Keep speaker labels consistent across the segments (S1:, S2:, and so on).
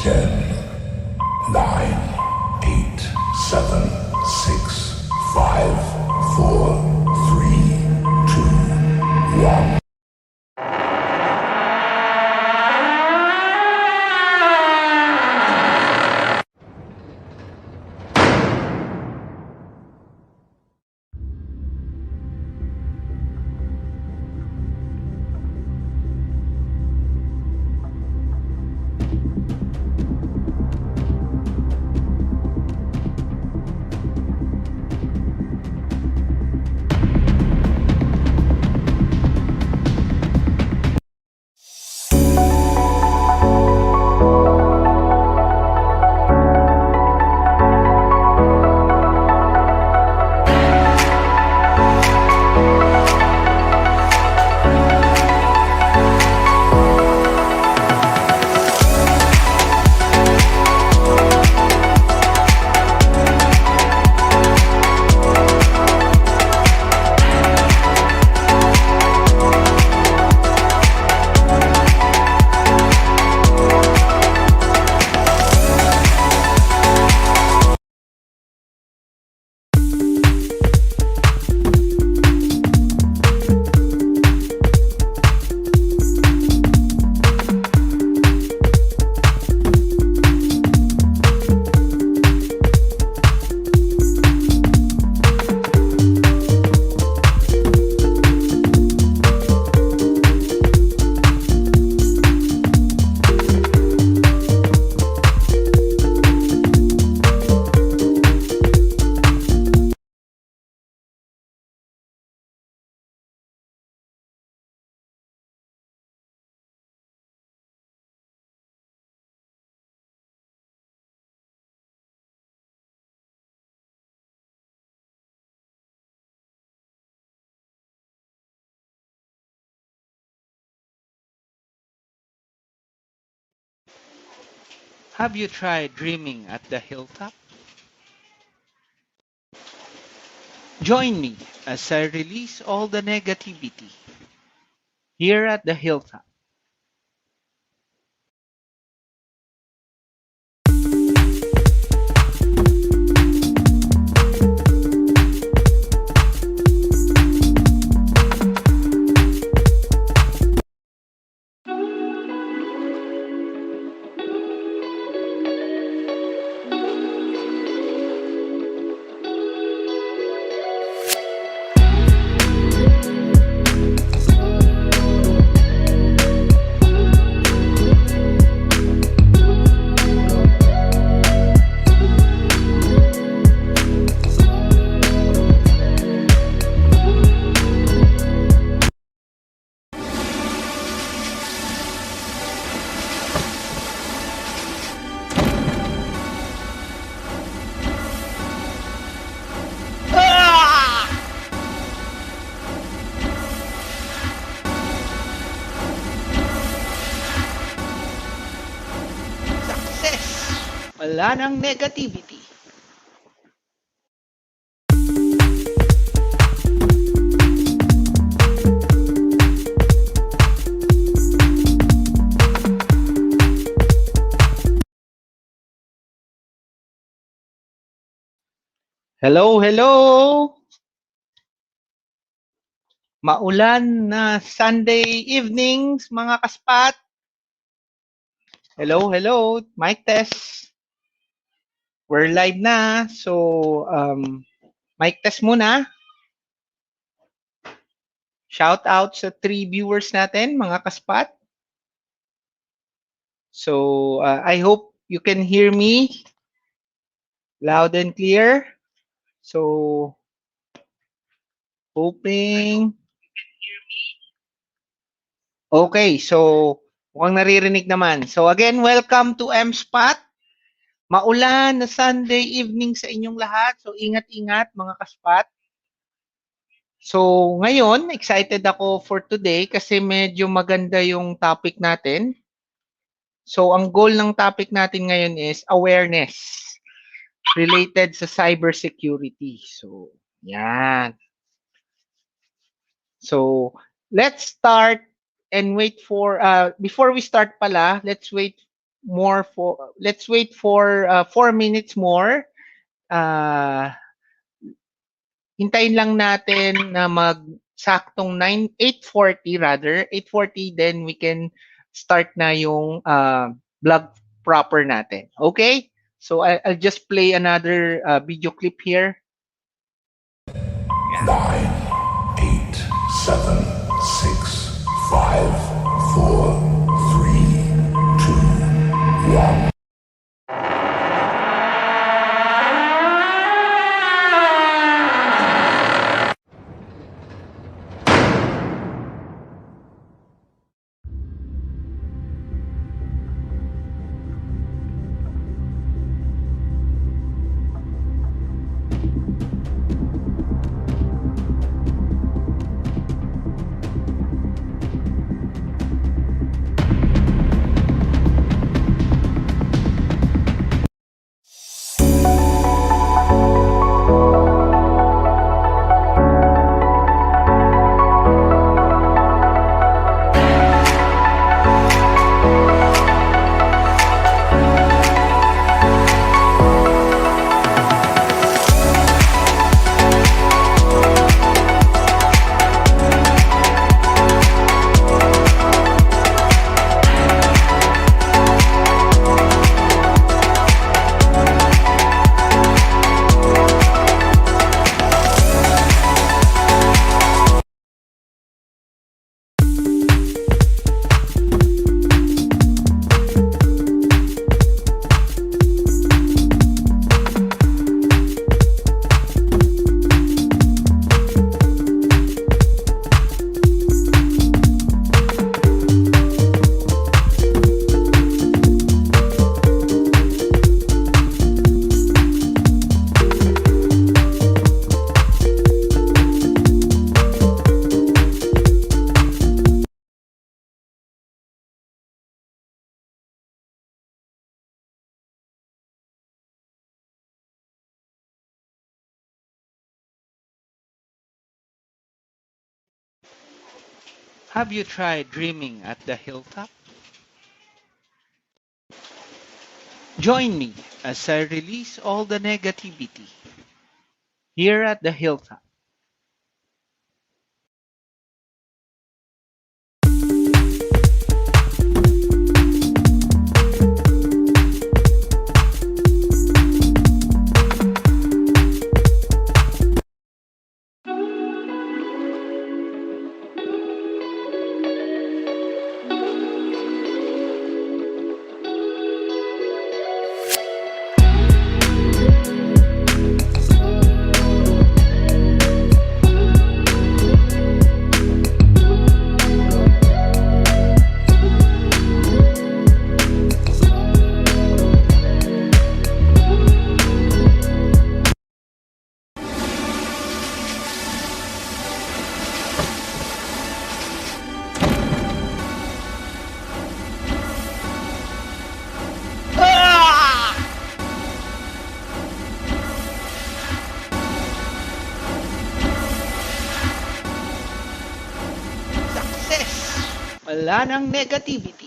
S1: 10, 9, 8, 7, 6, 5, 4, 3, 2, 1.
S2: Have you tried dreaming at the hilltop? Join me as I release all the negativity here at the hilltop. Ah! Success! Wala nang negativity. Hello, hello! Maulan na Sunday evenings, mga kaspat. Hello, hello. Mic test. We're live na. So, mic test muna. Shout out sa 3 viewers natin, mga kaspat. So, I hope you can hear me loud and clear. So, hoping. Okay, so mukhang naririnig naman. So again, welcome to M-Spot. Maulan na Sunday evening sa inyong lahat. So ingat-ingat mga kaspat. So ngayon, excited ako for today kasi medyo maganda yung topic natin. So ang goal ng topic natin ngayon is awareness related sa cybersecurity. So yan. So let's start and wait for, before we start pala, let's wait let's wait for 4 minutes more. Hintayin lang natin na saktong 8:40 rather, 8:40, then we can start na yung vlog proper natin. Okay? So I'll just play another video clip here.
S1: 9, 8, 7, 6, 5, 4, 3, 2, 1.
S2: Have you tried dreaming at the hilltop? Join me as I release all the negativity here at the hilltop. Success! Wala nang negativity.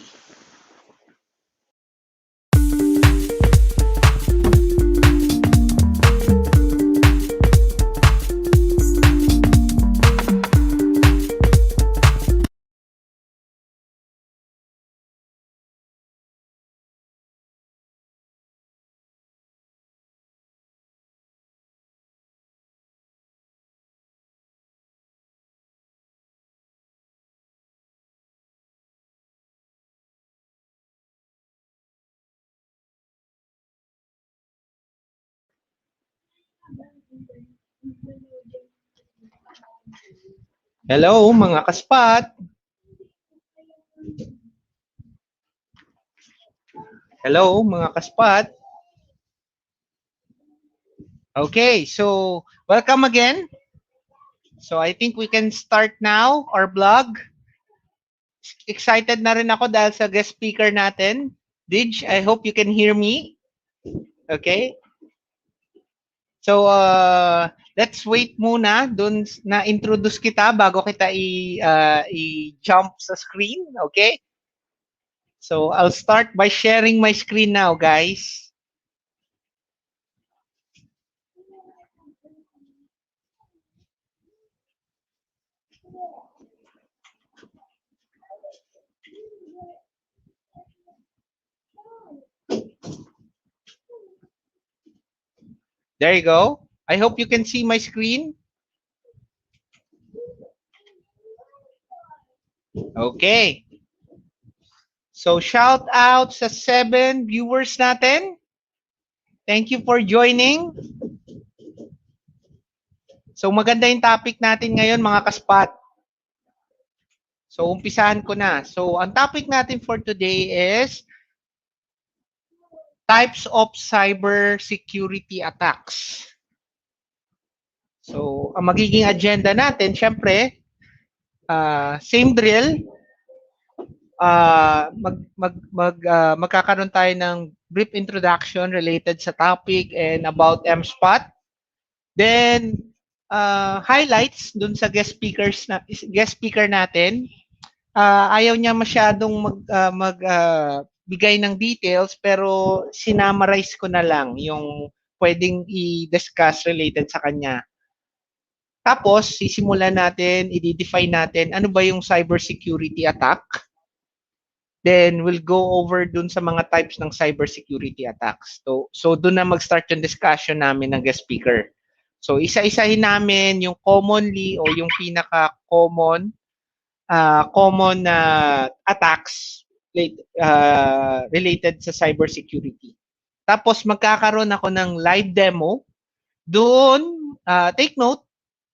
S2: Hello mga kaspat! Hello mga kaspat! Okay, so welcome again. So I think we can start now our vlog. Excited na rin ako dahil sa guest speaker natin. Dij, I hope you can hear me. Okay? So let's wait muna dun na introduce kita bago kita i-jump sa screen, okay? So I'll start by sharing my screen now, guys. There you go. I hope you can see my screen. Okay. So shout out sa 7 viewers natin. Thank you for joining. So maganda yung topic natin ngayon, mga kaspat. So umpisahan ko na. So ang topic natin for today is types of cyber security attacks. So ang magiging agenda natin, syempre, same drill. Magkakaroon tayo ng brief introduction related sa topic and about MSpot. Then highlights dun sa guest speaker natin. Ayaw niya masyadong bigay ng details, pero sinamarize ko na lang yung pwedeng i-discuss related sa kanya. Tapos sisimulan natin, i-define natin ano ba yung cybersecurity attack. Then we'll go over dun sa mga types ng cybersecurity attacks. So dun na mag-start yung discussion namin ng guest speaker. So isa-isahin namin yung commonly o yung pinaka-common attacks related sa cybersecurity. Tapos magkakaroon ako ng live demo. Doon, take note,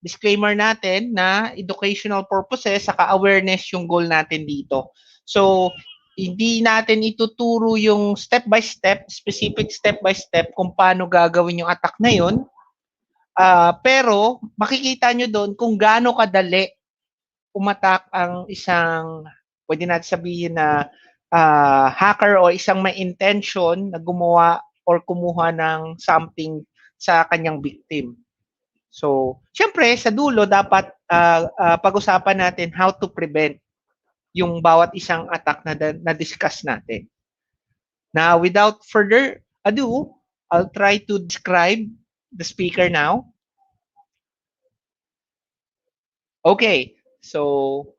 S2: disclaimer natin na educational purposes saka awareness yung goal natin dito. So, hindi natin ituturo yung step-by-step, specific step-by-step kung paano gagawin yung attack na yun. Pero, makikita nyo doon kung gaano kadali umatak ang isang, pwede natin sabihin na hacker o isang may intention na gumawa or kumuha ng something sa kanyang victim. So, syempre, sa dulo, dapat pag-usapan natin how to prevent yung bawat isang attack na discuss natin. Now, without further ado, I'll try to describe the speaker now. Okay, so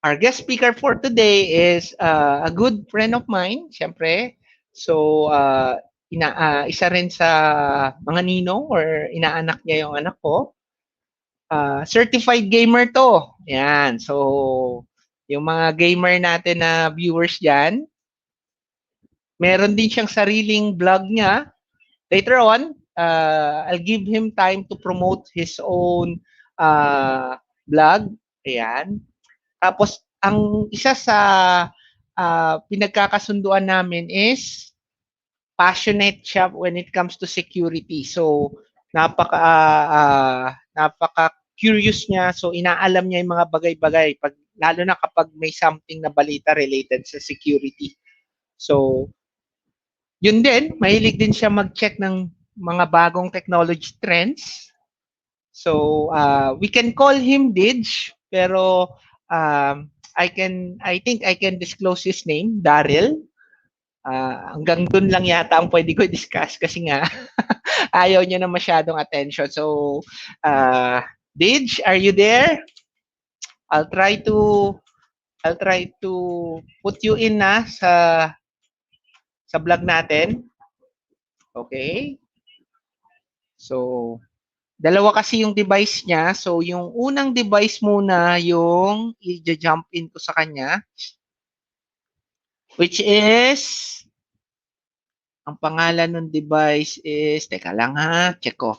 S2: our guest speaker for today is a good friend of mine, syempre. So, isa rin sa mga ninong or inaanak niya yung anak ko. Certified gamer to. Yan. So, yung mga gamer natin na viewers dyan, meron din siyang sariling vlog niya. Later on, I'll give him time to promote his own vlog. Ayan. Tapos, ang isa sa pinagkakasunduan namin is passionate siya when it comes to security. So, napaka-curious niya. So, inaalam niya yung mga bagay-bagay. Lalo na kapag may something na balita related sa security. So, yun din, mahilig din siya mag-check ng mga bagong technology trends. So, we can call him Didge, pero I think I can disclose his name, Daryl. Hanggang dun lang yata ang pwede ko i-discuss kasi nga ayaw niya na masyadong attention. So, Didge, are you there? I'll try to put you in na sa vlog natin. Okay? So, dalawa kasi yung device niya. So, yung unang device muna yung i-jump in ko sa kanya. Which is, ang pangalan ng device is, teka lang ha, check ko.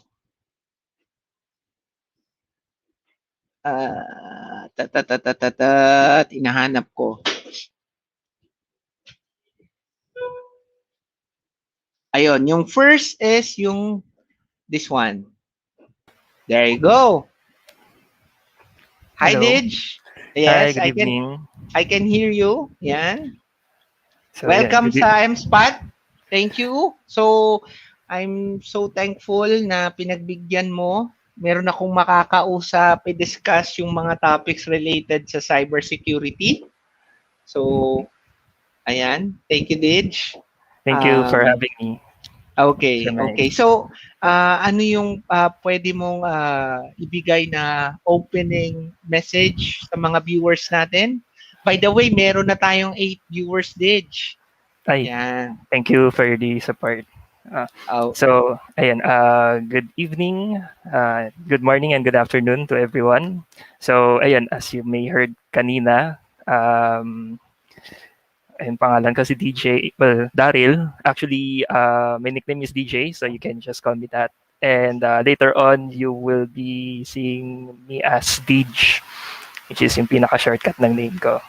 S2: Hinahanap ko. Ayun, yung first is yung this one. There you go. Hi,
S3: Hello.
S2: Didge. Yes,
S3: Hi, good evening.
S2: I can hear you. Yan.
S3: So,
S2: Welcome
S3: yeah,
S2: sa MSpot. Thank you. So, I'm so thankful na pinagbigyan mo. Meron akong makakausap, i-discuss yung mga topics related sa cybersecurity. So, Ayan. Thank you, Dij.
S3: Thank you for
S2: Um,
S3: having me, Sir
S2: okay,
S3: May.
S2: okay. So, ano yung pwede mong ibigay na opening message sa mga viewers natin? By the way, meron na tayong 8 viewers, Dij.
S3: Ay,
S2: Yan.
S3: thank you for the support. Uh,
S2: Oh,
S3: ayan, good evening, good morning, and good afternoon to everyone. So, ayan, as you may heard kanina, ayun, pangalan ko si DJ, well, Daryl. Actually, my nickname is DJ, so you can just call me that. And later on, you will be seeing me as Dij, which is yung pinaka-shortcut ng name ko.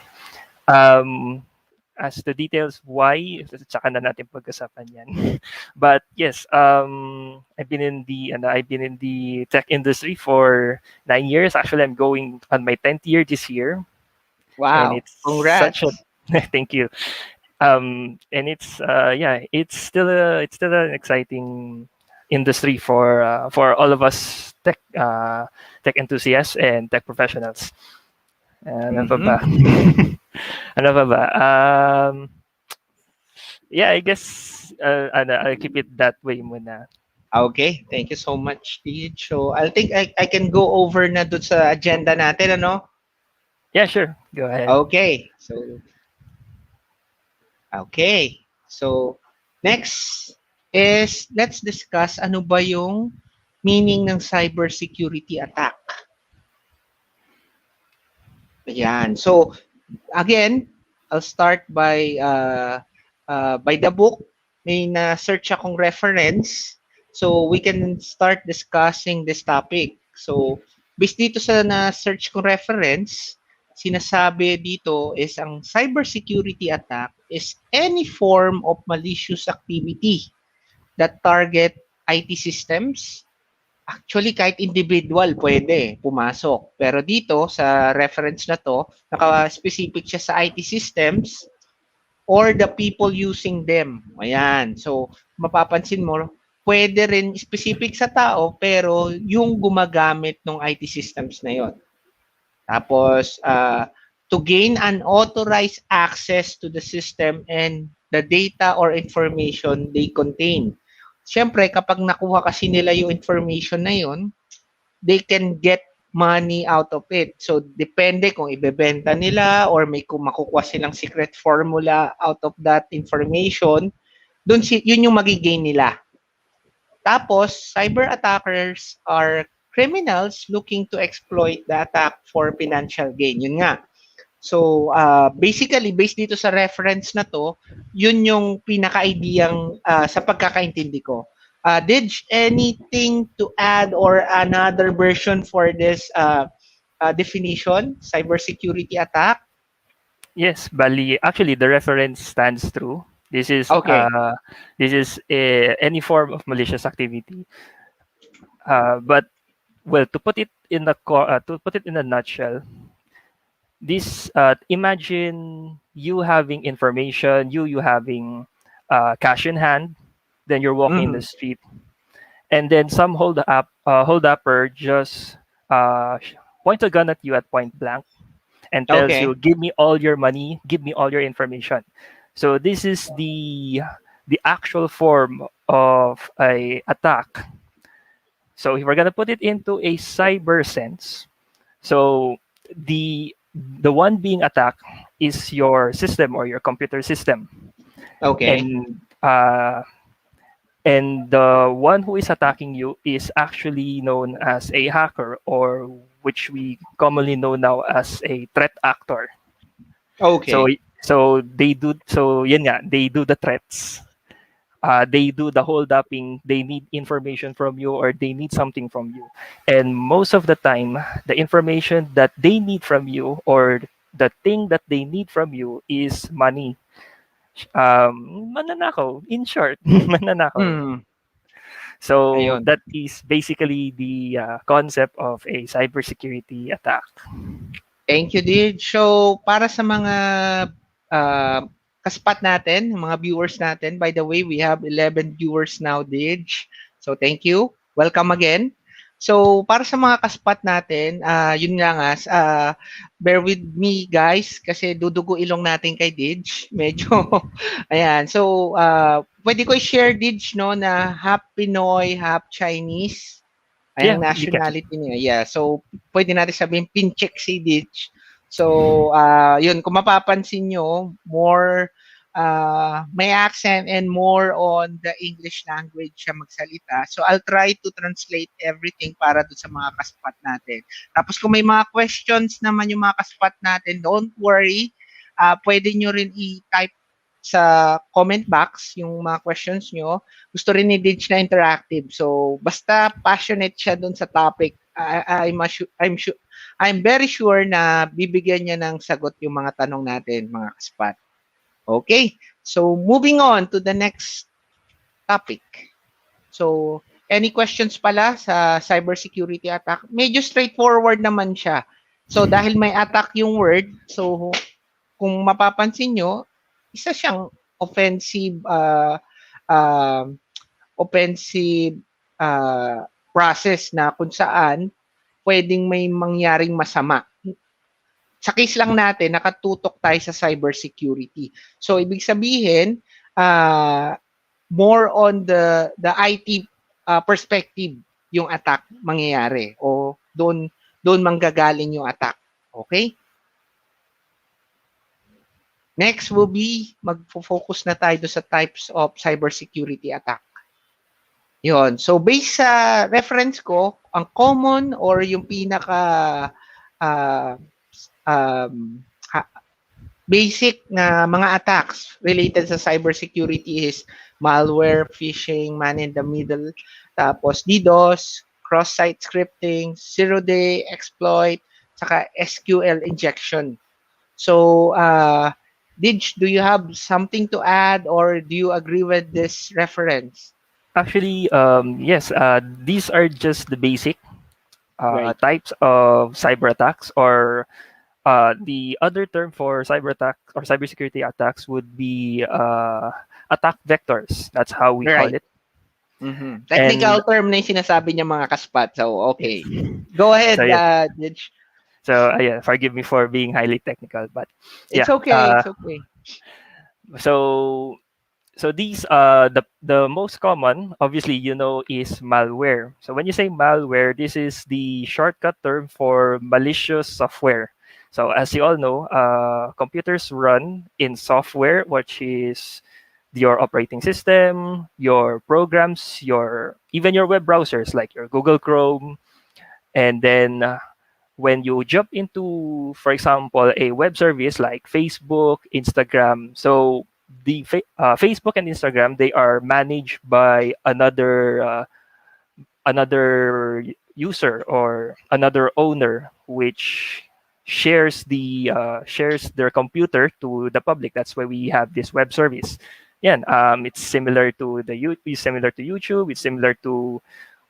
S3: Um, as to details why, tsaka na natin pag-usapan yan. But yes, I've been in the tech industry for 9 years. Actually, I'm going on my 10th year this year, and
S2: wow.
S3: it's such a
S2: Congrats.
S3: thank you. And it's still an exciting industry for all of us tech enthusiasts and tech professionals. Ano pa ba?
S2: Mhm.
S3: Ano pa ba? Yeah, I guess I'll keep it that way muna.
S2: Okay, thank you so much, Dij. So, I think I can go over na doon sa agenda natin, ano?
S3: Yeah, sure. Go ahead.
S2: Okay. So, okay. So, next is let's discuss ano ba yung meaning ng cybersecurity attack. Ayan. So, again, I'll start by the book. May na-search akong reference. So, we can start discussing this topic. So, based dito sa na-search kong reference, sinasabi dito is ang cybersecurity attack is any form of malicious activity that target IT systems. Actually, kahit individual pwede pumasok. Pero dito, sa reference na to, naka-specific siya sa IT systems or the people using them. Ayan. So, mapapansin mo, pwede rin specific sa tao, pero yung gumagamit ng IT systems na yon. Tapos, to gain unauthorized access to the system and the data or information they contain. Siyempre, kapag nakuha kasi nila yung information na yun, they can get money out of it. So, depende kung ibebenta nila or may makukuha silang secret formula out of that information, yun yung magigain nila. Tapos, cyber attackers are criminals looking to exploit the attack for financial gain. Yun nga. So, basically, based dito sa reference na to, yun yung pinaka-ideyang sa pagkakaintindi ko. Did anything to add or another version for this definition, cybersecurity attack?
S3: Yes, bali. Actually, the reference stands true.
S2: Okay.
S3: This is any form of malicious activity. But well, to put it in a nutshell, this imagine you having information, you having cash in hand, then you're walking in the
S2: Mm-hmm.
S3: street, and then some hold upper just points a gun at you at point blank and tells you,
S2: Okay.
S3: "Give me all your money, give me all your information." So this is the actual form of a attack. So if we're gonna put it into a cyber sense, so the one being attacked is your system or your computer system,
S2: Okay.
S3: and uh, and the one who is attacking you is actually known as a hacker, or which we commonly know now as a threat actor. So
S2: Okay.
S3: yun nga, they do the threats. They do the hold upping. They need information from you, or they need something from you. And most of the time, the information that they need from you, or the thing that they need from you, is money. Mananakaw, in short. Mananakaw.
S2: Hmm.
S3: So
S2: Ayun.
S3: that is basically the concept of a cybersecurity attack.
S2: Thank you, Dij. So, para sa mga uh, kaspat natin, mga viewers natin, by the way, we have 11 viewers now, Dij. So, thank you. Welcome again. So, para sa mga kaspat natin, yun nga nga, bear with me guys kasi dudugo ilong natin kay Didge. Medyo, ayan. So, pwede ko i-share Didge, no, na half Pinoy, half Chinese.
S3: Yeah,
S2: Ayan ang
S3: you can.
S2: nationality niya. Yeah. So, pwede natin sabihin pincheck si Ditch. So, yun, kung mapapansin nyo, more may accent and more on the English language siya magsalita. So, I'll try to translate everything para doon sa mga kaspat natin. Tapos, kung may mga questions naman yung mga kaspat natin, don't worry. Pwede nyo rin i-type sa comment box yung mga questions nyo. Gusto rin ni Ditch na interactive. So, basta passionate siya dun sa topic, I'm very sure na bibigyan niya ng sagot yung mga tanong natin, mga kaspat. Okay. So, moving on to the next topic. So, any questions pala sa cybersecurity attack? Medyo straightforward naman siya. So, dahil may attack yung word, so kung mapapansin nyo, isa siyang offensive uh, offensive process na kung saan pwedeng may mangyaring masama. Sa case lang natin, nakatutok tayo sa cybersecurity. So, ibig sabihin, more on the IT perspective yung attack mangyayari o doon manggagaling yung attack. Okay? Next will be, mag-focus na tayo sa types of cybersecurity attack. Yon. So, based sa reference ko, ang common or yung pinaka basic na mga attacks related sa cybersecurity is malware, phishing, man in the middle, tapos DDoS, cross-site scripting, zero-day exploit, saka SQL injection. So, Didge, do you have something to add or do you agree with this reference?
S3: Actually, yes. These are just the basic
S2: Right.
S3: types of cyber attacks, or the other term for cyber attack or cybersecurity attacks would be attack vectors. That's how we call
S2: Right.
S3: it.
S2: Mm-hmm.
S3: And
S2: Technical term na yung sinasabi niya mga kaspat. So, okay. Go ahead,
S3: so yeah,
S2: Didge.
S3: yeah, forgive me for being highly technical, but
S2: It's
S3: yeah.
S2: okay. It's okay.
S3: So these the most common, obviously, is malware. So when you say malware, this is the shortcut term for malicious software. So as you all know, computers run in software, which is your operating system, your programs, even your web browsers like your Google Chrome. And then when you jump into, for example, a web service like Facebook, Instagram, so the Facebook and Instagram, they are managed by another user or another owner, which shares their computer to the public. That's why we have this web service. Yeah, it's similar to it's similar to YouTube. It's similar to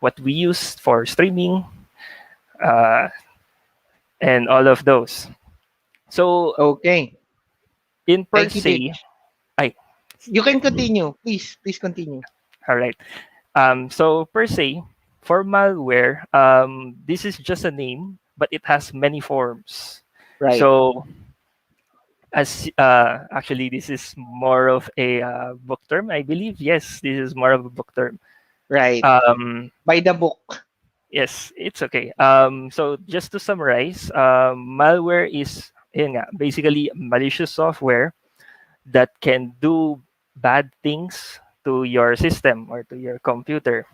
S3: what we use for streaming, uh, and all of those. So
S2: Okay.
S3: in per
S2: Thank you,
S3: se,
S2: Didge.
S3: I
S2: You can continue. Please continue.
S3: all right. So per se, for malware, this is just a name, but it has many forms.
S2: Right.
S3: So as actually, this is more of a book term, I believe. Yes, this is more of a book term.
S2: Right.
S3: Um,
S2: By the book.
S3: yes, it's okay. So just to summarize, malware is yun nga, basically malicious software that can do bad things to your system or to your computer.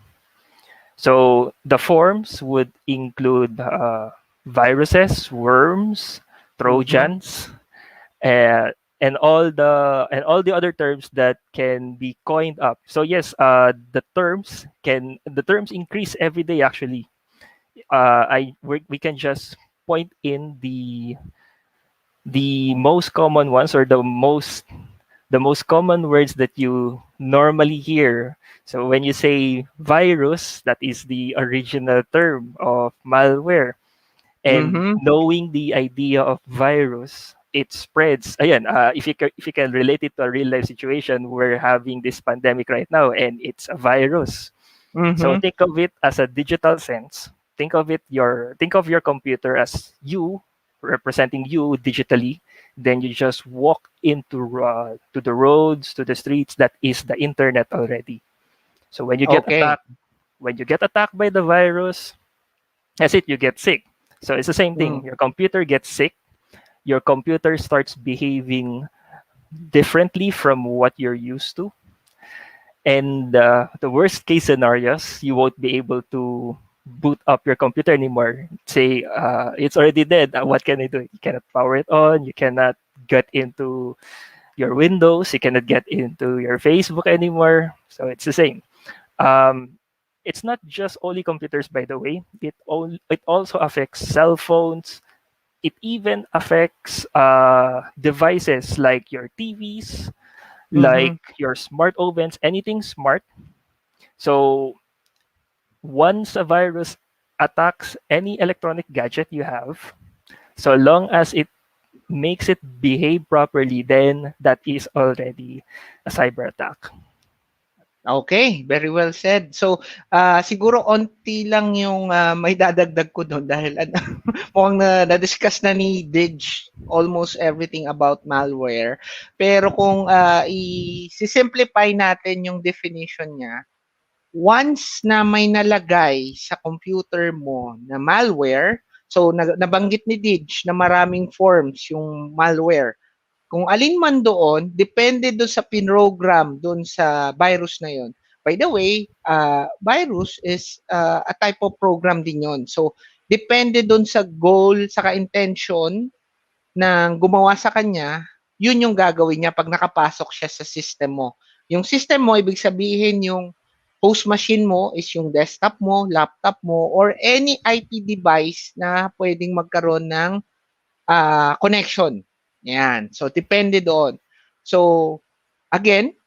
S3: So the forms would include viruses, worms,
S2: Mm-hmm.
S3: trojans, uh, and all the other terms that can be coined up. So yes, the terms increase every day. Actually, we can just point in the most common ones, or the most common words that you normally hear. So when you say virus, that is the original term of malware. And
S2: Mm-hmm.
S3: knowing the idea of virus, it spreads. Ayan, if you can relate it to a real life situation, we're having this pandemic right now, and it's a virus. So
S2: Mm-hmm.
S3: think of it as a digital sense. think of your computer as you, representing you digitally. Then you just walk into to the roads, to the streets. That is the internet already. So
S2: Okay.
S3: when you get attacked by the virus, that's it. You get sick. So it's the same thing.
S2: Mm.
S3: Your computer gets sick. Your computer starts behaving differently from what you're used to. And the worst case scenarios, you won't be able to boot up your computer anymore. Say it's already dead. What can I do? You cannot power it on. You cannot get into your Windows. You cannot get into your Facebook anymore. So it's the same. Um, it's not just only computers, by the way. It also affects cell phones. It even affects devices like your TVs, like
S2: Mhm.
S3: your smart ovens, anything smart. So once a virus attacks any electronic gadget you have, so long as it makes it behave properly, then that is already a cyber attack.
S2: Okay, very well said. So, siguro onti lang yung may dadagdag ko doon dahil mukhang na-discuss na ni Dij almost everything about malware. Pero kung i-simplify natin yung definition niya, once na may nalagay sa computer mo na malware, so nabanggit ni Dij na maraming forms yung malware. Kung alin man doon, depende doon sa pinrogram doon sa virus na yon. By the way, virus is a type of program din yon. So, depende doon sa goal, sa intention ng gumawa sa kanya, yun yung gagawin niya pag nakapasok siya sa system mo. Yung system mo, ibig sabihin yung host machine mo is yung desktop mo, laptop mo, or any IT device na pwedeng magkaroon ng connection. Yan. So, depende doon. So, again,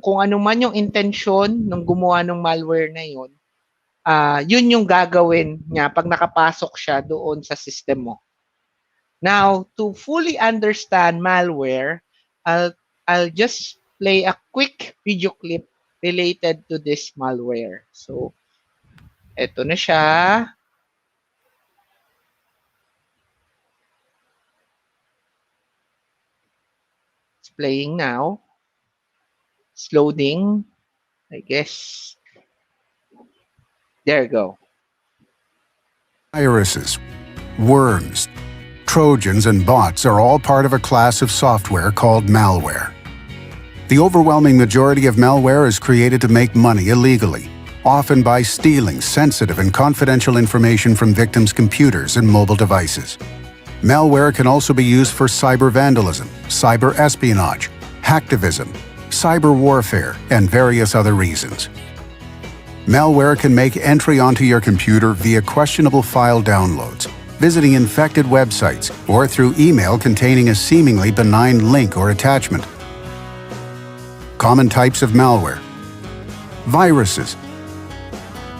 S2: kung ano man yung intention ng gumawa ng malware na yun, yun yung gagawin niya pag nakapasok siya doon sa system mo. Now, to fully understand malware, I'll, I'll just play a quick video clip related to this malware. So, eto na siya. It's playing now. It's loading, I guess. There you go.
S4: Viruses, worms, Trojans, and bots are all part of a class of software called malware. The overwhelming majority of malware is created to make money illegally, often by stealing sensitive and confidential information from victims' computers and mobile devices. Malware can also be used for cyber vandalism, cyber espionage, hacktivism, cyber warfare, and various other reasons. Malware can make entry onto your computer via questionable file downloads, visiting infected websites, or through email containing a seemingly benign link or attachment. Common types of malware. Viruses.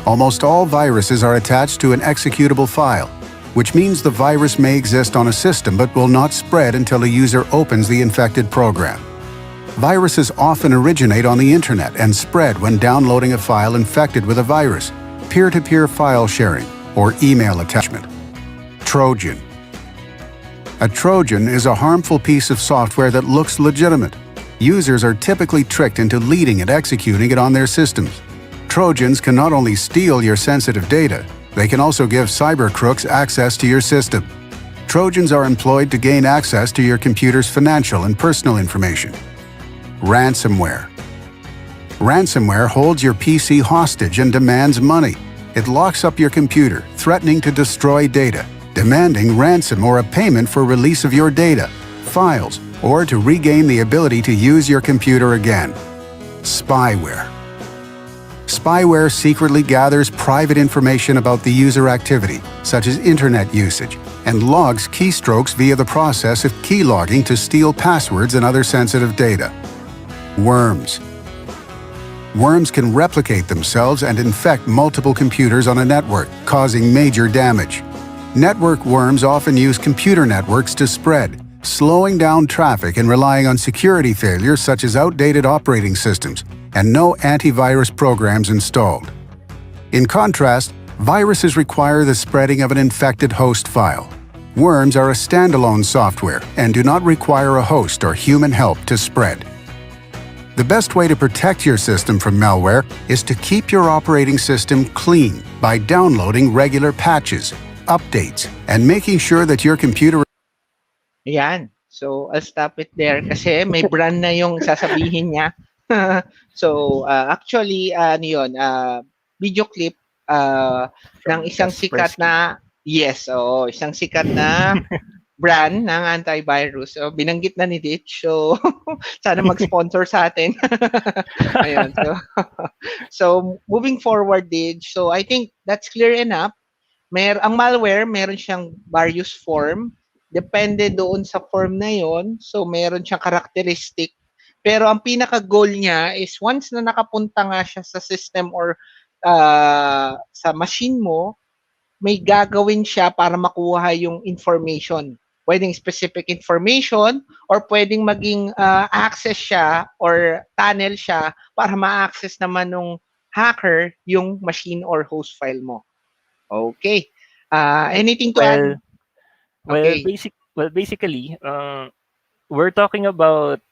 S4: Almost all viruses are attached to an executable file, which means the virus may exist on a system but will not spread until a user opens the infected program. Viruses often originate on the internet and spread when downloading a file infected with a virus, peer-to-peer file sharing, or email attachment. Trojan. A Trojan is a harmful piece of software that looks legitimate. Users are typically tricked into leading and executing it on their systems. Trojans can not only steal your sensitive data, they can also give cyber crooks access to your system. Trojans are employed to gain access to your computer's financial and personal information. Ransomware. Ransomware holds your PC hostage and demands money. It locks up your computer, threatening to destroy data, demanding ransom or a payment for release of your data, files, or to regain the ability to use your computer again. Spyware. Spyware secretly gathers private information about the user activity, such as internet usage, and logs keystrokes via the process of keylogging to steal passwords and other sensitive data. Worms. Worms can replicate themselves and infect multiple computers on a network, causing major damage. Network worms often use computer networks to spread, slowing down traffic and relying on security failures such as outdated operating systems and no antivirus programs installed. In contrast, Viruses require the spreading of an infected host file. Worms are a standalone software and do not require a host or human help to spread. The best way to protect your system from malware is to keep your operating system clean by downloading regular patches, updates, and making sure that your computer.
S2: Ayan. So, I'll stop it there kasi may brand na yung sasabihin niya. So, actually, ano yun, video clip ng
S3: From
S2: isang sikat
S3: Kaspersky.
S2: na, yes, isang sikat na brand ng antivirus. So, binanggit na ni Ditch. So, sana mag-sponsor sa atin. Ayun. So, moving forward, Ditch. So, I think that's clear enough. Ang malware, meron siyang various form. Depende doon sa form na yon. So, meron siyang characteristic. Pero ang pinaka-goal niya is once na nakapunta nga siya sa system or sa machine mo, may gagawin siya para makuha yung information. Pwedeng specific information or pwedeng maging access siya or tunnel siya para ma-access naman ng hacker yung machine or host file mo. Okay. Anything to add? Okay.
S3: Basically, we're talking about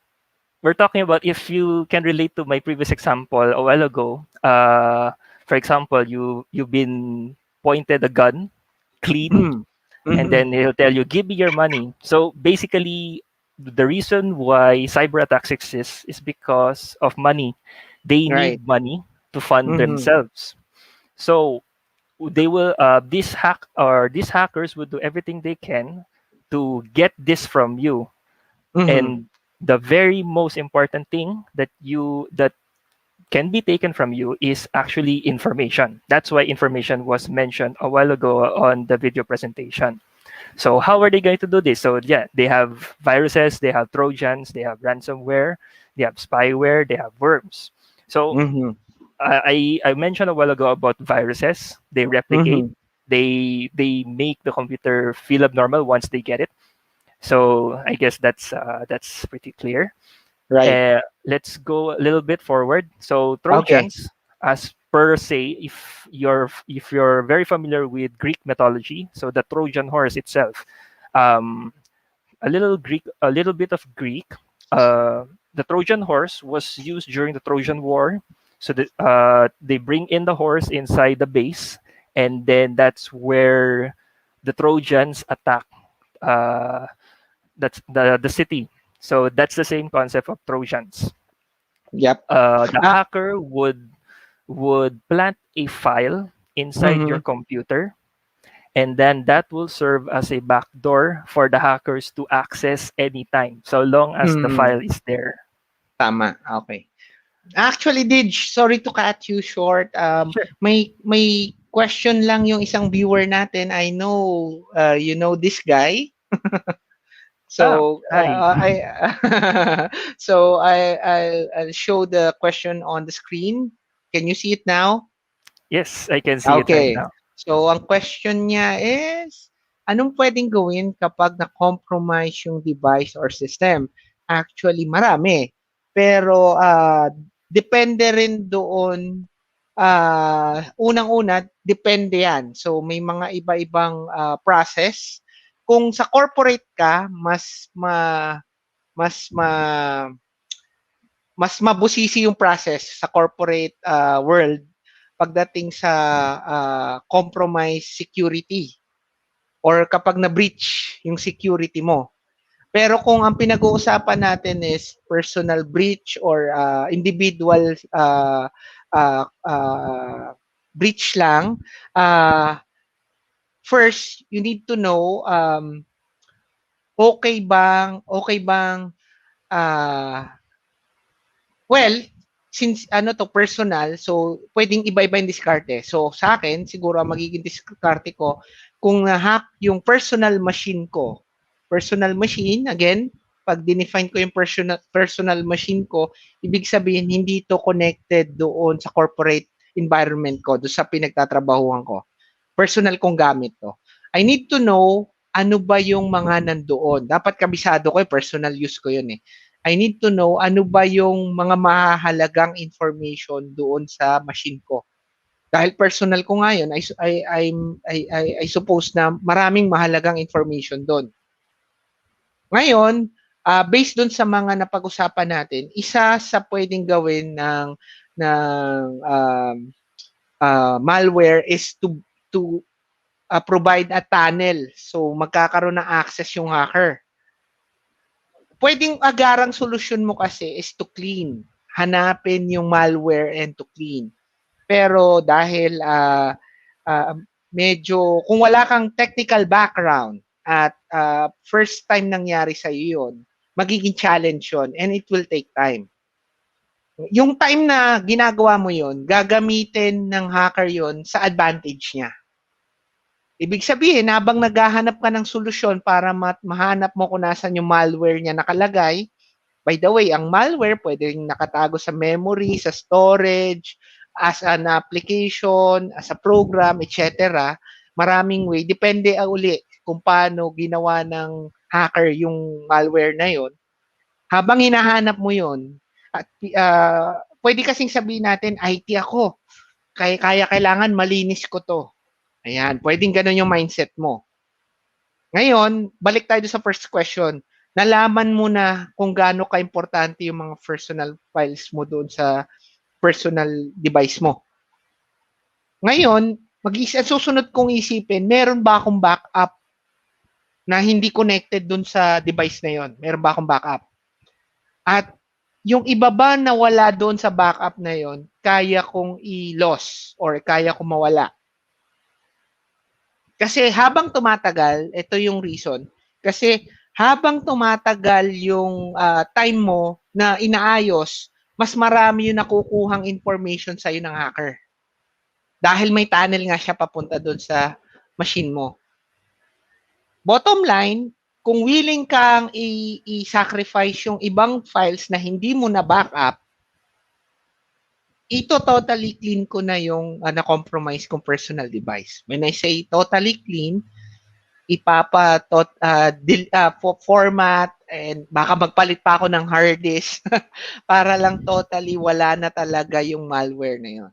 S3: if you can relate to my previous example a while ago. For example, you've been pointed a gun, clean, and then he'll tell you, "Give me your money." So basically, the reason why CyberAttacks exists is because of money. They
S2: Right.
S3: need money to fund themselves. So they will these hackers would do everything they can to get this from you. And the very most important thing that can be taken from you is actually information. That's why information was mentioned a while ago on the video presentation. So how are they going to do this? So yeah, they have viruses, they have trojans, they have ransomware, they have spyware, they have worms. So I mentioned a while ago about viruses. They replicate. They make the computer feel abnormal once they get it. So I guess that's pretty clear.
S2: Right.
S3: Let's go a little bit forward. So Trojans, as per se, if you're very familiar with Greek mythology, so the Trojan horse itself, a little bit of Greek. The Trojan horse was used during the Trojan War. So they bring in the horse inside the base, and then that's where the Trojans attack. That's the city. So that's the same concept of Trojans.
S2: Yep.
S3: The hacker would plant a file inside your computer, and then that will serve as a backdoor for the hackers to access anytime, so long as the file is there.
S2: Tama. Okay. Actually, Dij, sorry to cut you short.
S3: Sure.
S2: May question lang yung isang viewer natin. I know you know this guy. So I'll show the question on the screen. Can you see it now?
S3: Yes, I can see it right now.
S2: So ang question niya is, anong pwedeng gawin kapag na-compromise yung device or system? Actually, marami. Pero depende rin doon. Unang-una, depende yan. So may mga iba-ibang process. Kung sa corporate ka, mas mabusisi yung process sa corporate world pagdating sa compromise security or kapag na-breach yung security mo. Pero kung ang pinag-uusapan natin is personal breach or individual breach lang, first, you need to know okay bang well, since personal, so pwedeng iba-iba yung diskarte. So sa akin, siguro ang magiging diskarte ko kung na-hack yung personal machine ko. Personal machine, again, pag dinefine ko yung personal machine ko, ibig sabihin hindi to connected doon sa corporate environment ko, doon sa pinagtatrabahuhan ko. Personal kong gamit to. I need to know ano ba yung mga nandoon. Dapat kabisado ko, personal use ko yun eh. I need to know ano ba yung mga mahalagang information doon sa machine ko. Dahil personal ko nga yun, I suppose na maraming mahalagang information doon. Ngayon, based doon sa mga napag-usapan natin, isa sa pwedeng gawin ng malware is to provide a tunnel. So magkakaroon ng access yung hacker. Pwedeng agarang solusyon mo kasi is to clean. Hanapin yung malware and to clean. Pero dahil medyo kung wala kang technical background at first time nangyari sa iyo yun, magiging challenge yun and it will take time. Yung time na ginagawa mo yun, gagamitin ng hacker yun sa advantage niya. Ibig sabihin, habang naghahanap ka ng solusyon para mahanap mo kung nasan yung malware niya nakalagay, by the way, ang malware pwedeng nakatago sa memory, sa storage, as an application, as a program, etc. Maraming way. Depende uli kung paano ginawa ng hacker yung malware na yon. Habang hinahanap mo yon, at pwede kasing sabihin natin, IT ako. Kaya kailangan malinis ko to. Ayan, pwedeng ganun yung mindset mo. Ngayon, balik tayo sa first question. Nalaman mo na kung gaano ka-importante yung mga personal files mo doon sa personal device mo. Ngayon, susunod kong isipin, meron ba akong backup na hindi connected doon sa device na yon? Meron ba akong backup? At yung iba ba na wala doon sa backup na yon, kaya kong i-loss or kaya kong mawala? Kasi habang tumatagal, ito yung reason, kasi habang tumatagal yung time mo na inaayos, mas marami yung nakukuhang information sa'yo ng hacker. Dahil may tunnel nga siya papunta doon sa machine mo. Bottom line, kung willing kang i-sacrifice yung ibang files na hindi mo na backup, ito totally clean ko na yung na-compromise kong personal device. When I say totally clean, format and baka magpalit pa ako ng hard disk para lang totally wala na talaga yung malware na yun.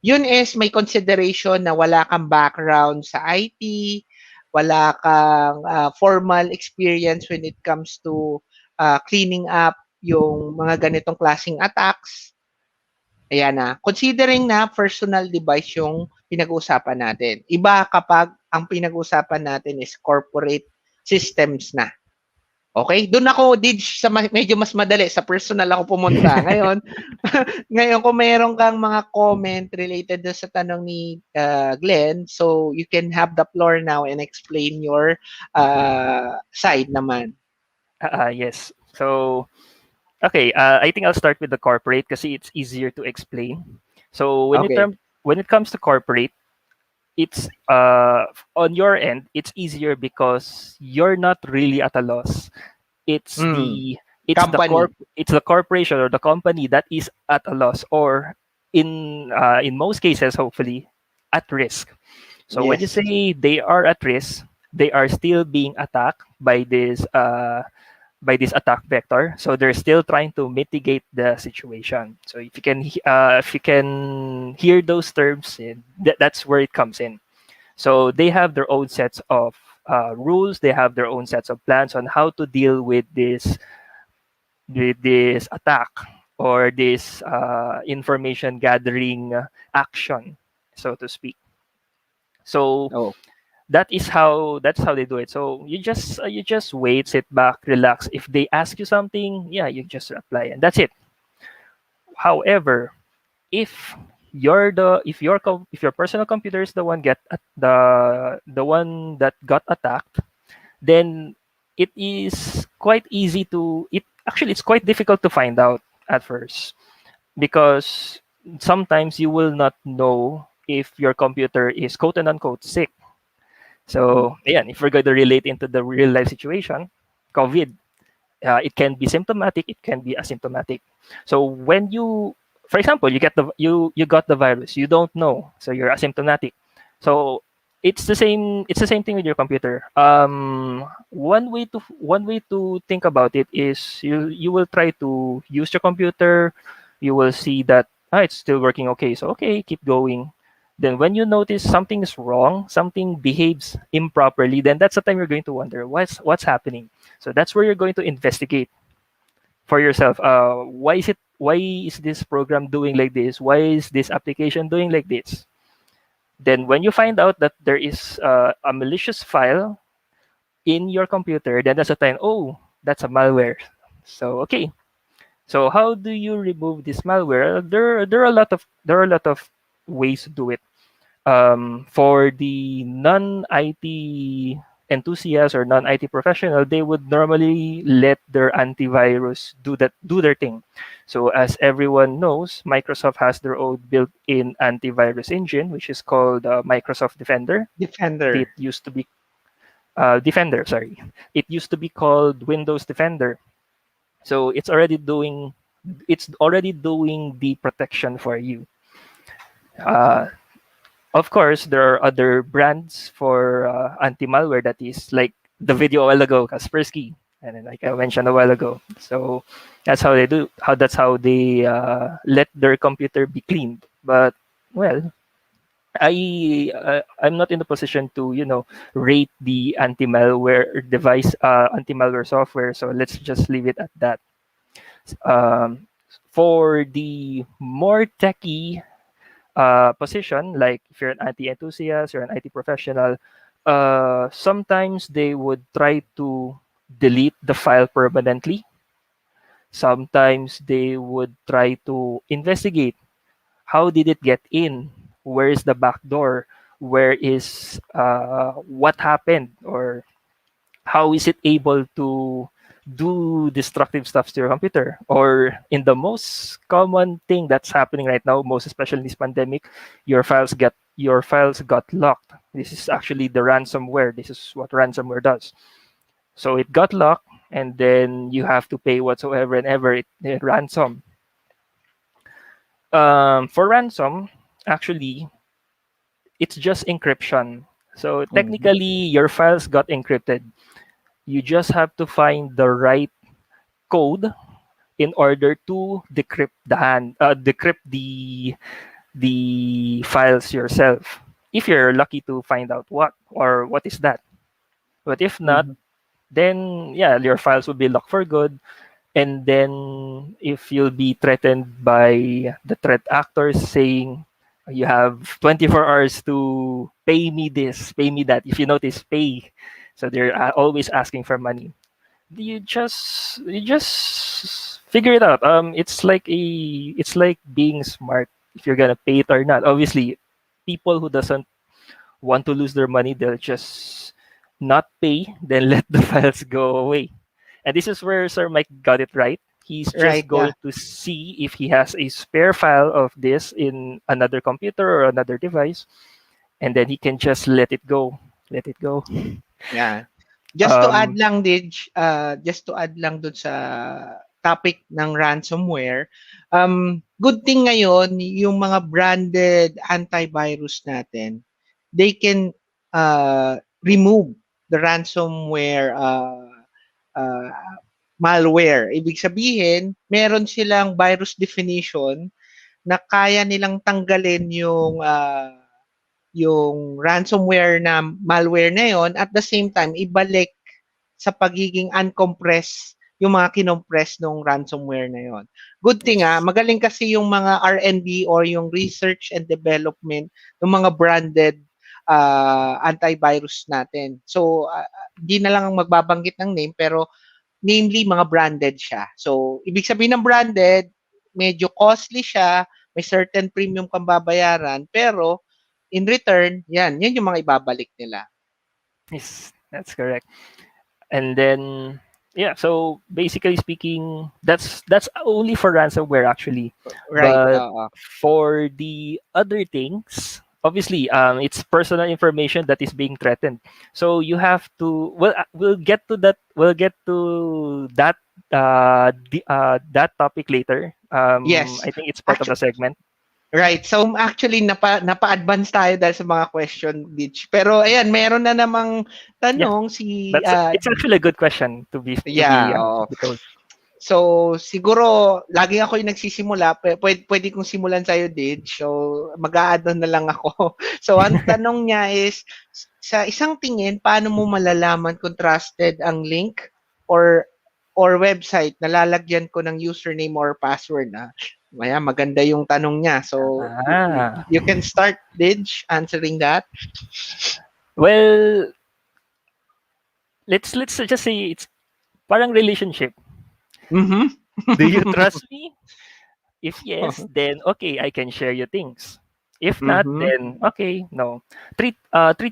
S2: Yun is may consideration na wala kang background sa IT, wala kang formal experience when it comes to cleaning up yung mga ganitong klaseng attacks. Ayan na. Considering na personal device yung pinag-uusapan natin. Iba kapag ang pinag-uusapan natin is corporate systems na. Okay? Doon ako, sa medyo mas madali. Sa personal ako pumunta. Ngayon kung mayroon kang mga comment related sa tanong ni Glenn, so you can have the floor now and explain your side naman.
S3: Yes. So, okay, I think I'll start with the corporate kasi it's easier to explain. So when it comes to corporate, it's on your end, it's easier because you're not really at a loss. It's the corporation or the company that is at a loss, or in most cases, hopefully, at risk. So when you say they are at risk, they are still being attacked by this attack vector. So they're still trying to mitigate the situation. So if you can hear those terms, that's where it comes in. So they have their own sets of rules. They have their own sets of plans on how to deal with this attack or this information gathering action, so to speak. So that's how they do it. So you just wait, sit back, relax. If they ask you something, you just reply, and that's it. However, if your personal computer is the one the one that got attacked, then it is quite easy to it's quite difficult to find out at first, because sometimes you will not know if your computer is quote unquote sick. So, if we're going to relate into the real life situation, COVID, it can be symptomatic, it can be asymptomatic. So when for example, you got the virus, you don't know, so you're asymptomatic. So it's the same thing with your computer. One way to think about it is you will try to use your computer, you will see that it's still working okay, so keep going. Then when you notice something is wrong, something behaves improperly, then that's the time you're going to wonder what's happening. So that's where you're going to investigate for yourself. Why is this program doing like this? Why is this application doing like this? Then when you find out that there is a malicious file in your computer, then that's the time, oh, that's a malware. So okay. So how do you remove this malware? There are a lot of ways to do it. For the non-IT enthusiast or non-IT professional, they would normally let their antivirus do their thing. So as everyone knows, Microsoft has their own built-in antivirus engine, which is called Microsoft Defender. It
S2: Defender.
S3: used to be Defender, sorry. It used to be called Windows Defender. So it's already doing the protection for you. Uh, Of course, there are other brands for anti-malware that is like the video a while ago, Kaspersky, and then like I mentioned a while ago. So that's how they do. That's how they let their computer be cleaned. But well, I'm not in the position to rate the anti-malware device, anti-malware software. So let's just leave it at that. Um, for the more techy position, like if you're an IT enthusiast or an IT professional, sometimes they would try to delete the file permanently. Sometimes they would try to investigate how did it get in, where is the back door, where is what happened, or how is it able to do destructive stuff to your computer. Or in the most common thing that's happening right now, most especially in this pandemic, your files got locked. This is actually the ransomware. This is what ransomware does. So it got locked, and then you have to pay whatsoever and ever it ransom. For ransom, actually, it's just encryption. So
S2: Mhm.
S3: technically, your files got encrypted. You just have to find the right code in order to decrypt the files yourself. If you're lucky to find out what is that. But if not,
S2: Mhm.
S3: then yeah, your files will be locked for good. And then if you'll be threatened by the threat actors saying you have 24 hours to pay me this, pay me that. If you notice, pay. So they're always asking for money. You just figure it out. It's like being smart if you're gonna pay it or not. Obviously, people who doesn't want to lose their money, they'll just not pay, then let the files go away. And this is where Sir Mike got it right. He's just
S2: Right, yeah.
S3: going to see if he has a spare file of this in another computer or another device, and then he can just let it go. Let it go.
S2: Yeah.
S3: Um,
S2: Just to add lang dun sa topic ng ransomware, good thing ngayon, yung mga branded antivirus natin, they can remove the ransomware uh, malware. Ibig sabihin, meron silang virus definition na kaya nilang tanggalin yung ransomware na malware na yon, at the same time ibalik sa pagiging uncompress yung mga kinompress nung ransomware na yon. Good thing
S3: yes.
S2: magaling kasi yung mga R&D or yung research and development ng mga branded antivirus natin. So, di na lang magbabanggit ng name, pero namely mga branded siya. So, ibig sabihin ng branded, medyo costly siya, may certain premium kang babayaran, pero in return, yan yung mga ibabalik nila.
S3: Yes, that's correct. And then yeah, so basically speaking, that's only for ransomware actually.
S2: Right,
S3: But
S2: oo.
S3: for the other things, obviously it's personal information that is being threatened. So you have to, we'll get to that topic later.
S2: Yes.
S3: I think it's part of the
S2: Actually,
S3: segment.
S2: right. So actually napa-advance tayo dahil sa mga question, Ditch. Pero ayan, meron na namang
S3: Yeah,
S2: tanong si
S3: it's actually a good question to be
S2: yeah,
S3: to be told.
S2: So, siguro, lagi ako yung nagsisimula. Pwede kong simulan sa'yo, Did. So, mag-a-add on na lang ako. So, ang tanong niya is, sa isang tingin, paano mo malalaman kung trusted ang link or website na lalagyan ko ng username or password? Maya, maganda yung tanong niya. So, you can start, Did, answering that.
S3: Well, let's just say it's parang relationship.
S2: Mm-hmm.
S3: Do you trust me? If yes, then okay, I can share you things. If not,
S2: Mm-hmm.
S3: then okay, no. Treat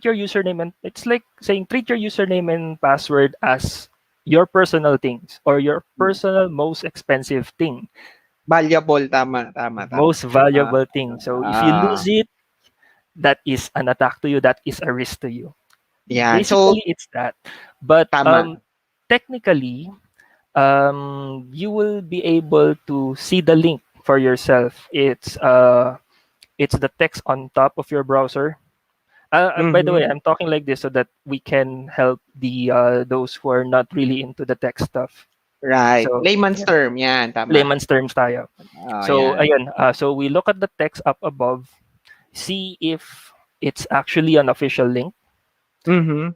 S3: your username, and it's like saying treat your username and password as your personal things or your personal most expensive thing,
S2: Valuable, tama.
S3: most
S2: Ah,
S3: valuable thing. So if you
S2: ah,
S3: lose it, that is an attack to you, that is a risk to you.
S2: yan. So,
S3: Basically, it's that. But
S2: tama.
S3: technically, you will be able to see the link for yourself. It's the text on top of your browser. By the
S2: Mm-hmm.
S3: way, I'm talking like this so that we can help the those who are not really into the tech stuff.
S2: Right.
S3: So
S2: Layman's
S3: yeah,
S2: term, yan, tama.
S3: layman's terms tayo.
S2: Oh,
S3: So
S2: yan.
S3: ayun, so we look at the text up above, see if it's actually an official link,
S2: Mm-hmm.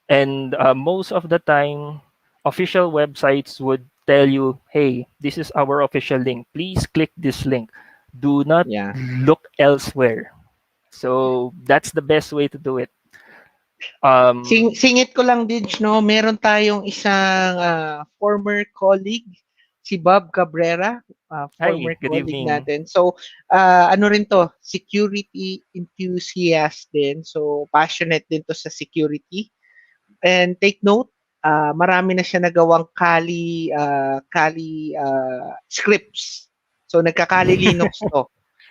S3: and most of the time, official websites would tell you, "Hey, this is our official link. Please click this link. Do not
S2: Yeah.
S3: look elsewhere." So that's the best way to do it.
S2: Singit ko lang din, no, meron tayong isang former colleague, si Bob Cabrera,
S3: Hi,
S2: former
S3: good
S2: colleague
S3: evening.
S2: natin. So, ano rin to, security enthusiast din. So, passionate din to sa security. And take note, marami na siya nagawang Kali scripts. So nagka-Kali Linux to.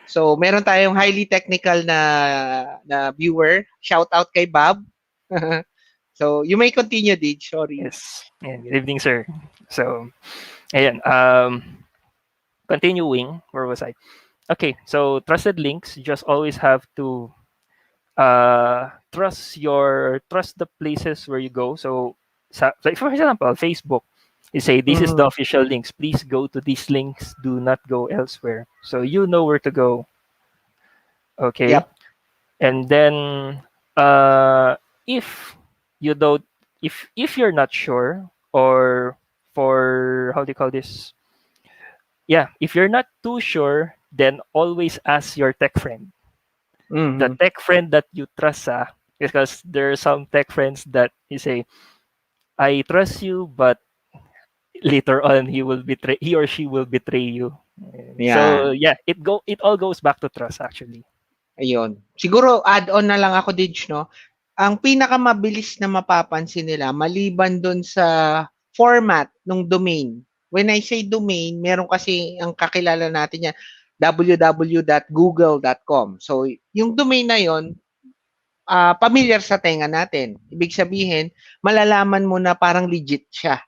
S2: So meron tayong highly technical na viewer. Shout out kay Bob. So you may continue, Dij. Sorry.
S3: Yes. Yeah, good evening, sir. So, ayan, continuing, where was I? Okay, so trusted links, you just always have to trust the places where you go. So, like for example, Facebook, you say this is the
S2: Mm-hmm.
S3: official links. Please go to these links. Do not go elsewhere. So you know where to go. Okay,
S2: Yep.
S3: and then if you don't, if you're not sure, or for how do you call this? Yeah, if you're not too sure, then always ask your tech friend, the
S2: Mm-hmm.
S3: tech friend that you trust, because there are some tech friends that you say, I trust you, but later on he or she will betray you. So
S2: Yan.
S3: yeah, it all goes back to trust actually.
S2: Ayun. Siguro add-on na lang ako, Dij, no? Ang pinakamabilis na mapapansin nila maliban doon sa format ng domain. When I say domain, meron kasi ang kakilala natin yan, www.google.com. So, yung domain na yon, familiar sa tenga natin. Ibig sabihin, malalaman mo na parang legit siya.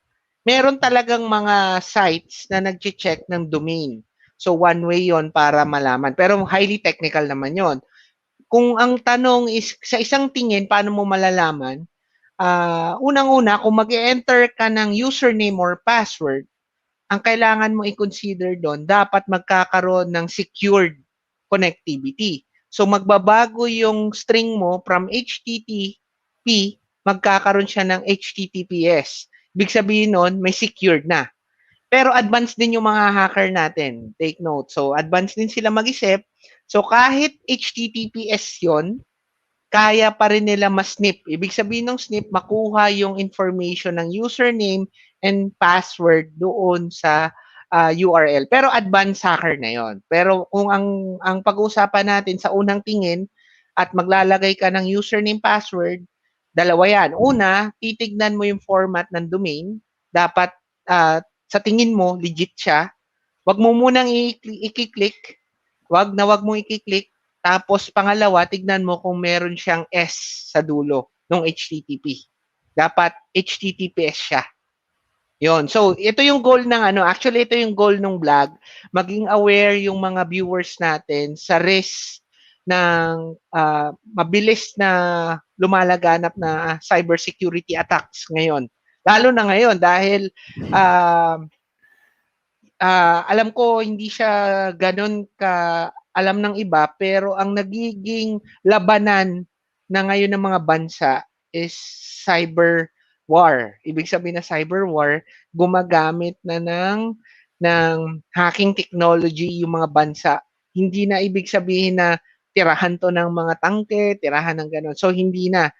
S2: Meron talagang mga sites na nag-check ng domain. So, one way yon para malaman. Pero highly technical naman yon. Kung ang tanong is sa isang tingin, paano mo malalaman? Unang-una, kung mag-enter ka ng username or password, ang kailangan mo i-consider doon, dapat magkakaroon ng secured connectivity. So magbabago yung string mo from HTTP, magkakaroon siya ng HTTPS. Ibig sabihin nun, may secured na. Pero advanced din yung mga hacker natin. Take note. So advanced din sila mag-isip. So kahit HTTPS yon, kaya pa rin nila ma-snip. Ibig sabihin ng snip, makuha yung information ng username and password doon sa URL. Pero advanced hacker na yon. Pero kung ang pag-uusapan natin sa unang tingin at maglalagay ka ng username password, dalawa yan. Una, titignan mo yung format ng domain. Dapat sa tingin mo, legit siya. Wag mo munang i-click. Wag mong i-click. Tapos pangalawa, tignan mo kung meron siyang S sa dulo ng HTTP. Dapat HTTPS siya. Yon. So, ito yung goal ng actually ito yung goal ng vlog, maging aware yung mga viewers natin sa risk ng mabilis na lumalaganap na cybersecurity attacks ngayon. Lalo na ngayon dahil alam ko hindi siya gano'n ka alam ng iba, pero ang nagiging labanan na ngayon ng mga bansa is cyber war. Ibig sabihin na cyber war, gumagamit na ng hacking technology yung mga bansa. Hindi na ibig sabihin na tirahan 'to ng mga tangke, tirahan ng gano'n. So, hindi na.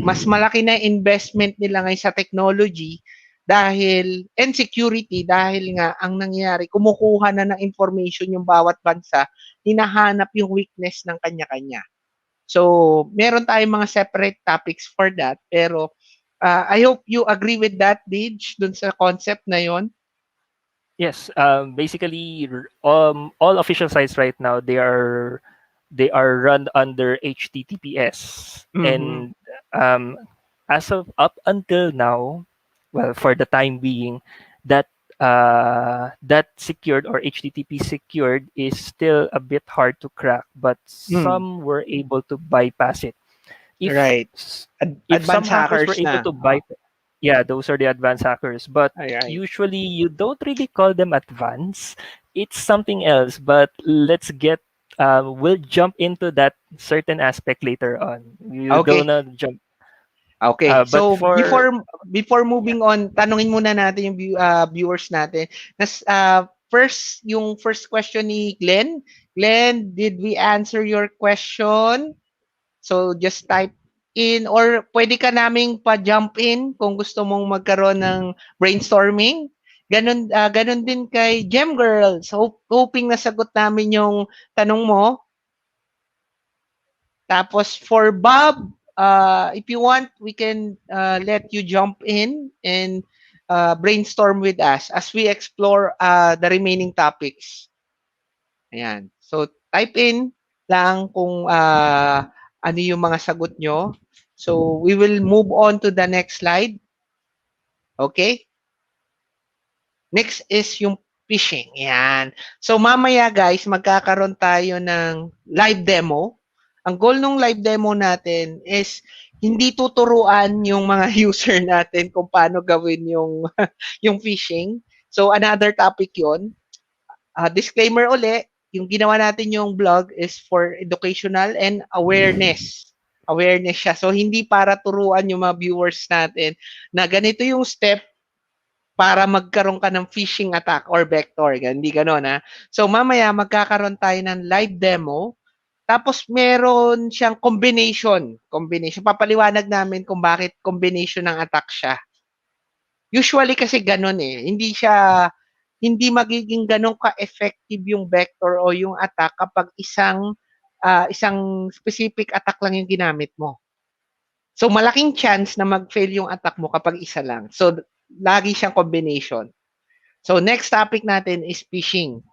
S2: Mas malaki na investment nila ngayon sa technology dahil and security dahil nga ang nangyayari kumukuha na ng information yung bawat bansa, hinahanap yung weakness ng kanya-kanya. So, meron tayong mga separate topics for that pero I hope you agree with that, Dij, dun sa concept na yon.
S3: Yes, basically, all official sites right now they are run under HTTPS,
S2: Mhm.
S3: and as of up until now, well, for the time being, that that secured or HTTP secured is still a bit hard to crack, but
S2: Mm.
S3: some were able to bypass it. If
S2: Right.
S3: if some
S2: Advanced
S3: hackers were
S2: hackers
S3: able
S2: na.
S3: to bypass, yeah, those are the advanced hackers. But
S2: Right.
S3: usually you don't really call them advanced. It's something else. But let's get we'll jump into that certain aspect later on. You don't
S2: Okay.
S3: know jump.
S2: Okay.
S3: But
S2: So
S3: for
S2: before
S3: yeah,
S2: moving on, tanungin muna natin yung viewers natin. First yung first question ni Glenn. Glenn, did we answer your question? So just type in or pwede ka naming pa-jump in kung gusto mong magkaroon ng brainstorming. Ganun din kay Gem Girls. Hoping nasagot namin yung tanong mo. Tapos for Bob, if you want, we can let you jump in and brainstorm with us as we explore the remaining topics. Ayan. So type in lang kung ano yung mga sagot nyo. So we will move on to the next slide. Okay? Next is yung phishing. Yan. So mamaya guys, magkakaroon tayo ng live demo. Ang goal ng live demo natin is hindi tuturuan yung mga user natin kung paano gawin yung yung phishing. So another topic 'yon. Disclaimer uli, yung ginawa natin yung blog is for educational and awareness. Awareness siya. So hindi para turuan yung mga viewers natin na ganito yung step para magkaroon ka ng phishing attack or vector. Hindi gano'n, ha? So, mamaya magkakaroon tayo ng live demo. Tapos, meron siyang combination. Combination. Papaliwanag namin kung bakit combination ng attack siya. Usually kasi gano'n eh. Hindi magiging gano'n ka-effective yung vector o yung attack kapag isang specific attack lang yung ginamit mo. So, malaking chance na mag-fail yung attack mo kapag isa lang. So, lagi siyang combination. So, next topic natin is phishing.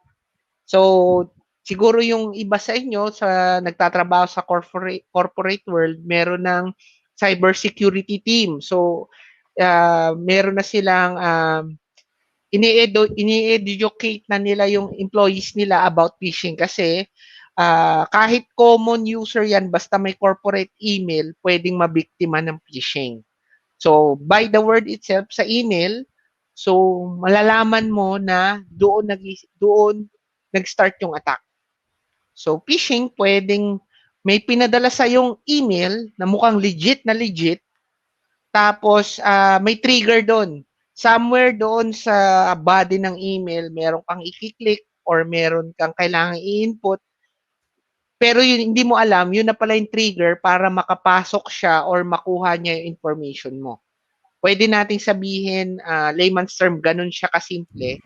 S2: So, siguro yung iba sa inyo sa nagtatrabaho sa corporate world, meron ng cybersecurity team. So, meron na silang ini-educate na nila yung employees nila about phishing kasi kahit common user yan, basta may corporate email, pwedeng mabiktima ng phishing. So, by the word itself sa email, so malalaman mo na doon nag-start yung attack. So, phishing, pwedeng may pinadala sa yung email na mukhang legit na legit, tapos may trigger doon. Somewhere doon sa body ng email, meron kang i-click or meron kang kailangang i-input, pero yun, hindi mo alam, yun na pala yung trigger para makapasok siya or makuha niya yung information mo. Pwede nating sabihin, layman's term, ganun siya kasimple.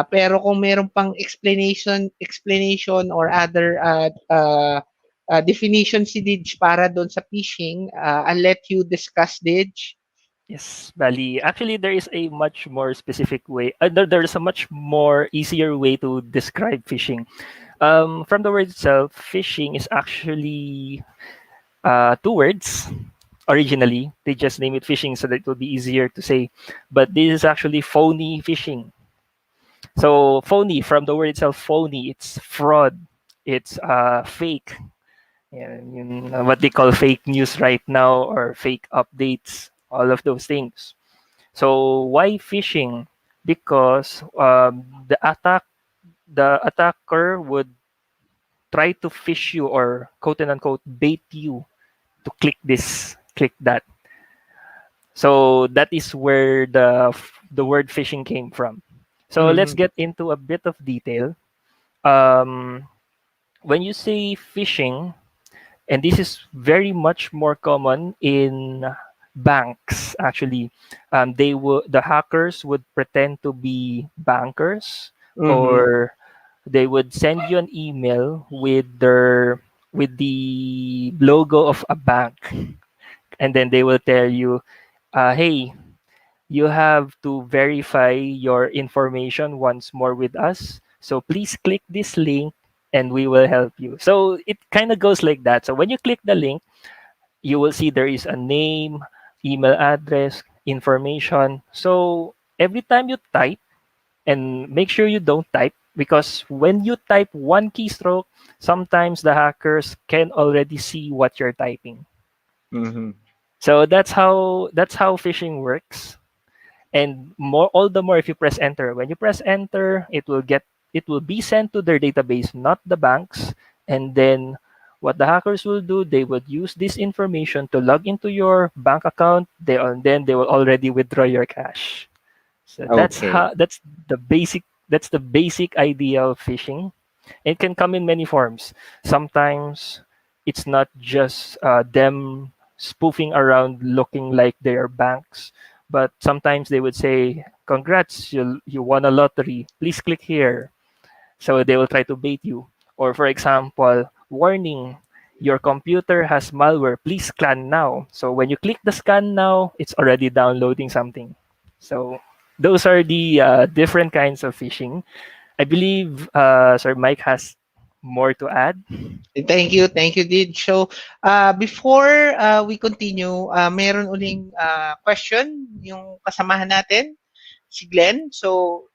S2: Pero kung meron pang explanation or other definition si Dij para doon sa phishing, I'll let you discuss, Dij.
S3: yes, Bali. Actually, there is a much more specific way. There is a much more easier way to describe phishing. From the word itself, phishing is actually two words. Originally, they just name it phishing so that it will be easier to say. But this is actually phony phishing. So phony, from the word itself, phony, it's fraud, it's fake. What they call fake news right now or fake updates, all of those things. So why phishing? because the attacker would try to fish you, or quote and unquote bait you to click that. So that is where the word phishing came from. So let's
S2: Mhm.
S3: get into a bit of detail. Um, when you say phishing, and this is very much more common in banks actually, the hackers would pretend to be bankers,
S2: Mhm.
S3: or they would send you an email with the logo of a bank, and then they will tell you, hey, you have to verify your information once more with us. So please click this link and we will help you. So it kind of goes like that. So when you click the link, you will see there is a name, email address, information. So every time you type, and make sure you don't type, because when you type one keystroke, sometimes the hackers can already see what you're typing.
S2: Mhm.
S3: So that's how phishing works. And more, all the more if you press enter. When you press enter, it will be sent to their database, not the banks. And then what the hackers will do, they would use this information to log into your bank account. Then they will already withdraw your cash. So
S2: Okay.
S3: that's the basic idea of phishing. It can come in many forms. Sometimes it's not just them spoofing around looking like they are banks, but sometimes they would say, "Congrats, you won a lottery. Please click here." So they will try to bait you. Or for example, warning, your computer has malware. Please scan now. So when you click the scan now, it's already downloading something. So those are the different kinds of phishing. I believe Sir Mike has more to add.
S2: Thank you, Did. So, before we continue, meron uling question yung kasamahan natin, si Glenn. So,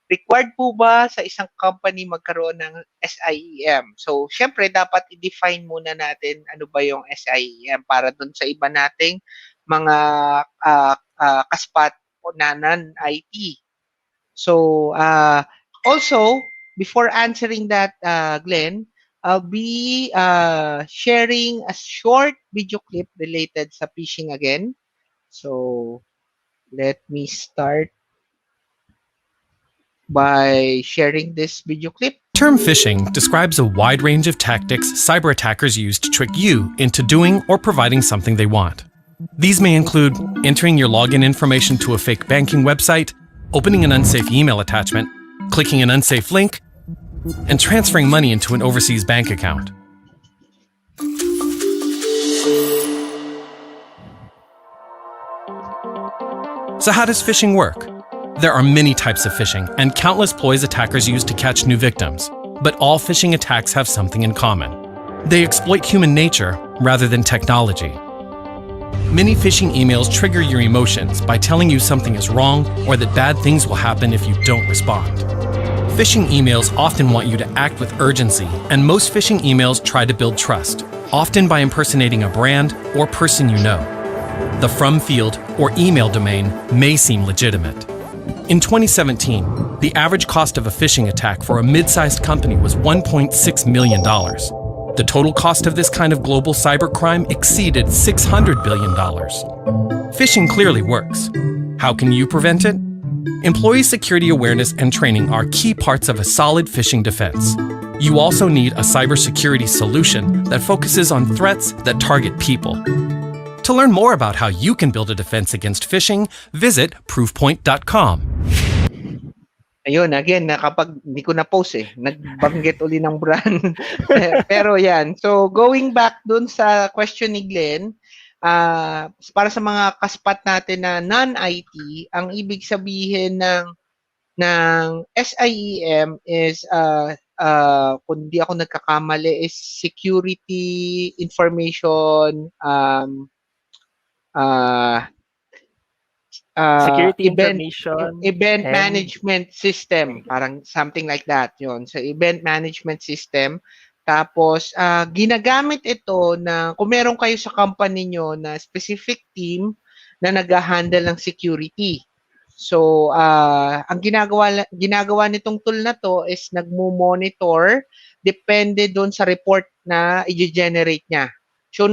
S2: required po ba sa isang company magkaroon ng SIEM? So, syempre, dapat i-define muna natin ano ba yung SIEM para dun sa iba nating mga kaspat o nanan IT. So, also, before answering that, Glenn, I'll be sharing a short video clip related sa phishing again. So, let me start by sharing this video clip.
S5: The term phishing describes a wide range of tactics cyber attackers use to trick you into doing or providing something they want. These may include entering your login information to a fake banking website, opening an unsafe email attachment, clicking an unsafe link, and transferring money into an overseas bank account. So how does phishing work? There are many types of phishing and countless ploys attackers use to catch new victims. But all phishing attacks have something in common. They exploit human nature rather than technology. Many phishing emails trigger your emotions by telling you something is wrong or that bad things will happen if you don't respond. Phishing emails often want you to act with urgency, and most phishing emails try to build trust, often by impersonating a brand or person you know. The from field or email domain may seem legitimate. In 2017, the average cost of a phishing attack for a mid-sized company was $1.6 million. The total cost of this kind of global cybercrime exceeded $600 billion. Phishing clearly works. How can you prevent it? Employee security awareness and training are key parts of a solid phishing defense. You also need a cybersecurity solution that focuses on threats that target people. To learn more about how you can build a defense against phishing, visit proofpoint.com.
S2: Ayun, again, kapag hindi ko na-post nagbanggit uli ng brand. Pero yan. So, going back dun sa question ni Glenn, para sa mga kaspat natin na non-IT, ang ibig sabihin ng SIEM is, kung di ako nagkakamali, is security information,
S3: Security
S2: event
S3: information
S2: event
S3: and
S2: management system, parang something like that yon. So event management system, tapos ginagamit ito na kung meron kayo sa company nyo na specific team na nag-handle ng security. So, ang ginagawa nitong tool na to is nagmo-monitor depende doon sa report na i-generate niya. So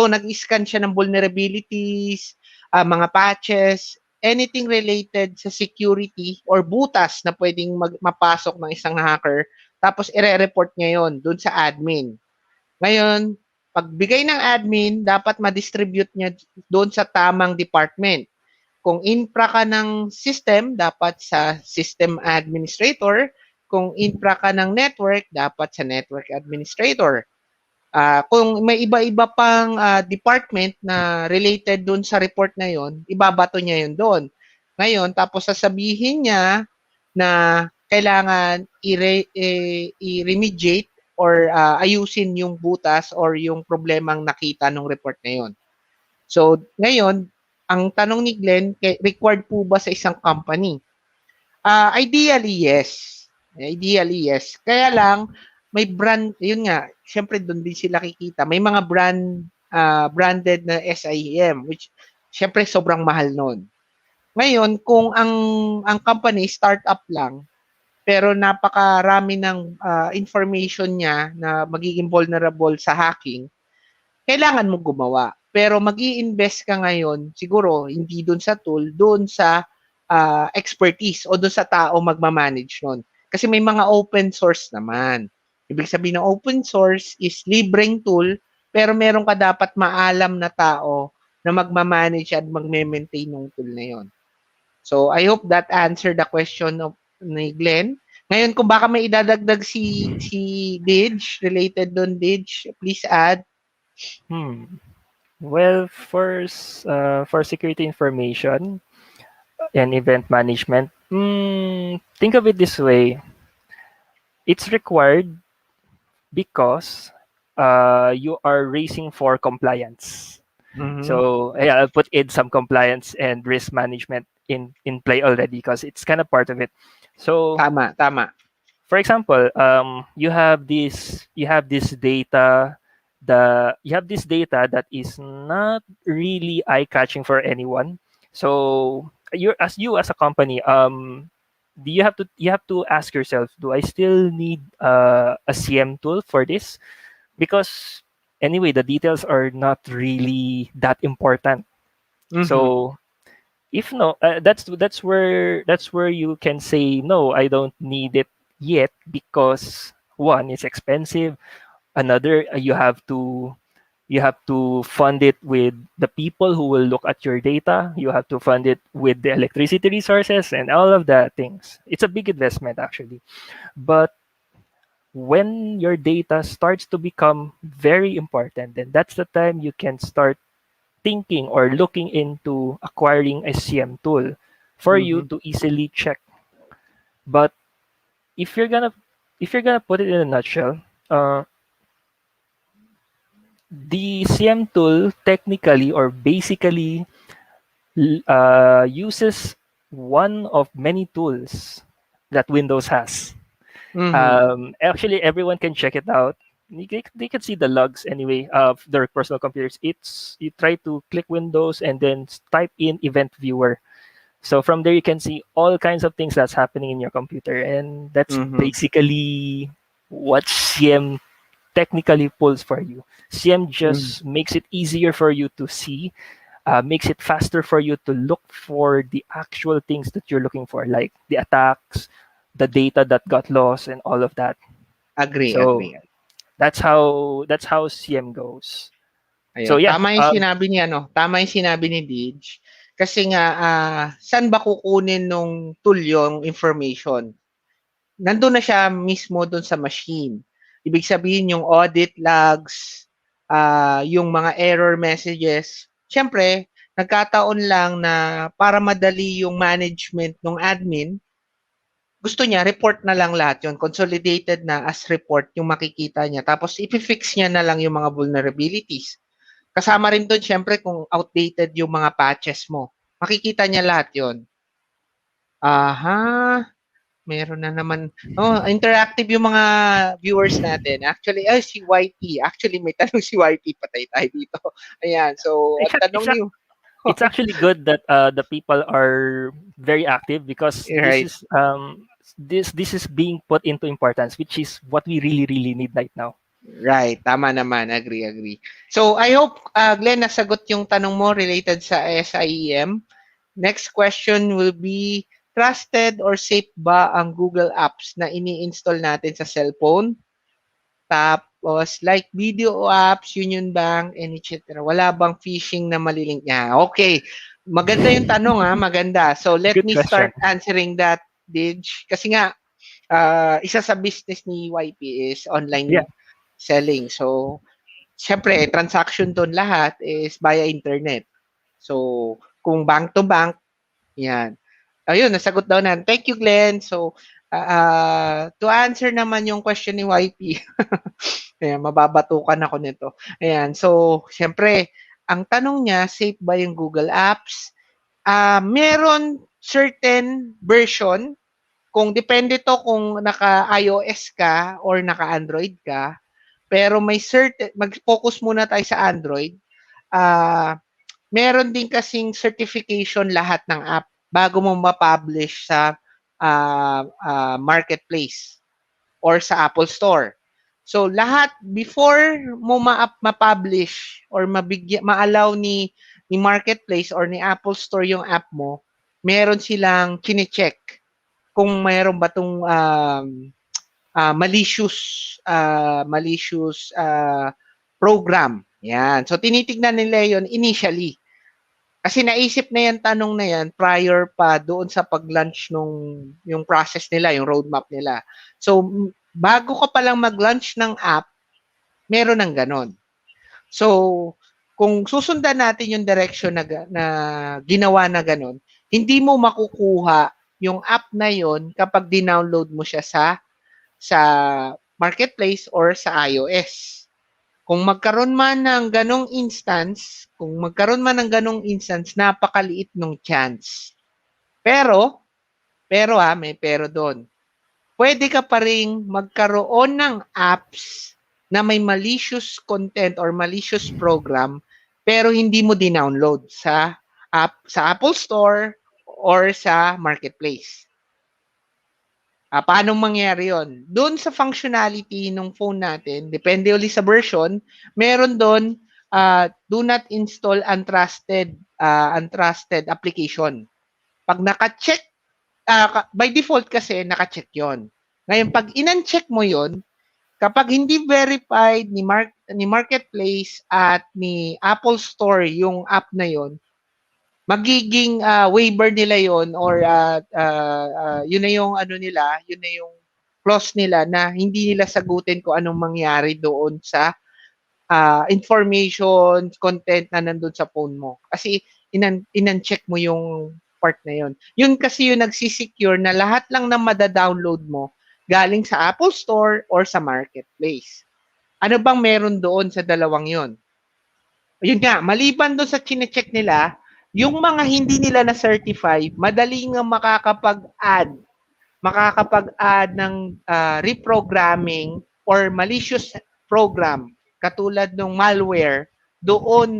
S2: nag-scan siya ng vulnerabilities, mga patches, anything related sa security or butas na pwedeng mapasok ng isang hacker, tapos ire-report niya 'yon doon sa admin. Ngayon, pagbigay ng admin, dapat ma-distribute niya doon sa tamang department. Kung infra ka ng system, dapat sa system administrator. Kung infra ka ng network, dapat sa network administrator. Kung may iba-iba pang department na related dun sa report na yon, ibabato niya yun doon. Ngayon, tapos sasabihin niya na kailangan i-remediate or ayusin yung butas or yung problemang nakita ng report na yon. So, ngayon, ang tanong ni Glenn, required po ba sa isang company? Ideally, yes. Ideally, yes. Kaya lang, may brand, yun nga, syempre doon din sila kikita. May mga branded na SIEM, which syempre sobrang mahal nun. Ngayon, kung ang company, startup lang, pero napakarami ng information niya na magiging vulnerable sa hacking, kailangan mo gumawa. Pero mag-i-invest ka ngayon, siguro, hindi doon sa tool, doon sa expertise o doon sa tao magmamanage nun. Kasi may mga open source naman. Ibig sabihin ng open source is libreng tool, pero meron ka dapat maalam na tao na magmamanage at magme-maintain ng tool na yon. So, I hope that answered the question of ni Glenn. Ngayon, kung baka may idadagdag si Didge, related doon, Didge, please add.
S3: Well, for security information and event management, think of it this way. It's required because you are racing for compliance.
S2: Mm-hmm.
S3: So yeah, I'll put in some compliance and risk management in play already because it's kind of part of it. So
S2: Tama.
S3: for example, you have this data that is not really eye-catching for anyone. So you as a company, you have to ask yourself, do I still need a CM tool for this? Because anyway, the details are not really that important.
S2: Mm-hmm.
S3: So if no, that's where you can say no, I don't need it yet, because one, it's expensive. Another, you have to fund it with the people who will look at your data. You have to fund it with the electricity resources and all of that things. It's a big investment actually. But when your data starts to become very important, then that's the time you can start thinking or looking into acquiring a CM tool for you to easily check. But if you're gonna put it in a nutshell, the CM tool technically or basically uses one of many tools that Windows has. Actually, everyone can check it out. They can see the logs anyway of their personal computers. You try to click Windows and then type in Event Viewer. So from there you can see all kinds of things that's happening in your computer, and that's basically what CM technically pulls for you. CM just makes it easier for you to see, makes it faster for you to look for the actual things that you're looking for, like the attacks, the data that got lost, and all of that.
S2: Agree.
S3: That's how CM goes.
S2: Ayun,
S3: So yeah,
S2: tama yung sinabi niya, no? Tama yung sinabi ni Didge. Kasi nga, saan ba kukunin nung tool yung information? Nandun na siya mismo dun sa machine. Ibig sabihin yung audit logs, yung mga error messages. Siyempre, nagkataon lang na para madali yung management ng admin, gusto niya, report na lang lahat yun. Consolidated na as report yung makikita niya. Tapos, ipifix niya na lang yung mga vulnerabilities. Kasama rin doon, syempre, kung outdated yung mga patches mo. Makikita niya lahat yon. Meron na naman. Interactive yung mga viewers natin. Actually, si YT. Actually, may tanong si YT. Patay tayo dito. Ayan. So, ang tanong niyo.
S3: it's actually good that the people are very active because
S2: Right.
S3: this is being put into importance, which is what we really need right now.
S2: Right, tama naman. Agree. So, I hope, Glenn, nasagot yung tanong mo related sa SIEM. Next question will be, trusted or safe ba ang Google Apps na ini-install natin sa cellphone? Tapos, like video apps, Union Bank, and etc. Wala bang phishing na malilink niya? Okay. Maganda yung tanong, ha? Maganda. So, let
S3: Good
S2: me
S3: question.
S2: start answering that, Dij. Kasi nga, isa sa business ni YP is online
S3: Yeah.
S2: selling. So, syempre, transaction doon lahat is via internet. So, kung bank to bank, yan. Ayun, nasagot daw na. Thank you, Glenn. So, to answer naman yung question ni YP, ayan, mababatukan ako nito. Ayan, so, syempre, ang tanong niya, safe ba yung Google Apps? Meron certain version, kung depende to kung naka-iOS ka or naka-Android ka, pero may certain, mag-focus muna tayo sa Android. Meron din kasing certification lahat ng app bago mo ma-publish sa marketplace or sa Apple Store. So lahat before mo ma-publish or ma-allow ni marketplace or ni Apple Store yung app mo, meron silang kine-check kung mayroon ba tong malicious program. Yan. So tinitignan nila 'yon initially. Kasi naisip na yan, tanong na yan prior pa doon sa pag-launch yung process nila, yung roadmap nila. So bago ka pa lang mag-launch ng app, meron ng ganon. So kung susundan natin yung direction na ginawa na ganon, hindi mo makukuha yung app na yon kapag dinownload mo siya sa marketplace or sa iOS. Kung magkaroon man ng ganong instance, napakaliit ng chance. Pero may pero doon. Pwede ka pa ring magkaroon ng apps na may malicious content or malicious program pero hindi mo dinownload sa Apple Store or sa marketplace. Paano mangyari yon? Doon sa functionality ng phone natin, depende ulit sa version, meron doon do not install untrusted application. Pag naka-check, by default kasi naka-check yon. Ngayon, pag in-uncheck mo yon, kapag hindi verified ni marketplace at ni Apple Store yung app na yon, magiging waiver nila yon or yun na yung yun na yung clause nila na hindi nila sagutin kung anong mangyari doon sa information, content na nandun sa phone mo. Kasi in-uncheck mo yung part na yon. Yun kasi yung nagsisecure na lahat lang na mada-download mo galing sa Apple Store or sa marketplace. Ano bang meron doon sa dalawang yon? Yun nga, maliban doon sa chine-check nila, yung mga hindi nila na-certify, madali nga makakapag-add ng reprogramming or malicious program katulad ng malware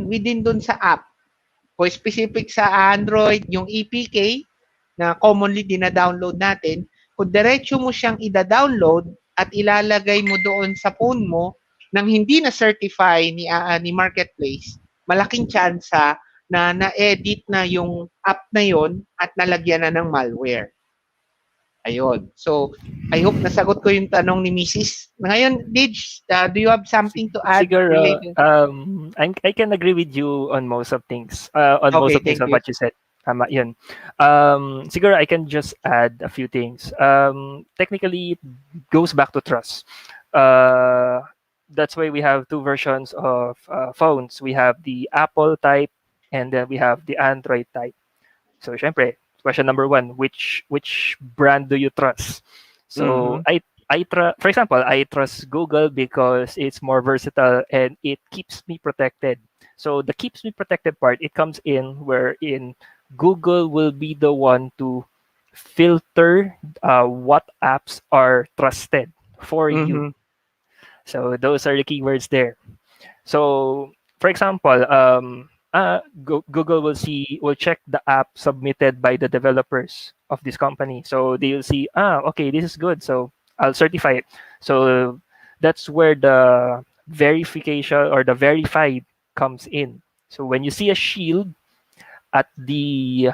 S2: within doon sa app. Kung specific sa Android, yung EPK na commonly dina-download natin, kung diretso mo siyang ida-download at ilalagay mo doon sa phone mo nang hindi na-certify ni marketplace, malaking tsansa na na-edit na yung app na yon at nalagyan na ng malware. Ayun. So, I hope nasagot ko yung tanong ni Mrs. Ngayon, Dij, do you have something to add
S3: Siguro,
S2: related?
S3: I can agree with you on most of things.
S2: Okay, thank you.
S3: What you said. Tama, yun. Siguro I can just add a few things. Technically, it goes back to trust. That's why we have two versions of phones. We have the Apple type and then we have the Android type. So, syempre, question number one, which brand do you trust? So, for example, I trust Google because it's more versatile and it keeps me protected. So the keeps me protected part, it comes in wherein Google will be the one to filter what apps are trusted for you. So those are the keywords there. So, for example, Google will check the app submitted by the developers of this company. So they'll see, okay, this is good. So I'll certify it. So that's where the verification or the verified comes in. So when you see a shield at the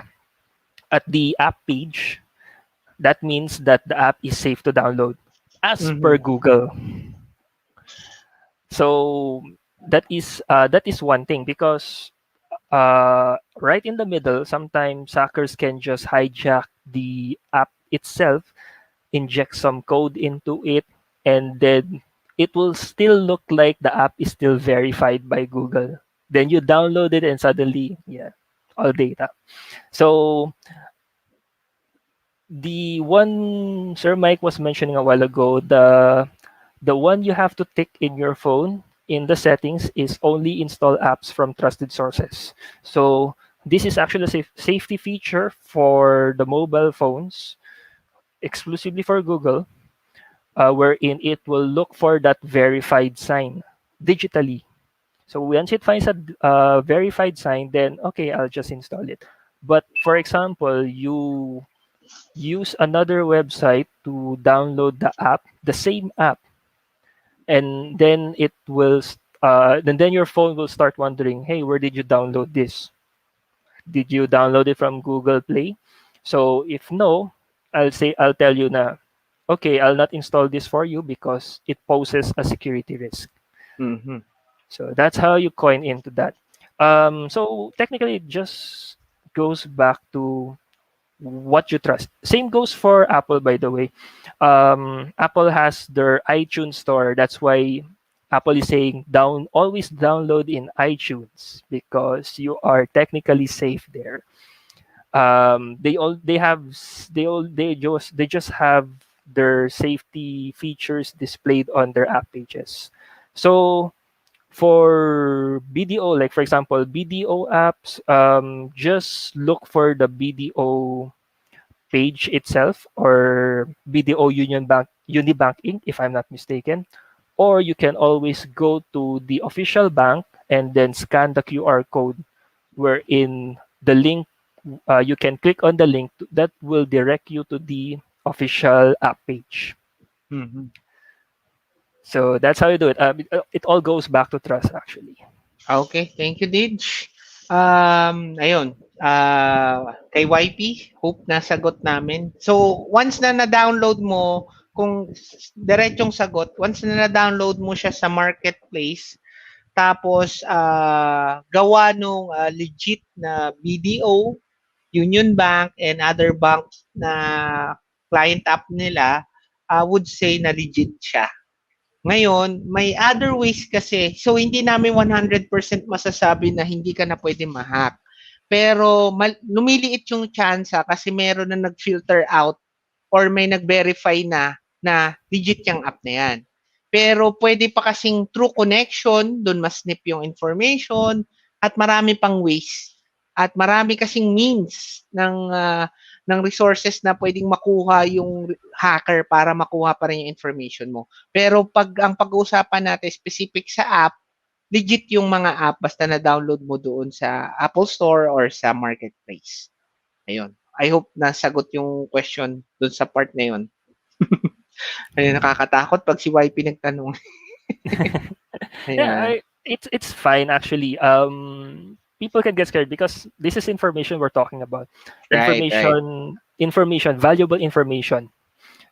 S3: app page, that means that the app is safe to download as per
S2: Mhm.
S3: Google. So that is one thing, because right in the middle, sometimes hackers can just hijack the app itself, inject some code into it, and then it will still look like the app is still verified by Google. Then you download it and suddenly, yeah, all data. So the one Sir Mike was mentioning a while ago, the one you have to tick in your phone in the settings is only install apps from trusted sources. So this is actually a safety feature for the mobile phones, exclusively for Google, wherein it will look for that verified sign digitally. So once it finds a verified sign, then okay, I'll just install it. But for example, you use another website to download the app, the same app, and then then your phone will start wondering, hey, where did you download this? Did you download it from Google Play? So if no, I'll tell you na, okay, I'll not install this for you because it poses a security risk.
S2: Mhm.
S3: So that's how you coin into that. So technically, it just goes back to what you trust. Same goes for Apple, by the way. Apple has their iTunes store. That's why Apple is saying always download in iTunes because you are technically safe there. They all they have s- they just have their safety features displayed on their app pages. So for BDO, like for example, BDO apps, just look for the BDO page itself, or BDO Union Bank, Unibank Inc., if I'm not mistaken. Or you can always go to the official bank and then scan the QR code, wherein the link, you can click on the link that will direct you to the official app page.
S2: Mhm.
S3: So that's how you do it. It all goes back to trust, actually.
S2: Okay, thank you, Didge. Ayun, kay YP, hope nasagot namin. So, once na na-download mo, kung diretsong sagot, once na na-download mo siya sa marketplace, tapos gawa nung legit na BDO, Union Bank, and other banks na client app nila, I would say na legit siya. Ngayon, may other ways kasi. So, hindi namin 100% masasabi na hindi ka na pwede ma-hack. Pero lumiliit yung chance kasi meron na nag-filter out or may nag-verify na legit yung app na yan. Pero pwede pa kasing through connection, doon mas snip yung information at marami pang ways. At marami kasing means ng resources na pwedeng makuha yung hacker para makuha pa rin yung information mo. Pero pag ang pag-uusapan natin specific sa app, legit yung mga app basta na-download mo doon sa Apple Store or sa Marketplace. Ayun. I hope nasagot yung question doon sa part na yun. Ayun, nakakatakot pag si YP nagtanong.
S3: Yeah,
S2: Ayan.
S3: it's fine actually. People can get scared because this is information we're talking about.
S2: Right, right.
S3: Information, valuable information.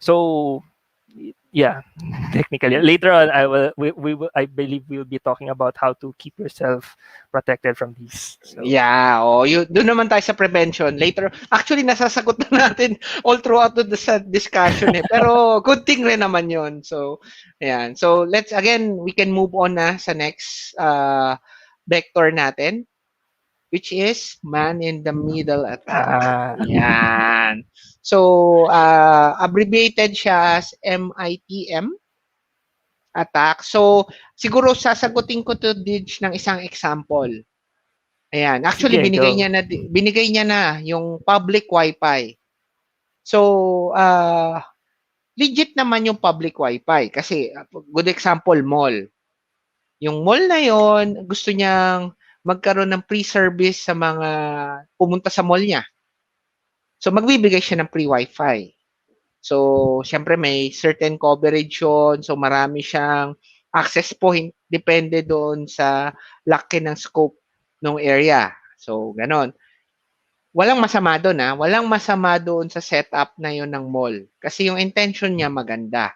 S3: So yeah, technically later on I believe we'll be talking about how to keep yourself protected from these. So
S2: Yeah, doon naman tayo sa prevention. Later, actually, nasasagot na natin all throughout sa discussion eh. Pero good thing rin naman yon. So, ayan. So, we can move on na sa next vector natin, which is man in the middle attack.
S3: ah
S2: Yan. So, abbreviated siya as MITM attack. So, siguro sasagutin ko to Didge ng isang example. Ayan, actually
S3: sige, go.
S2: binigay niya na yung public wifi. So, legit naman yung public wifi kasi good example mall. Yung mall na yon, gusto niyang magkaroon ng pre-service sa mga pumunta sa mall niya. So, magbibigay siya ng free Wi-Fi. So, syempre may certain coverage yun. So, marami siyang access point. Depende doon sa laki ng scope ng area. So, ganon. Walang masama doon, ha? Walang masama doon sa setup na yon ng mall. Kasi yung intention niya maganda.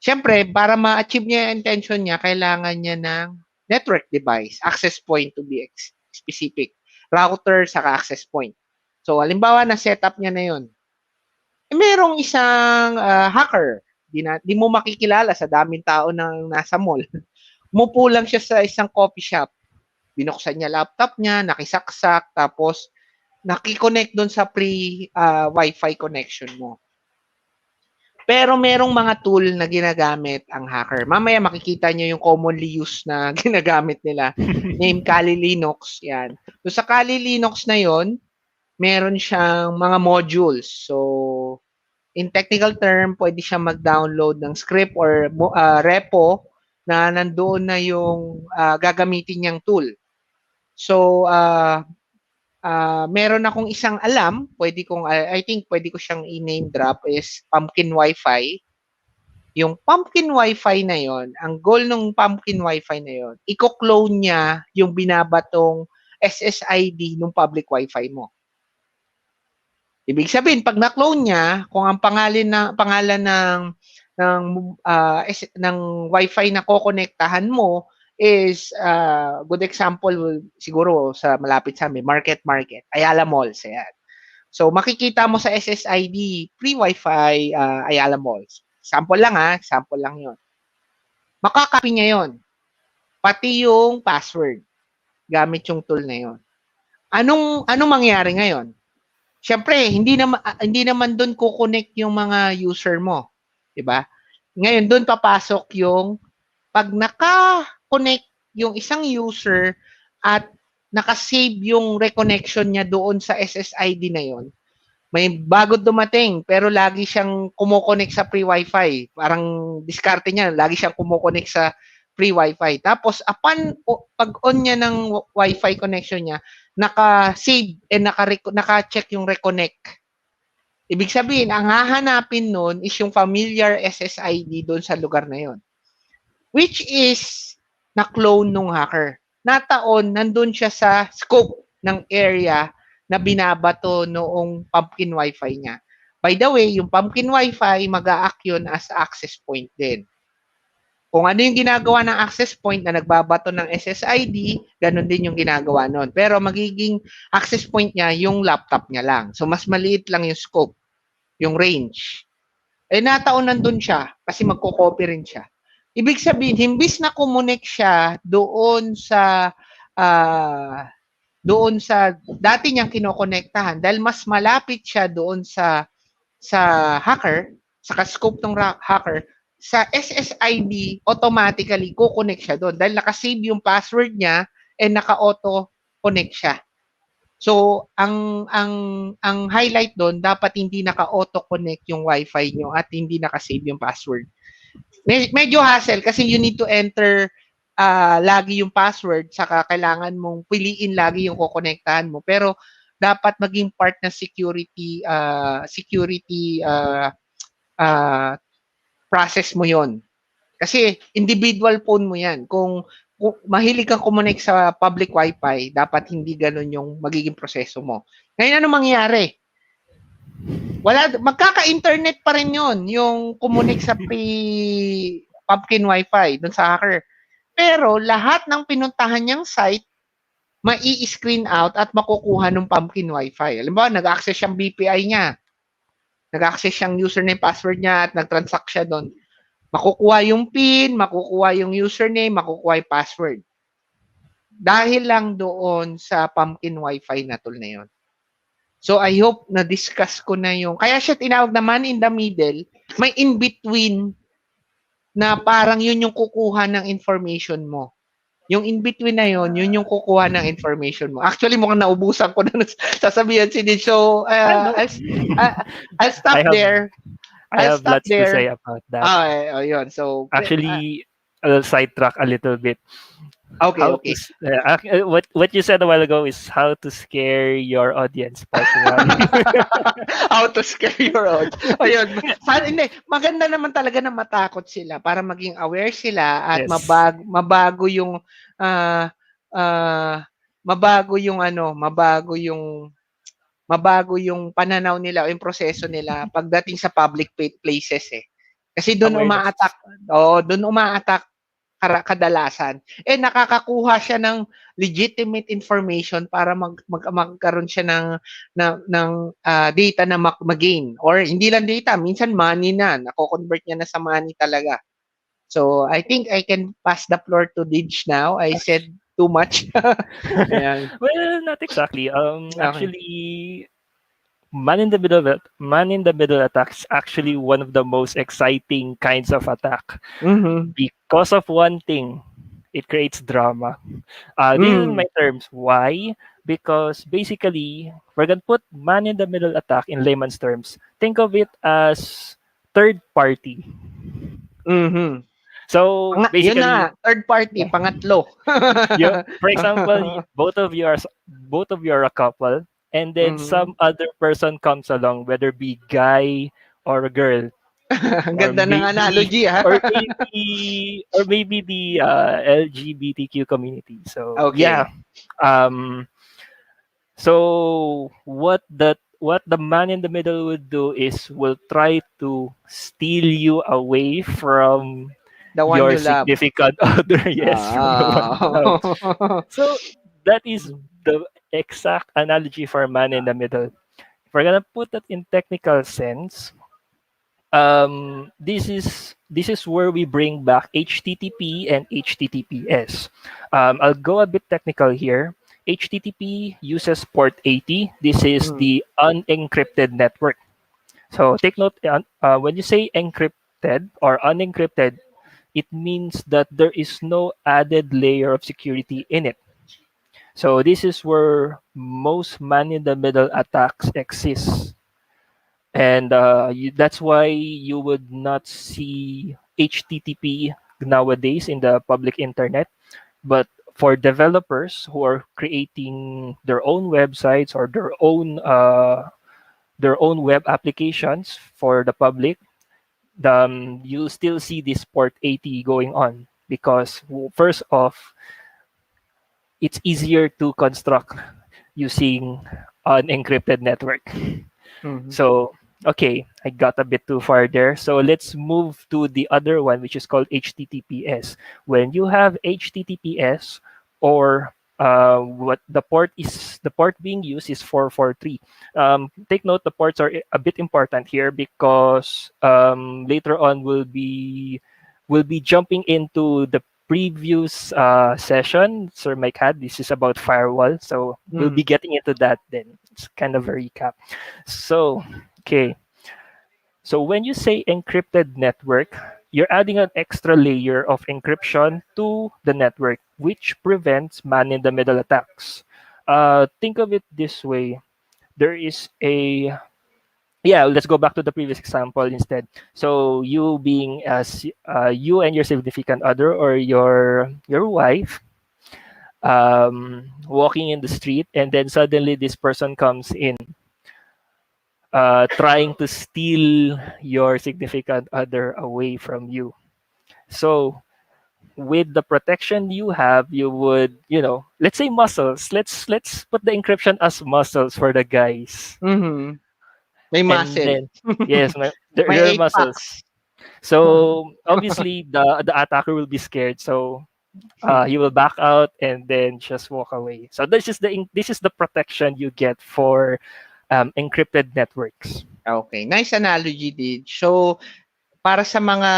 S2: Syempre, para ma-achieve niya yung intention niya, kailangan niya ng network device, access point to be specific, router saka access point. So, halimbawa na setup niya na yon. Merong isang hacker, di mo makikilala sa daming tao nang nasa mall. Umupo lang siya sa isang coffee shop. Binuksan niya laptop niya, nakisaksak, tapos nakikonnect doon sa free Wi-Fi connection mo. Pero merong mga tool na ginagamit ang hacker. Mamaya makikita niyo yung commonly used na ginagamit nila. Name Kali Linux. Yan. So sa Kali Linux na yon, meron siyang mga modules. So in technical term, pwede siya mag-download ng script or repo na nandoon na yung gagamitin niyang tool. So meron akong isang alam, I think pwede ko siyang i-name drop is Pumpkin Wi-Fi. Yung Pumpkin Wi-Fi na yon, ang goal ng Pumpkin Wi-Fi na yon, i-clone niya yung binabatong SSID ng public Wi-Fi mo. Ibig sabihin, pag na-clone niya, kung ang pangalan ng Wi-Fi na kokonektahan mo is good example siguro sa malapit sa amin, Market, Ayala Malls, ayan. So makikita mo sa SSID, free Wi-Fi Ayala Malls. Sample lang sample lang 'yon. Makakopy niya 'yon. Pati yung password gamit yung tool na 'yon. Anong mangyayari ngayon? Siyempre, hindi naman doon kukonek yung mga user mo, 'di ba? Ngayon doon papasok yung pag naka-connect yung isang user at naka-save yung reconnection niya doon sa SSID na 'yon. May bago dumating pero lagi siyang kumo-connect sa free Wi-Fi. Parang diskarte niya, lagi siyang kumo-connect sa free Wi-Fi. Tapos pag-on niya ng Wi-Fi connection niya, naka-save and naka-check yung reconnect. Ibig sabihin, ang hahanapin nun is yung familiar SSID doon sa lugar na yon. Which is na-clone nung hacker. Nataon, nandun siya sa scope ng area na binabato noong Pumpkin Wi-Fi niya. By the way, yung Pumpkin Wi-Fi, mag-a-act yun as access point din. Kung ano yung ginagawa ng access point na nagbabato ng SSID, ganun din yung ginagawa nun. Pero magiging access point niya yung laptop niya lang. So, mas maliit lang yung scope, yung range. Nataon nandun siya kasi magko-copy rin siya. Ibig sabihin, himbis na kumunik siya doon sa dati niyang kinokonektahan dahil mas malapit siya doon sa hacker, sa scope ng hacker, sa SSID, automatically kukonek siya doon dahil nakasave yung password niya and naka-auto connect siya. So, ang highlight doon, dapat hindi naka-auto connect yung Wi-Fi niyo at hindi nakasave yung password. Medyo hassle kasi you need to enter lagi yung password, saka kailangan mong piliin lagi yung kukonektahan mo. Pero dapat maging part ng security process mo yon. Kasi individual phone mo yan. Kung mahilig kang kumonek sa public Wi-Fi, dapat hindi ganun yung magiging proseso mo. Ngayon, ano mangyayari? Magkaka-internet pa rin yon, yung kumonek sa Pumpkin Wi-Fi dun sa hacker. Pero lahat ng pinuntahan niyang site, mai-screen out at makukuha ng Pumpkin Wi-Fi. Alam mo, nag-access siyang BPI niya. Nag-access siyang username, password niya at nag-transact siya doon. Makukuha yung PIN, makukuha yung username, makukuha yung password. Dahil lang doon sa Pumpkin Wi-Fi na tool na yun. So I hope na-discuss ko na yung, kaya siya tinawag na man in the middle, may in-between na parang yun yung kukuha ng information mo. Yung in-between na yun yung kukuha ng information mo. Actually, mukhang naubusan ko na sasabihan si Nid. So, I'll stop there.
S3: I have lots to say about that.
S2: Yun. So,
S3: actually, I'll sidetrack a little bit.
S2: Okay,
S3: How to
S2: okay.
S3: what you said a while ago is how to scare your audience, part one.
S2: How to scare your audience. Ayun. Hindi, maganda naman talaga na matakot sila para maging aware sila at
S3: Yes.
S2: mabago yung ah ah mabago yung ano, mabago yung pananaw nila o yung proseso nila pagdating sa public places eh. Kasi doon
S3: Awareness.
S2: uma-attack, doon uma-attack kadalasan. Eh nakakakuha siya ng legitimate information para magkaroon siya ng data na mag-gain or hindi lang data, minsan money na, nako-convert niya na sa money talaga. So I think I can pass the floor to Dij now. I said too much. Ayan.
S3: Well, not exactly.
S2: Okay.
S3: Actually, man in the middle attack is actually one of the most exciting kinds of attack
S2: Mhm.
S3: because of one thing. It creates drama. This is
S2: Mm.
S3: my terms. Why? Because basically, we're gonna put man in the middle attack in layman's terms. Think of it as third party.
S2: Mhm.
S3: So
S2: Yun na nga,
S3: basically,
S2: third party, pangatlo.
S3: for example, both of you are a couple, and then
S2: Mhm.
S3: some other person comes along, whether be guy or a girl,
S2: Ang
S3: or
S2: ganda ng
S3: maybe
S2: analogy, ha?
S3: or maybe the LGBTQ community. So yeah,
S2: Okay.
S3: um, so what the man in the middle would do is will try to steal you away from
S2: The one
S3: your
S2: you love.
S3: significant other. Yes, from the one you love.
S2: Ah.
S3: So that is the exact analogy for man in the middle. If we're gonna put that in technical sense, this is where we bring back HTTP and HTTPS. I'll go a bit technical here. HTTP uses port 80. This is
S2: Mm.
S3: the unencrypted network. So take note, when you say encrypted or unencrypted, it means that there is no added layer of security in it. So this is where most man-in-the-middle attacks exist, and that's why you would not see HTTP nowadays in the public internet. But for developers who are creating their own websites or their own web applications for the public, you still see this port 80 going on because first off, it's easier to construct using an encrypted network.
S2: Mhm.
S3: So, okay, I got a bit too far there. So let's move to the other one, which is called HTTPS. When you have HTTPS, or the port being used is 443. Take note, the ports are a bit important here because later on we'll be jumping into the previous session Sir Mike had. This is about firewall, so we'll be
S2: Mm.
S3: getting into that then. It's kind of a recap. So, okay. So when you say encrypted network, you're adding an extra layer of encryption to the network, which prevents man-in-the-middle attacks. Think of it this way. There is a Yeah, let's go back to the previous example instead. So you being as you and your significant other or your wife walking in the street, and then suddenly this person comes in trying to steal your significant other away from you. So with the protection you have, you would, let's say muscles. Let's put the encryption as muscles for the guys,
S2: Mhm. May
S3: and
S2: muscle.
S3: then yes,
S2: May
S3: there are
S2: 8
S3: muscles.
S2: packs.
S3: So obviously the attacker will be scared. So he will back out and then just walk away. So this is the protection you get for encrypted networks.
S2: Okay, nice analogy, Dij. So, para sa mga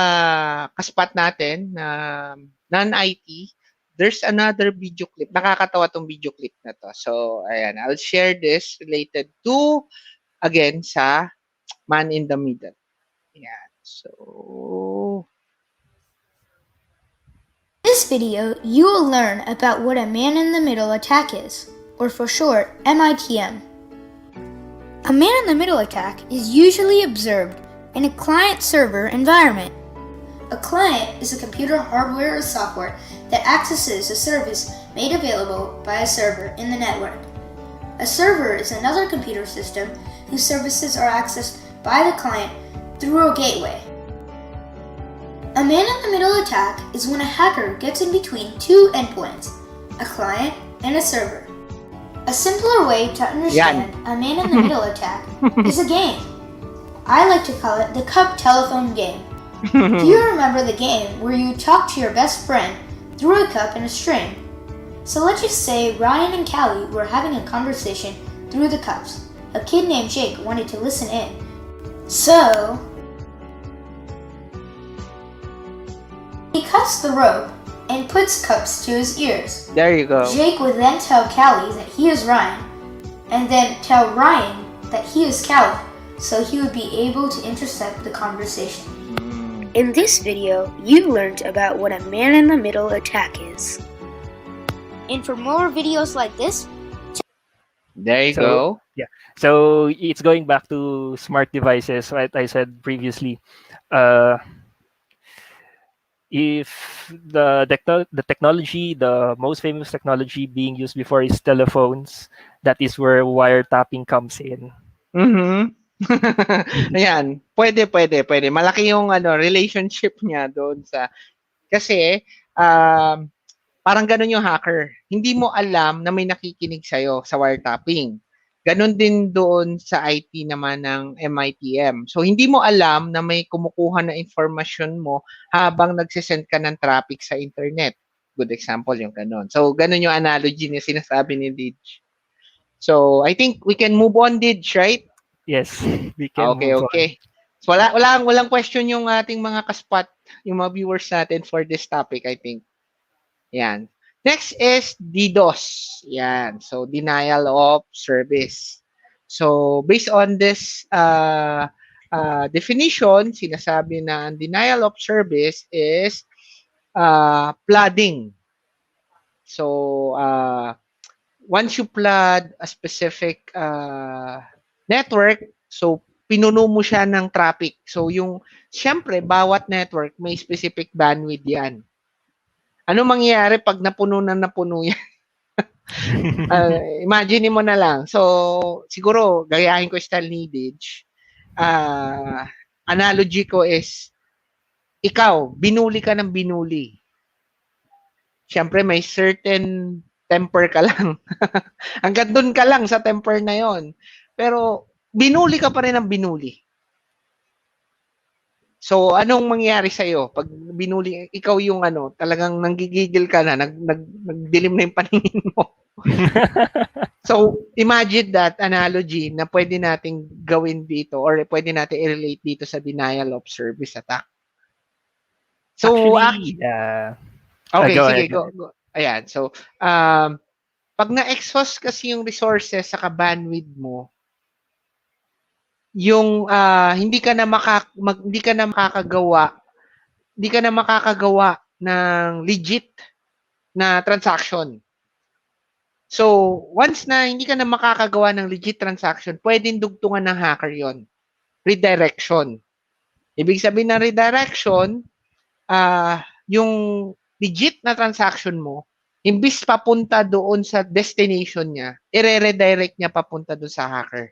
S2: kaspat natin na non-IT, there's another video clip. Nakakatawa 'tong video clip na 'to. So, ayan, I'll share this related to, again, sa man in the middle. Ayan. So,
S6: In this video, you will learn about what a man-in-the-middle attack is, or for short, MITM. A man-in-the-middle attack is usually observed in a client-server environment. A client is a computer hardware or software that accesses a service made available by a server in the network. A server is another computer system whose services are accessed by the client through a gateway. A man-in-the-middle attack is when a hacker gets in between two endpoints, a client and a server. A simpler way to understand a man-in-the-middle attack is a game. I like to call it the cup telephone game. Do you remember the game where you talk to your best friend through a cup and a string? So let's just say Ryan and Callie were having a conversation through the cups. A kid named Jake wanted to listen in. So he cuts the rope and puts cups to his ears.
S2: There you go.
S6: Jake would then tell Callie that he is Ryan, and then tell Ryan that he is Callie, so he would be able to intercept the conversation. In this video, you learned about what a man-in-the-middle attack is. And for more videos like this,
S2: There you
S3: So,
S2: go.
S3: So it's going back to smart devices, right? I said previously, uh, if the technology, the most famous technology being used before is telephones, that is where wiretapping comes in.
S2: Mhm. Ayan, pwede. Malaki yung relationship niya doon sa kasi parang ganun yung hacker. Hindi mo alam na may nakikinig sa'yo sa wiretapping. Ganon din doon sa IT naman ng MITM. So, hindi mo alam na may kumukuha na information mo habang nagsisend ka ng traffic sa internet. Good example yung ganon. So, ganon yung analogy na sinasabi ni Lidge. So, I think we can move on, Lidge, right?
S3: Yes, we can
S2: Okay,
S3: move
S2: okay. So, walang question yung ating mga kaspat, yung mga viewers natin for this topic, I think. Yan. Next is DDoS. Yan. So, denial of service. So, based on this definition, sinasabi na ang denial of service is flooding. So, once you flood a specific network, so pinuno mo siya ng traffic. So, siyempre, bawat network may specific bandwidth yan. Ano mangyayari pag napuno yan? Imagine mo na lang. So, siguro, gayahin ko style ni Didge. Analogy ko is, ikaw, binuli ka ng binuli. Siyempre, may certain temper ka lang. Hanggang dun ka lang sa temper na yon. Pero, binuli ka pa rin ng binuli. So, anong mangyayari sa'yo? Pag binuli, ikaw yung talagang nanggigigil ka na, nagdilim na yung paningin mo. So, imagine that analogy na pwede nating gawin dito or pwede natin i-relate dito sa denial of service attack. So,
S3: Actually,
S2: okay,
S3: go
S2: sige,
S3: ahead.
S2: go. Ayan, so, pag na-exhaust kasi yung resources sa bandwidth mo, yung hindi ka na makakagawa ng legit na transaction. So, once na hindi ka na makakagawa ng legit transaction, pwedeng dugtungan ng hacker yon. Redirection. Ibig sabihin ng redirection, yung legit na transaction mo, imbis papunta doon sa destination niya, i-redirect niya papunta doon sa hacker.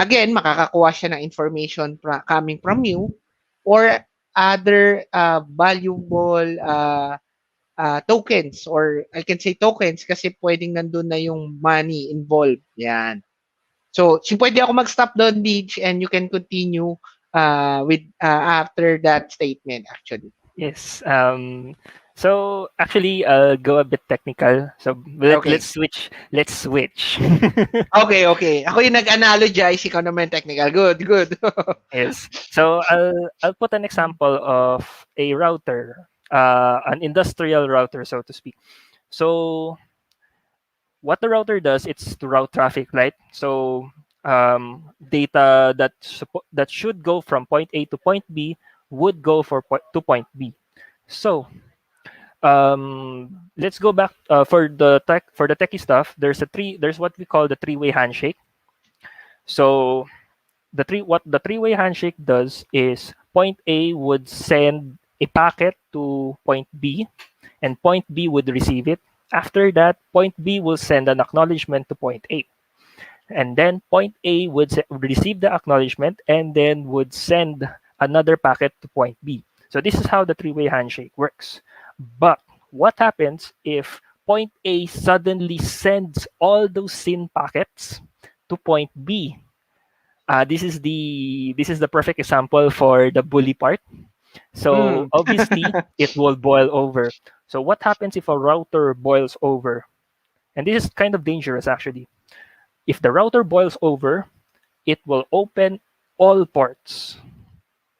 S2: Again, makakakuha siya ng information coming from you or other valuable tokens, or I can say tokens kasi pwedeng nandun na yung money involved. Yan. So, pwede ako mag-stop doon, Lidge, and you can continue with after that statement actually.
S3: Yes. So actually, I'll go a bit technical. So
S2: Okay.
S3: let's switch. Let's switch.
S2: Okay. Ako yung nag-analogize, ikaw naman technical. Good.
S3: Yes. So I'll put an example of a router, an industrial router, so to speak. So what the router does, it's to route traffic, right? So data that should go from point A to point B would go to point B. So let's go back for the techie stuff. There's what we call the three-way handshake. So what the three-way handshake does is point A would send a packet to point B, and point B would receive it. After that, point B will send an acknowledgement to point A. And then point A would receive the acknowledgement and then would send another packet to point B. So this is how the three-way handshake works. But what happens if point A suddenly sends all those SYN packets to point B? This is the perfect example for the bully part. So
S2: Mm.
S3: obviously it will boil over. So what happens if a router boils over? And this is kind of dangerous actually. If the router boils over, it will open all ports.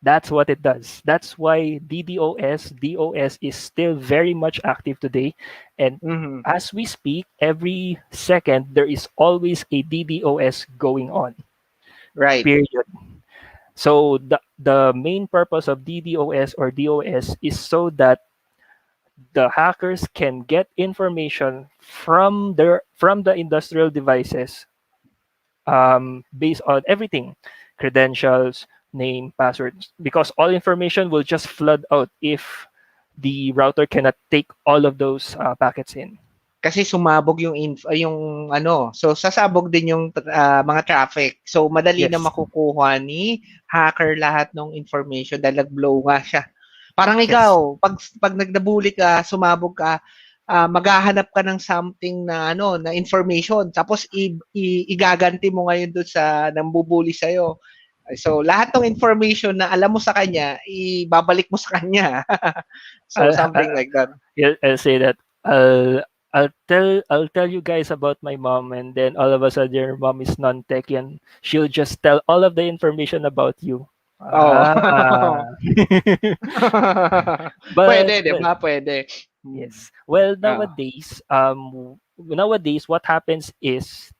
S3: That's what it does. That's why DOS is still very much active today. And
S2: Mhm.
S3: as we speak, every second there is always a DDoS going on.
S2: Right.
S3: Period. So the main purpose of DDoS or DOS is so that the hackers can get information from the industrial devices, based on everything, credentials, name, passwords, because all information will just flood out if the router cannot take all of those packets in.
S2: Kasi sumabog yung yung ano, so sasabog din yung mga traffic. So madali na
S3: Yes.
S2: makukuha ni hacker lahat ng information dahil nag-blow nga siya. Parang
S3: Yes.
S2: ikaw, pag nagdabuli ka, sumabog ka, maghahanap ka ng something na ano, na information. Tapos igaganti mo ngayon doon sa nambubuli sa iyo. So lahat ng information na alam mo sa kanya, ibabalik mo sa kanya. So
S3: I'll,
S2: something like that.
S3: I'll say that I'll tell you guys about my mom, and then all of a sudden your mom is non-techy and she'll just tell all of the information about you.
S2: Oh.
S3: But
S2: Pwede, 'di
S3: well,
S2: ba? Pwede.
S3: yes. Well,
S2: Ah.
S3: nowadays what happens is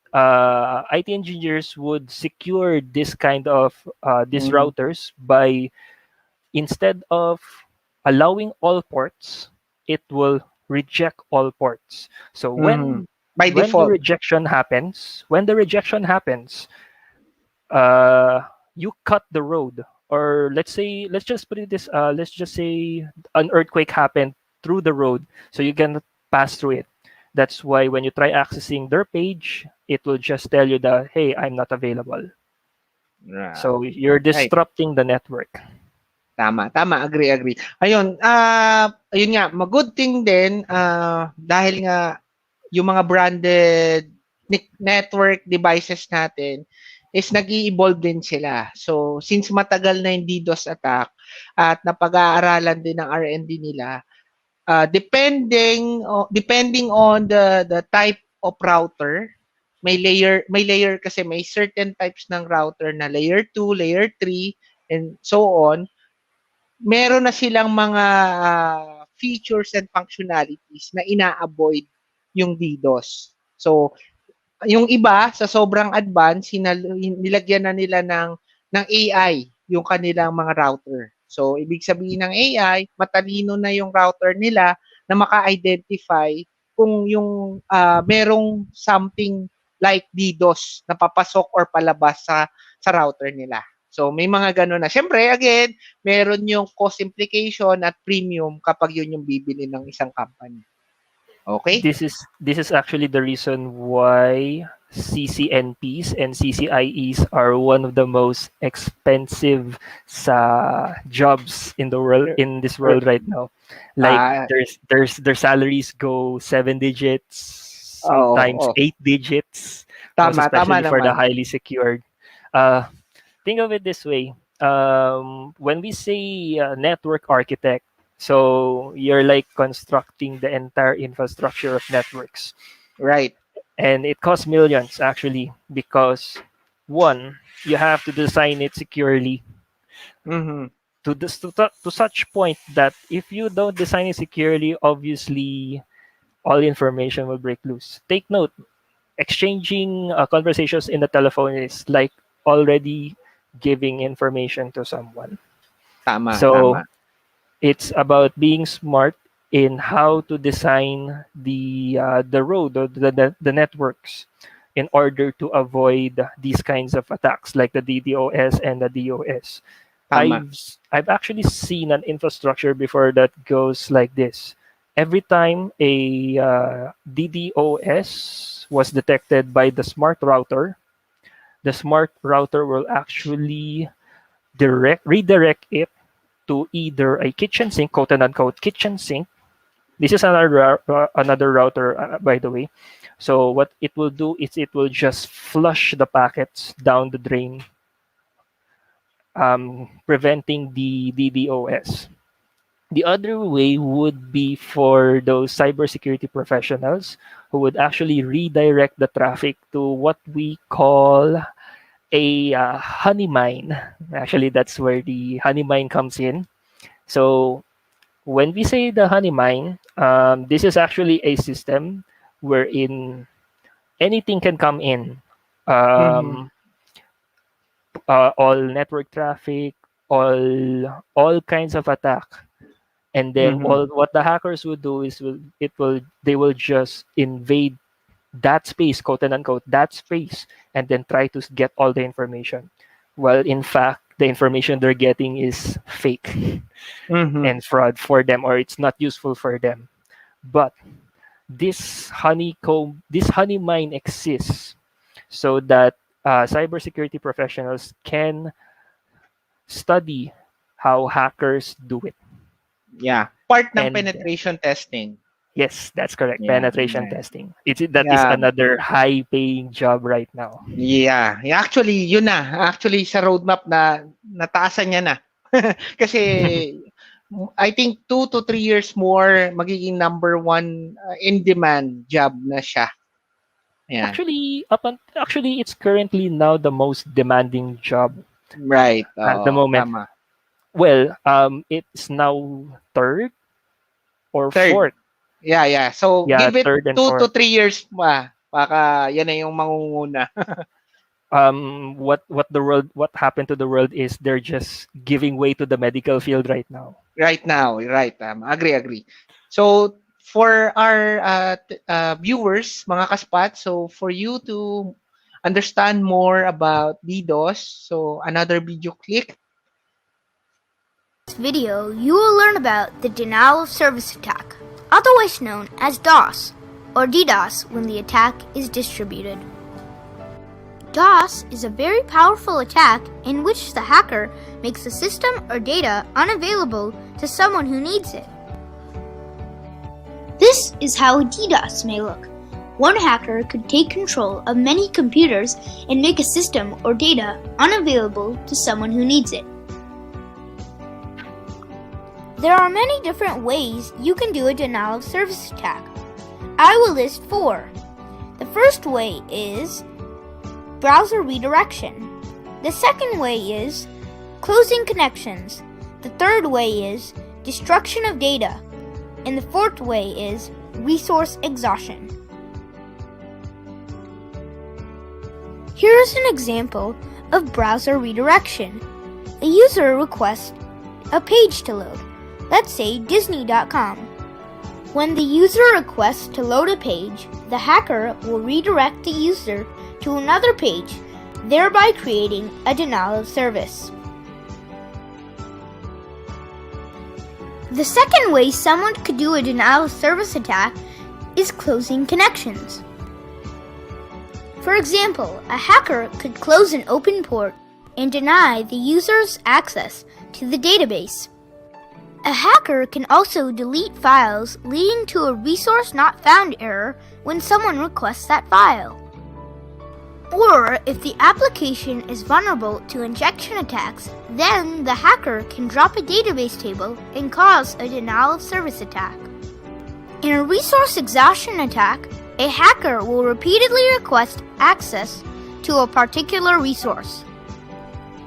S3: IT engineers would secure this kind of these
S2: Mhm.
S3: routers by, instead of allowing all ports, it will reject all ports. So
S2: Mhm.
S3: when
S2: By
S3: when the
S2: default.
S3: rejection happens, when the rejection happens, uh, you cut the road. Or let's just put it this, let's just say an earthquake happened through the road, so you can pass through it. That's why when you try accessing their page, it will just tell you that, hey, I'm not available.
S2: Yeah.
S3: So you're
S2: Right.
S3: disrupting the network.
S2: Tama, tama. Agree, agree. Ayun, ayun nga, good thing din, dahil nga yung mga branded network devices natin is nag-i-evolve din sila. So, since matagal na yung DDoS attack at napag-aaralan din ng R&D nila, depending on the type of router, may layer kasi may certain types ng router na layer 2, layer 3 and so on. Meron na silang mga features and functionalities na ina-avoid yung DDoS. So, yung iba sa sobrang advance, nilagyan na nila ng AI yung kanilang mga router. So, ibig sabihin ng AI, matalino na yung router nila na maka-identify kung yung merong something like DDoS na papasok or palabas sa router nila. So, may mga ganun na. Siyempre, again, meron yung cost implication at premium kapag yun yung bibili ng isang company. Okay?
S3: This is actually the reason why CCNPs and CCIEs are one of the most expensive sa jobs in this world right now. Like
S2: Ah,
S3: their salaries go 7 digits,
S2: oo,
S3: sometimes
S2: oo.
S3: 8 digits, most
S2: Tama, tama
S3: especially for the
S2: naman.
S3: highly secured. Think of it this way. When we say network architect, so you're like constructing the entire infrastructure of networks.
S2: Right.
S3: And it costs millions actually, because one, you have to design it securely
S2: Mhm.
S3: to such point that if you don't design it securely, obviously all information will break loose. Take note, exchanging conversations in the telephone is like already giving information to someone.
S2: Tama,
S3: So
S2: tama.
S3: it's about being smart in how to design the road or the networks in order to avoid these kinds of attacks like the DDoS and the DOS.
S2: Tama.
S3: I've actually seen an infrastructure before that goes like this. every time a DDoS was detected by the smart router will actually redirect it to either a kitchen sink, quote and unquote kitchen sink. This is another router, by the way. So what it will do is it will just flush the packets down the drain, preventing the DDoS. The other way would be for those cybersecurity professionals who would actually redirect the traffic to what we call a honey mine. Actually, that's where the honey mine comes in. So when we say the honey mine, this is actually a system wherein anything can come in.
S2: Mm-hmm.
S3: Um, all network traffic, all kinds of attack, and then
S2: Mm-hmm.
S3: all what the hackers will do is they will just invade that space, quote and unquote, that space, and then try to get all the information. Well, in fact, the information they're getting is fake
S2: Mm-hmm.
S3: and fraud for them, or it's not useful for them. But this honey mine exists so that cybersecurity professionals can study how hackers do it.
S2: Yeah. Part ng
S3: And
S2: penetration testing.
S3: yes, that's correct.
S2: Yeah.
S3: Penetration
S2: Yeah.
S3: testing. That is
S2: Yeah.
S3: another high-paying job right now.
S2: Yeah. Yeah, actually, yun na. Actually, sa roadmap na nataasan niya na. Kasi I think 2 to 3 years more, magiging number one in-demand job na siya. Yeah.
S3: Actually, it's currently now the most demanding job
S2: Right.
S3: at the moment.
S2: Tama.
S3: Well, it's now third or
S2: Third.
S3: fourth.
S2: Yeah, yeah. So,
S3: Yeah,
S2: give it
S3: third and
S2: 2 to 3 years pa. Baka yan na yung mangunguna.
S3: what happened to the world is they're just giving way to the medical field right now.
S2: Right now, right. Agree. So, for our viewers, mga kaspat, so for you to understand more about DDoS, so another video click.
S6: In this video, you will learn about the denial of service attack, otherwise known as DOS, or DDoS when the attack is distributed. DOS is a very powerful attack in which the hacker makes the system or data unavailable to someone who needs it. This is how a DDoS may look. One hacker could take control of many computers and make a system or data unavailable to someone who needs it. There are many different ways you can do a denial of service attack. I will list 4. The first way is browser redirection. The second way is closing connections. The third way is destruction of data. And the fourth way is resource exhaustion. Here is an example of browser redirection. A user requests a page to load. Let's say Disney.com. When the user requests to load a page, the hacker will redirect the user to another page, thereby creating a denial of service. The second way someone could do a denial of service attack is closing connections. For example, a hacker could close an open port and deny the user's access to the database. A hacker can also delete files, leading to a resource not found error when someone requests that file. Or if the application is vulnerable to injection attacks, then the hacker can drop a database table and cause a denial of service attack. In a resource exhaustion attack, a hacker will repeatedly request access to a particular resource.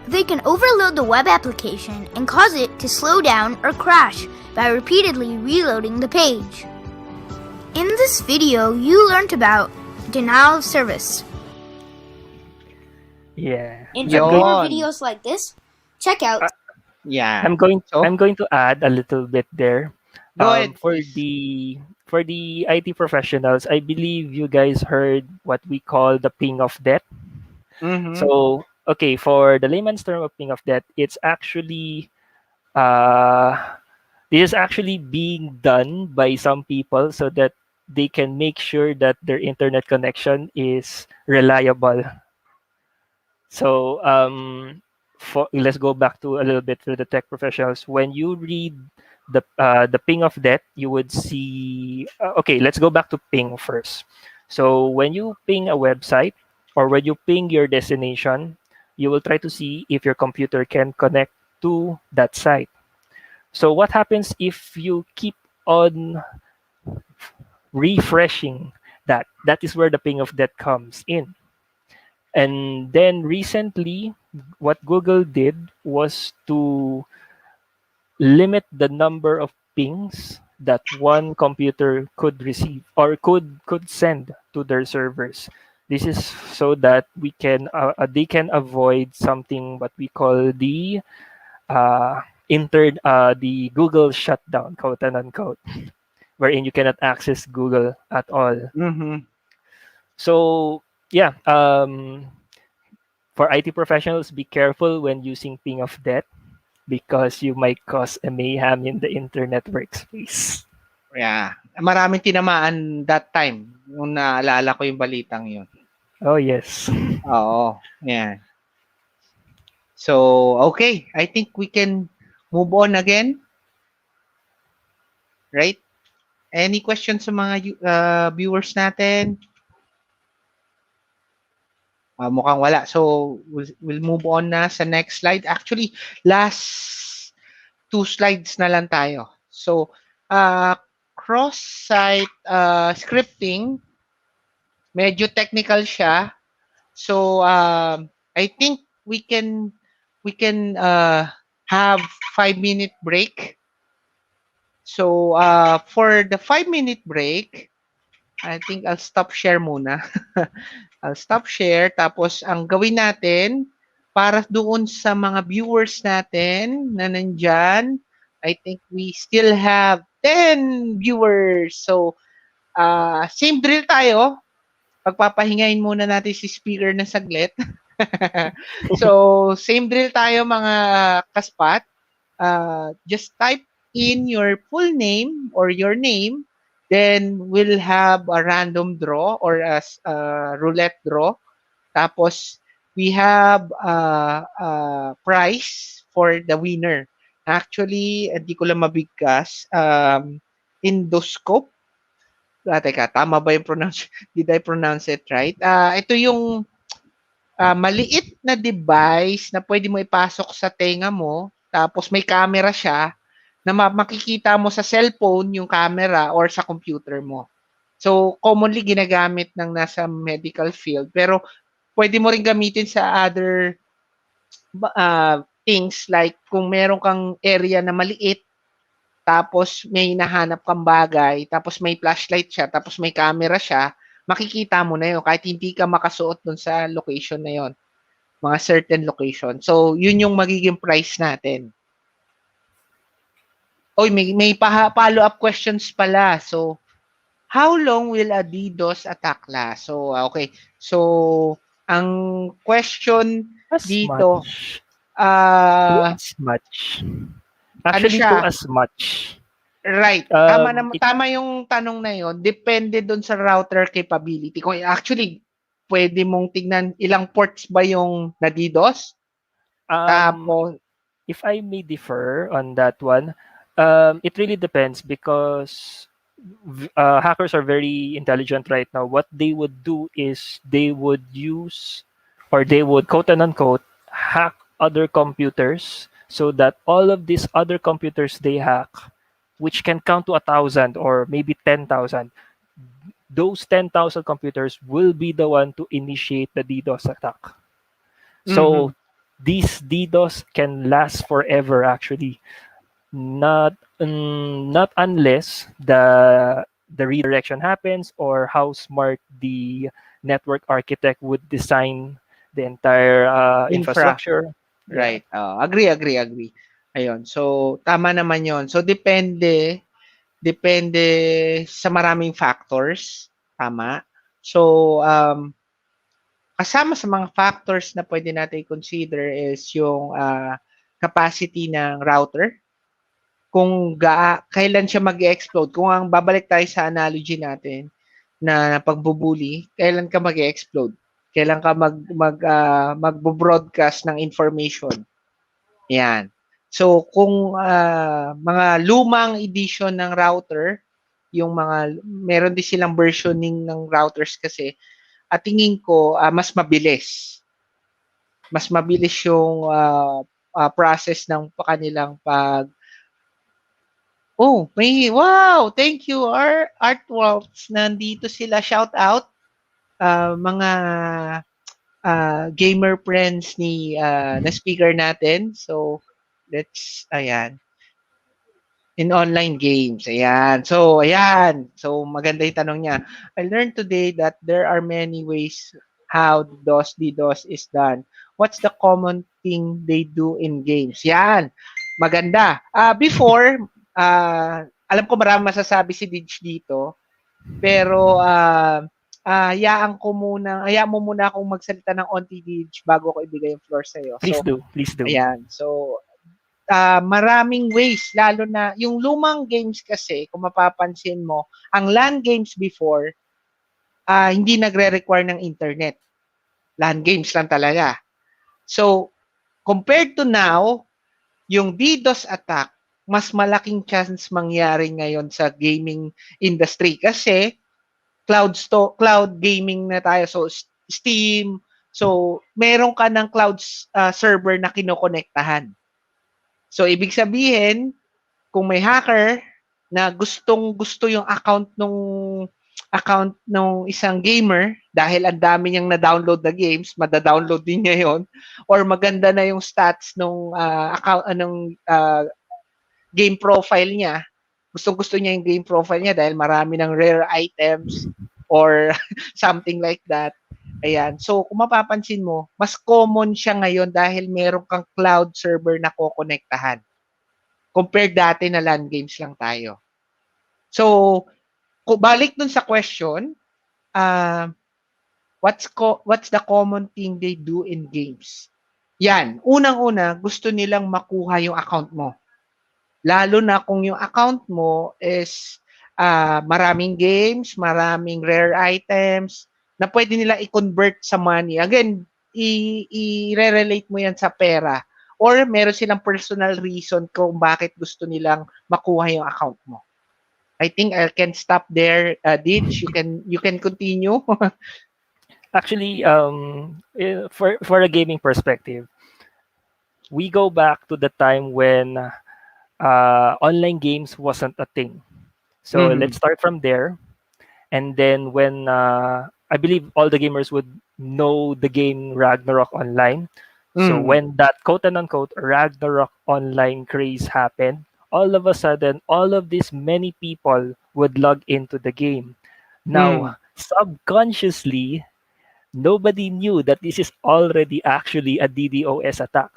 S6: They can overload the web application and cause it to slow down or crash by repeatedly reloading the page. In this video, you learned about denial of service.
S3: Yeah.
S6: And
S2: Yon.
S6: for more videos like this, check out.
S2: Yeah.
S3: I'm going
S2: So?
S3: I'm going to add a little bit there.
S2: Go ahead,
S3: For
S2: please.
S3: the IT professionals, I believe you guys heard what we call the ping of death.
S2: Mhm.
S3: So, okay, for the layman's term of ping of death, it's actually uh, This is actually being done by some people so that they can make sure that their internet connection is reliable. So let's go back to a little bit for the tech professionals. When you read the ping of death, you would see. Okay, let's go back to ping first. So when you ping a website or when you ping your destination, you will try to see if your computer can connect to that site. So what happens if you keep on refreshing that? That is where the ping of death comes in. And then recently, what Google did was to limit the number of pings that one computer could receive or could send to their servers. This is so that they can avoid something what we call uh, the Google shutdown, quote and unquote, wherein you cannot access Google at all.
S2: Mm-hmm.
S3: So yeah, for IT professionals, be careful when using ping of death because you might cause a mayhem in the internet workspace.
S2: Yeah. Maraming tinamaan that time. Nung naalala ko yung balitang yun.
S3: Oh yes.
S2: Oo. Yeah. So, okay. I think we can move on again. Right? Any questions sa mga viewers natin? Mukhang wala. So, we'll move on na sa next slide. Actually, last 2 slides na lang tayo. So, cross-site scripting, medyo technical siya. So, I think we can have 5-minute break. So, for the 5-minute break, I think I'll stop share muna. I'll stop share. Tapos, ang gawin natin, para doon sa mga viewers natin na nandyan, I think we still have 10 viewers. So, same drill tayo. Pagpapahingayin muna natin si speaker na saglit. So, same drill tayo mga kaspat. Just type in your full name or your name. Then, we'll have a random draw or a roulette draw. Tapos, we have a prize for the winner. Actually, hindi ko lang mabigkas. Endoscope. Teka, tama ba yung pronounce? Did I pronounce it right? Ito yung maliit na device na pwede mo ipasok sa tenga mo. Tapos may camera siya na makikita mo sa cellphone yung camera or sa computer mo. So, commonly ginagamit ng nasa medical field. Pero, pwede mo rin gamitin sa other things like kung meron kang area na maliit, tapos may hinahanap kang bagay, tapos may flashlight siya, tapos may camera siya, makikita mo na yun kahit hindi ka makasuot dun sa location na yun. Mga certain location. So, yun yung magiging price natin. Oy, may follow-up questions pala. So, how long will a DDoS attack last? So, okay. So, ang question
S3: As
S2: dito,
S3: much. As much. Actually,
S2: siya?
S3: to as much.
S2: Right. Tama yung tanong na yon. Depende doon sa router capability. Kung actually, pwede mong tignan ilang ports ba yung na-DDoS. Tapos,
S3: if I may differ on that one, it really depends because hackers are very intelligent right now. What they would do is they would use or they would quote and unquote hack other computers so that all of these other computers they hack, which can count to 1,000 or maybe 10,000, those 10,000 computers will be the one to initiate the DDoS attack. So these DDoS can last forever actually. Not unless the redirection happens or how smart the network architect would design the entire infrastructure.
S2: Right. Agree. Ayun. So, tama naman yon. So, depende sa maraming factors. Tama. So, kasama sa mga factors na pwede natin consider is yung capacity ng router. kung kailan siya mag-explode. Kung ang babalik tayo sa analogy natin na pagbubuli, kailan ka mag-explode? Kailan ka magbo-broadcast ng information? Yan. So kung mga lumang edition ng router, yung mga meron din silang versioning ng routers kasi at tingin ko mas mabilis. Mas mabilis yung process ng kanilang pag Oh, wow, thank you Artworks. Nandito sila, shout out mga gamer friends ni na speaker natin. So ayan. In online games. Ayan. So, ayan. So, maganda yung tanong niya. I learned today that there are many ways how DDoS is done. What's the common thing they do in games? Yan. Maganda. Before, alam ko marami masasabi si Didge dito, pero hayaan mo muna akong magsalita ng onti, Didge, bago ko ibigay yung floor sa'yo.
S3: Please do.
S2: Ayan. So, maraming ways, lalo na yung lumang games kasi, kung mapapansin mo, ang LAN games before, hindi nagre-require ng internet. LAN games lang talaga. So, compared to now, yung DDoS attack, mas malaking chance mangyari ngayon sa gaming industry kasi cloud gaming na tayo. So, Steam, so meron ka ng cloud server na kinokonektahan. So, ibig sabihin, kung may hacker na gustong-gusto yung account nung isang gamer dahil ang dami niyang na-download na games, mada-download din niya yon, or maganda na yung stats nung game profile niya, gustong-gusto niya yung game profile niya dahil marami ng rare items or something like that. Ayan. So, kung mapapansin mo, mas common siya ngayon dahil meron kang cloud server na kokonektahan. Compared dati na LAN games lang tayo. So, balik dun sa question, what's the common thing they do in games? Yan. Unang-una, gusto nilang makuha yung account mo. Lalo na kung yung account mo is maraming games, maraming rare items, na pwede nila i-convert sa money. Again, i-relate mo yan sa pera. Or meron silang personal reason kung bakit gusto nilang makuha yung account mo. I think I can stop there. Didge, you can continue.
S3: Actually, for a gaming perspective, we go back to the time when online games wasn't a thing. So let's start from there. And then when I believe all the gamers would know the game Ragnarok Online. So when that quote and unquote Ragnarok Online craze happened, all of a sudden, all of these many people would log into the game. Now, subconsciously, nobody knew that this is already actually a DDoS attack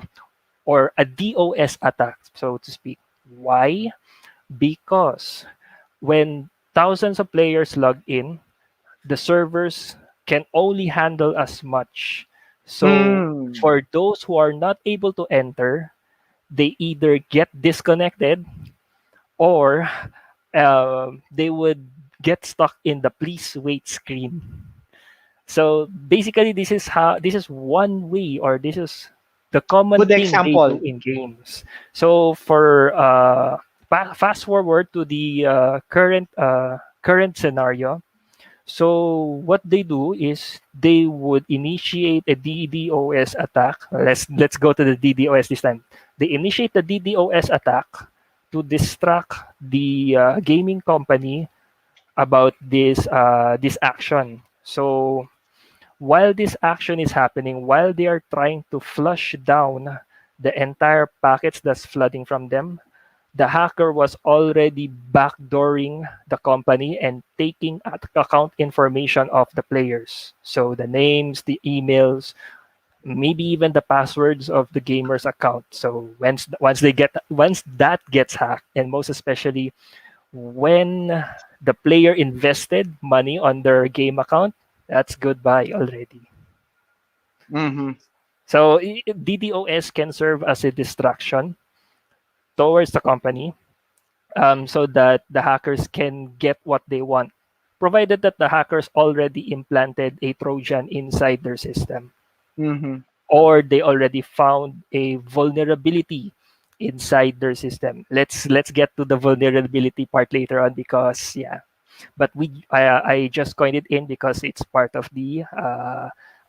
S3: or a DOS attack, so to speak. Why? Because when thousands of players log in, the servers can only handle as much. So for those who are not able to enter, they either get disconnected or they would get stuck in the please wait screen. So basically, this is one way, or this is the common
S2: Good
S3: thing
S2: example.
S3: they do in games. So for fast forward to the current scenario. So what they do is they would initiate a DDoS attack. Let's go to the DDoS this time. They initiate the DDoS attack to distract the gaming company about this action. So while this action is happening, while they are trying to flush down the entire packets that's flooding from them, the hacker was already backdooring the company and taking account information of the players. So the names, the emails, maybe even the passwords of the gamer's account. So once that gets hacked, and most especially when the player invested money on their game account, that's goodbye already. So DDoS can serve as a distraction towards the company. so that the hackers can get what they want, provided that the hackers already implanted a Trojan inside their system,
S2: Mm-hmm.
S3: or they already found a vulnerability inside their system. Let's get to the vulnerability part later on, because yeah, but I just coined it in because it's part of the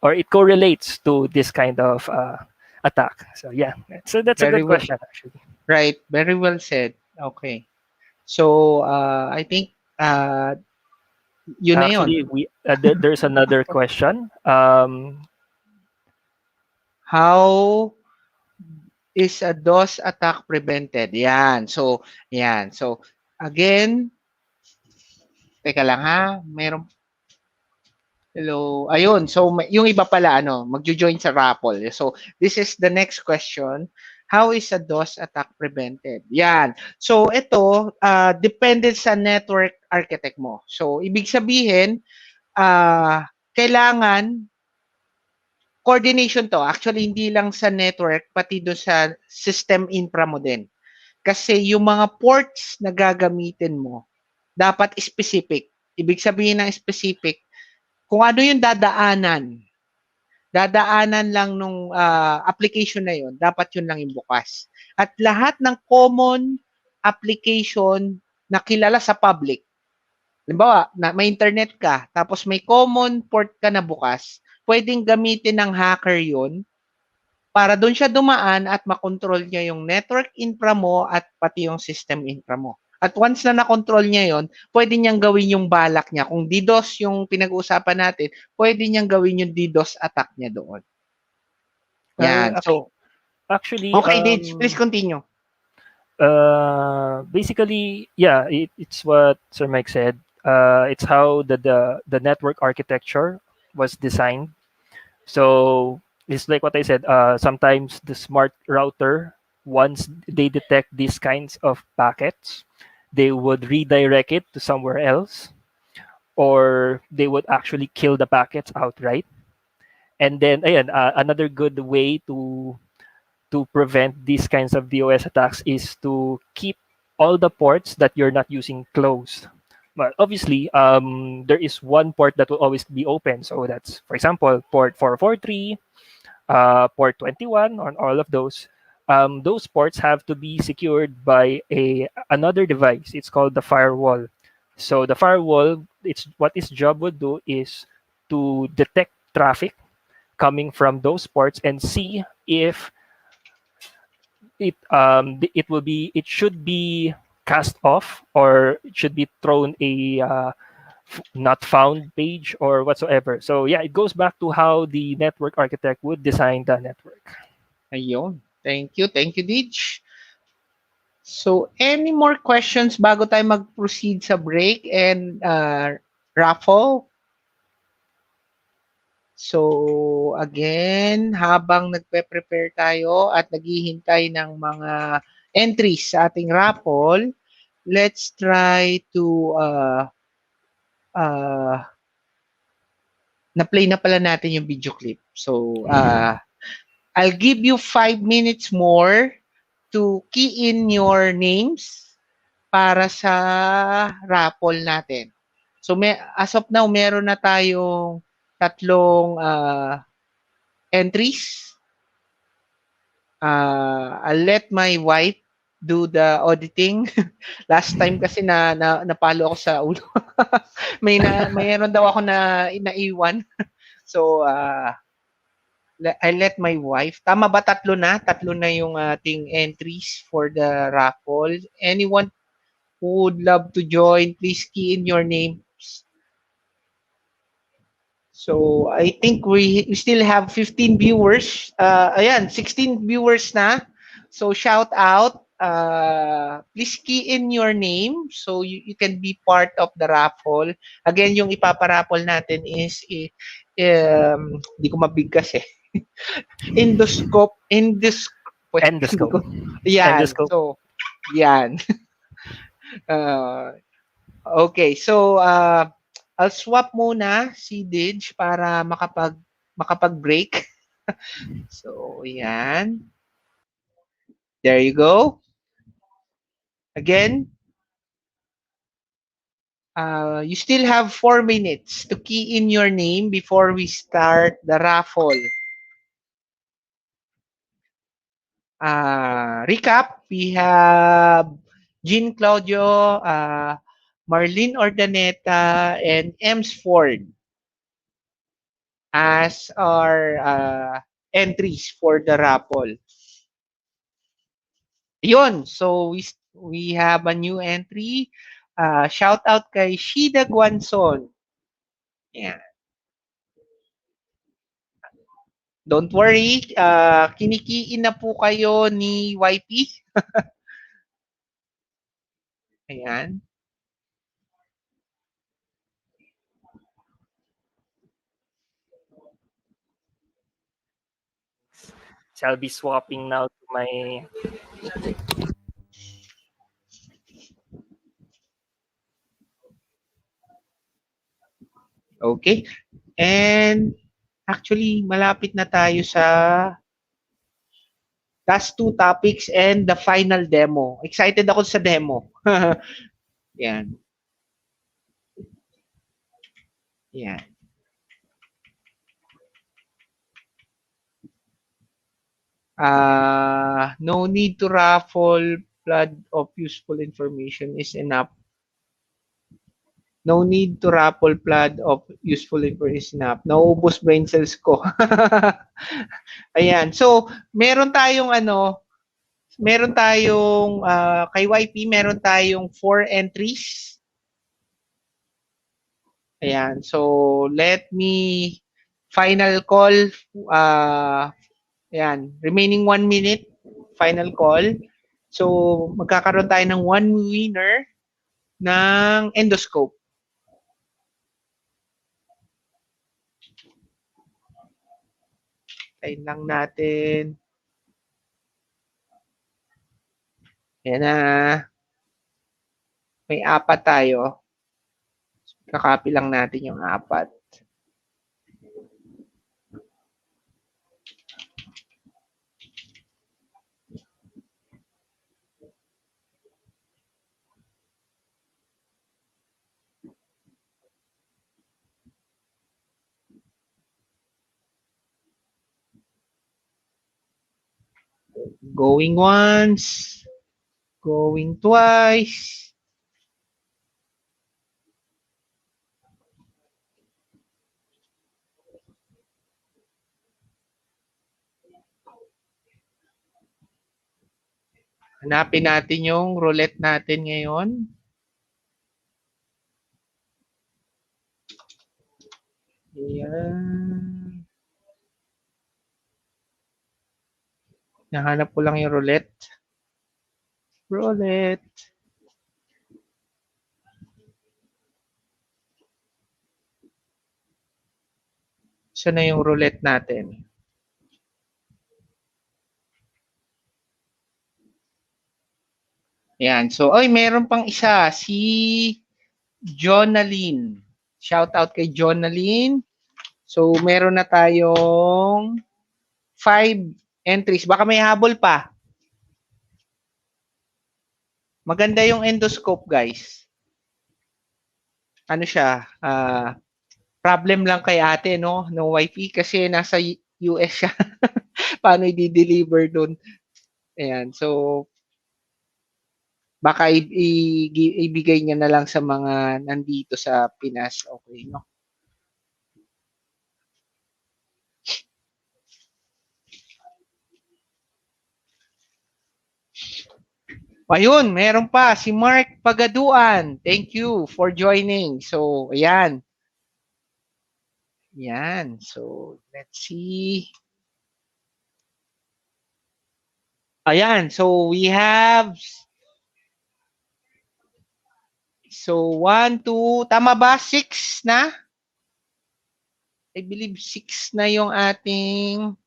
S3: or it correlates to this kind of attack. So yeah, so that's a
S2: Very
S3: good
S2: well.
S3: question actually.
S2: Right. Very well said. Okay. So, I think yun na yun.
S3: Actually, we there's another question.
S2: How is a DOS attack prevented? Yan. So, yan. So, again, teka lang ha. Meron, hello. Ayun. So, yung iba pala, ano, magjo-join sa raffle. So, this is the next question. How is a DOS attack prevented? Yan. So, ito, depende sa network architect mo. So, ibig sabihin, kailangan coordination to. Actually, hindi lang sa network, pati do sa system infra mo din. Kasi yung mga ports na gagamitin mo, dapat specific. Ibig sabihin ng specific, kung ano yung dadaanan, dadaanan lang nung application na yun, dapat yun lang yung bukas. At lahat ng common application na kilala sa public, halimbawa, na may internet ka, tapos may common port ka na bukas, pwedeng gamitin ng hacker yun para doon siya dumaan at makontrol niya yung network infra mo at pati yung system infra mo. At once na nakontrol niya yon, pwede niyang gawin yung balak niya. Kung DDoS yung pinag-uusapan natin, pwede niyang gawin yung DDoS attack niya doon.
S3: Well,
S2: Yan. So,
S3: actually,
S2: okay, Dage, please continue.
S3: basically, yeah, it's what Sir Mike said. It's how the network architecture was designed. So it's like what I said. Sometimes the smart router, once they detect these kinds of packets, they would redirect it to somewhere else, or they would actually kill the packets outright. And then, ayan, another good way to prevent these kinds of DOS attacks is to keep all the ports that you're not using closed. But obviously, there is one port that will always be open. So that's, for example, port 443, port 21, on all of those. Those ports have to be secured by another device. It's called the firewall. So the firewall, it's what its job would do is to detect traffic coming from those ports and see if it should be cast off, or it should be thrown a not found page or whatsoever. So yeah, it goes back to how the network architect would design the network.
S2: Ayun. Thank you. Thank you, Dage. So, any more questions bago tayo mag-proceed sa break and raffle? So, again, habang nagpe-prepare tayo at naghihintay ng mga entries sa ating raffle, let's try to na-play na pala natin yung video clip. So, I'll give you 5 minutes more to key in your names para sa raffle natin. So, as of now, meron na tayong tatlong entries. I'll let my wife do the auditing. Last time kasi napalo ako sa ulo. mayroon daw ako na naiwan. So, I let my wife. Tama ba tatlo na? Tatlo na yung ating entries for the raffle. Anyone who would love to join, please key in your names. So, I think we still have 15 viewers. Ayan, 16 viewers na. So, shout out. Please key in your name so you can be part of the raffle. Again, yung ipaparaffle natin is di ko mabigkas eh. Endoscope.
S3: Endoscope.
S2: Yan.
S3: Endoscope.
S2: So, yan. Okay. So, I'll swap muna si Didge para makapag-break. So, yan. There you go. Again, You still have 4 minutes to key in your name before we start the raffle. Recap, we have Jean Claudio, Marlene Ordaneta, and Ems Ford as our entries for the raffle. Yun, so we have a new entry. Shout out kay Shida Guanzon. Yeah. Don't worry, kinikiin na po kayo ni YP. Ayan.
S3: So I'll be swapping now to my
S2: Okay. And actually, malapit na tayo sa last two topics and the final demo. Excited ako sa demo. Yan. Yan. No need to raffle. Flood of useful information is enough. No need to raffle. Flood of useful information is enough. Naubos brain cells ko. Ayan. So, meron tayong kay YP, meron tayong 4 entries. Ayan. So, let me final call. Ayan. Remaining 1 minute. Final call. So, magkakaroon tayo ng 1 winner ng endoscope. Tayin lang natin. Ayan na. May 4 tayo. Kakopy lang natin yung 4. Going once. Going twice. Hanapin natin yung roulette natin ngayon. Ayan. Nahanap ko lang yung roulette. Roulette. Saan na yung roulette natin? Ayan. So, meron pang isa. Si Jonaline. Shout out kay Jonaline. So, meron na tayong 5 entries. Baka may habol pa. Maganda yung endoscope, guys. Ano siya? Problem lang kay ate, no? No wifi kasi nasa US siya. Paano i-deliver doon? Ayan. So, baka ibigay niya na lang sa mga nandito sa Pinas. Okay, no? Ayun, meron pa si Mark Pagaduan. Thank you for joining. So, ayan. Yan. So, let's see. Ayan. So, we have 1, 2, tama ba? 6 na? I believe 6 na yung ating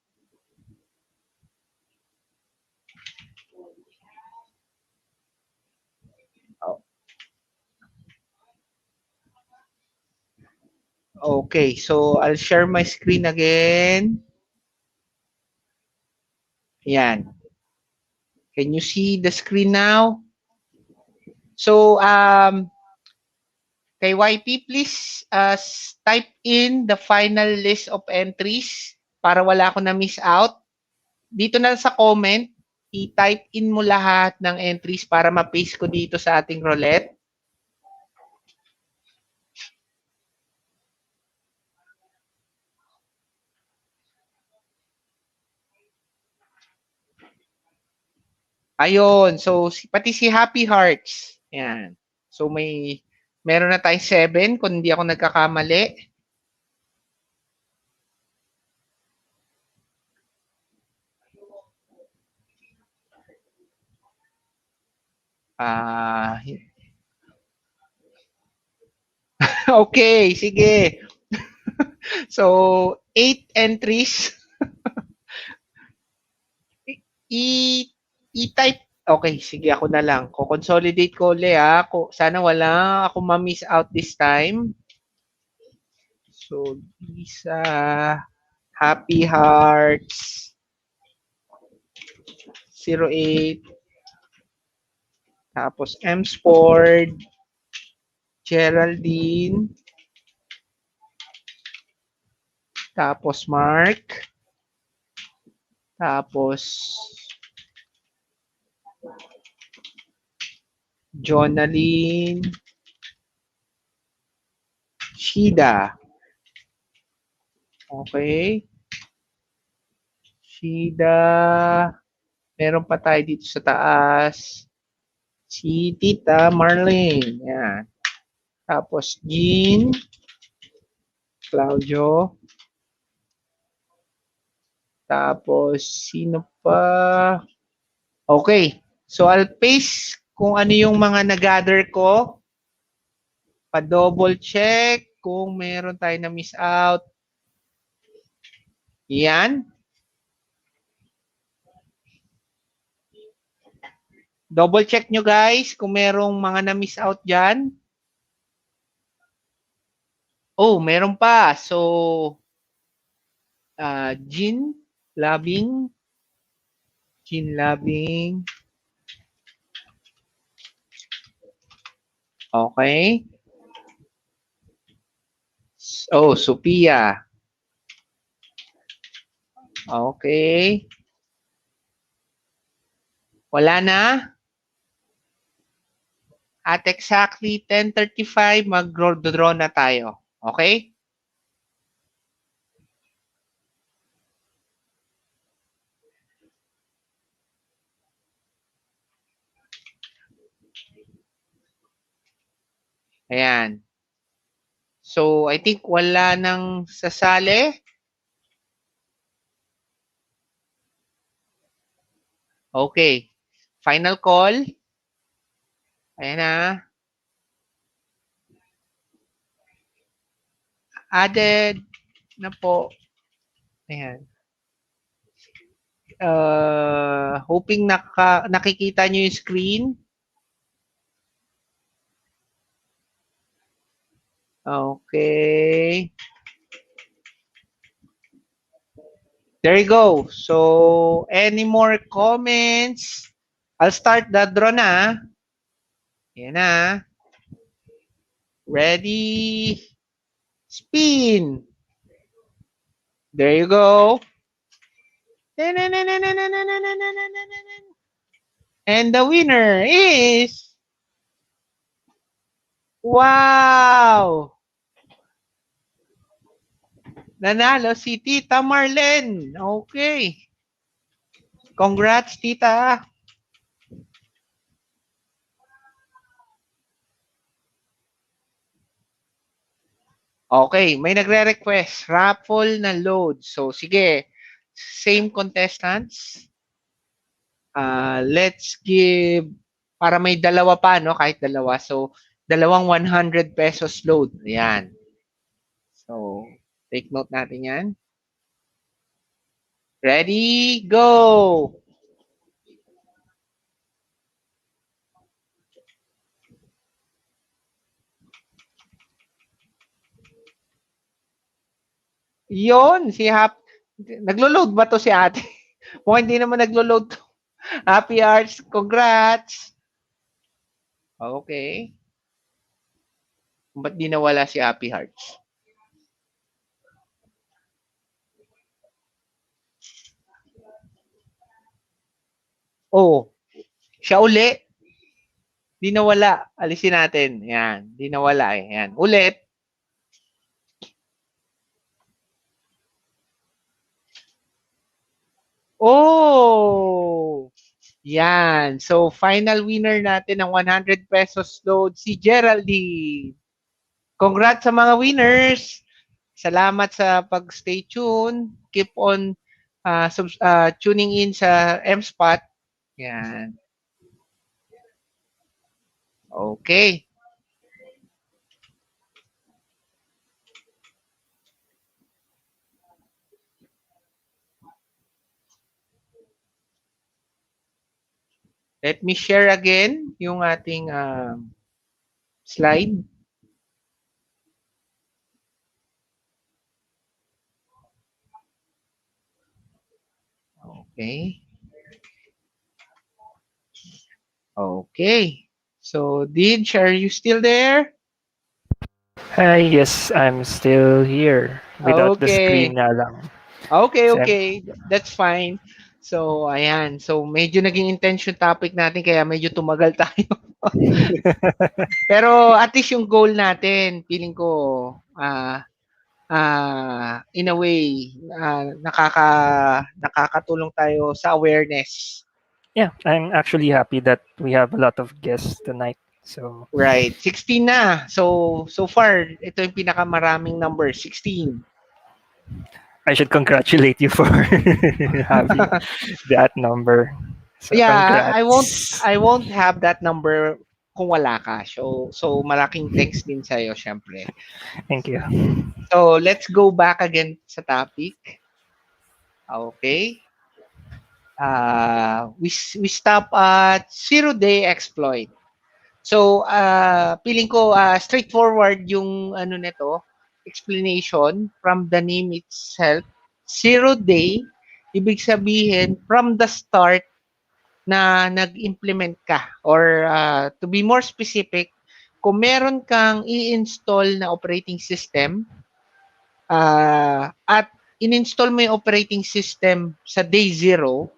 S2: Okay, so I'll share my screen again. Yan. Can you see the screen now? So, Kay YP, please type in the final list of entries para wala ako na miss out. Dito na sa comment, i-type in mo lahat ng entries para ma-paste ko dito sa ating roulette. Ayun. So, pati si Happy Hearts. Yan. So, meron na tayong 7 kung hindi ako nagkakamali. Okay, sige. So, 8 entries. I-type. Okay, sige, ako na lang. Ko-consolidate ko ulit ha. Sana wala ako ma-miss out this time. So, Lisa, Happy Hearts, 08, tapos M Sport, Geraldine, tapos Mark, tapos Jonaline, Shida. Okay. Shida. Meron pa tayo dito sa taas. Si Tita Marlene. Yan. Tapos Jean, Claudio. Tapos sino pa? Okay. So I'll paste kung ano yung mga nag-gather ko. Pa-double check kung meron tayo na miss out. Yan. Double check nyo guys kung merong mga na-miss out dyan. Oh, meron pa. So, Jean Labing. Okay. Oh, Sophia. Okay. Wala na? At exactly 10:35, mag-draw na tayo. Okay? Ayan. So, I think wala nang sasali. Okay. Final call. Ayan na. Added na po. Ayan. Hoping nakikita nyo yung screen. Okay. There you go. So, any more comments? I'll start the draw na. Ayan na. Ready? Spin. There you go. And the winner is... Wow! Nanalo si Tita Marlene. Okay. Congrats, Tita. Okay, may nagre-request. Raffle na load. So, sige. Same contestants. Let's give, para may dalawa pa, no? Kahit dalawa. So, dalawang 100 pesos load. Ayan. So, take note natin yan. Ready? Go! Yon, si naglo-load ba to si ate? Mukhang hindi naman naglo-load to. Happy Arts, congrats! Okay. Ba't di nawala si Happy Hearts? Oh, siya uli. Di nawala. Alisin natin. Yan. Di nawala eh. Yan. Ulit. Oh! Yan. So, final winner natin ng 100 pesos load, si Geraldine. Congrats sa mga winners. Salamat sa pag-stay tuned. Keep on tuning in sa M-Spot. Yan. Okay. Let me share again yung ating slide. Okay. Okay. So, Dij, are you still there?
S3: Hi, yes, I'm still here without the screen
S2: Okay.
S3: nga lang.
S2: Okay,
S3: So,
S2: okay. That's fine. So, ayan. So, medyo naging intention topic natin kaya medyo tumagal tayo. Pero at least yung goal natin, feeling ko, in a way, nakakatulong tayo sa awareness.
S3: yeah, I'm actually happy that we have a lot of guests tonight. So,
S2: Right. 16 na. So far, ito yung pinakamaraming number, 16.
S3: I should congratulate you for having that number. So,
S2: Yeah,
S3: congrats.
S2: I won't have that number kung wala ka. So malaking thanks din sa iyo, syempre.
S3: Thank you.
S2: So let's go back again sa topic. Okay. We stop at zero-day exploit. So, feeling ko straightforward yung ano nito, explanation from the name itself. Zero-day, ibig sabihin from the start na nag-implement ka, or to be more specific, kung meron kang i-install na operating system at in-install mo yung operating system sa day zero,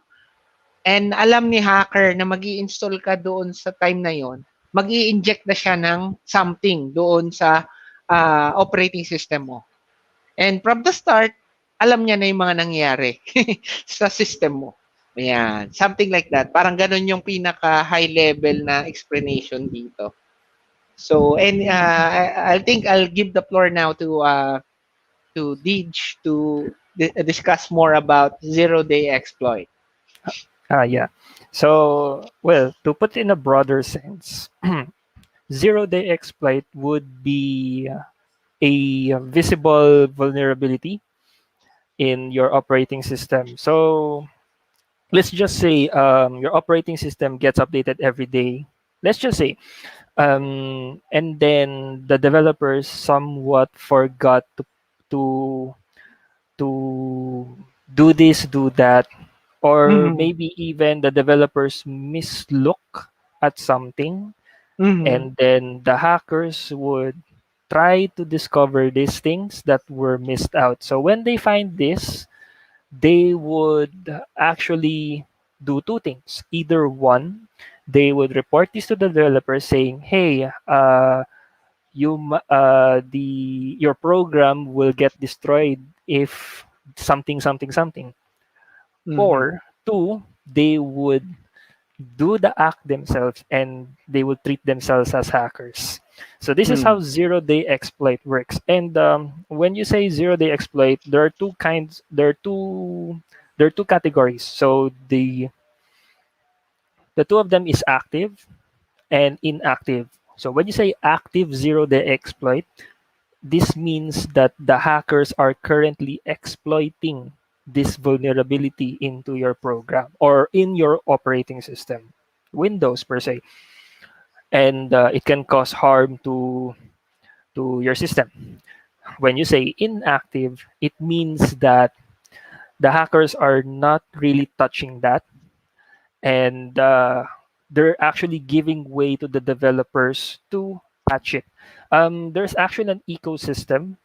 S2: and alam ni hacker na mag-i-install ka doon sa time na yon, mag-i-inject na siya ng something doon sa operating system mo. And from the start, alam niya na yung mga nangyayari sa system mo. Ayan, something like that. Parang ganun yung pinaka high level na explanation dito. So, and I think I'll give the floor now to Dij to discuss more about zero-day exploit.
S3: Yeah. So, well, to put in a broader sense, zero-day exploit would be a visible vulnerability in your operating system. So, let's just say your operating system gets updated every day. Let's just say, and then the developers somewhat forgot to to do this, do that, or
S2: Mm-hmm.
S3: maybe even the developers mislook at something,
S2: Mm-hmm.
S3: and then the hackers would try to discover these things that were missed out. So when they find this, they would actually do two things. Either one, they would report this to the developer saying, "Hey, your program will get destroyed if something something something."
S2: Mm-hmm.
S3: Or two, they would do the act themselves and they would treat themselves as hackers. So this is how zero-day exploit works. And when you say zero-day exploit, there are two kinds. There are two categories. So the two of them is active and inactive. So when you say active zero-day exploit, this means that the hackers are currently exploiting this vulnerability into your program or in your operating system, Windows per se, and it can cause harm to your system. When you say inactive, it means that the hackers are not really touching that, and they're actually giving way to the developers to patch it. There's actually an ecosystem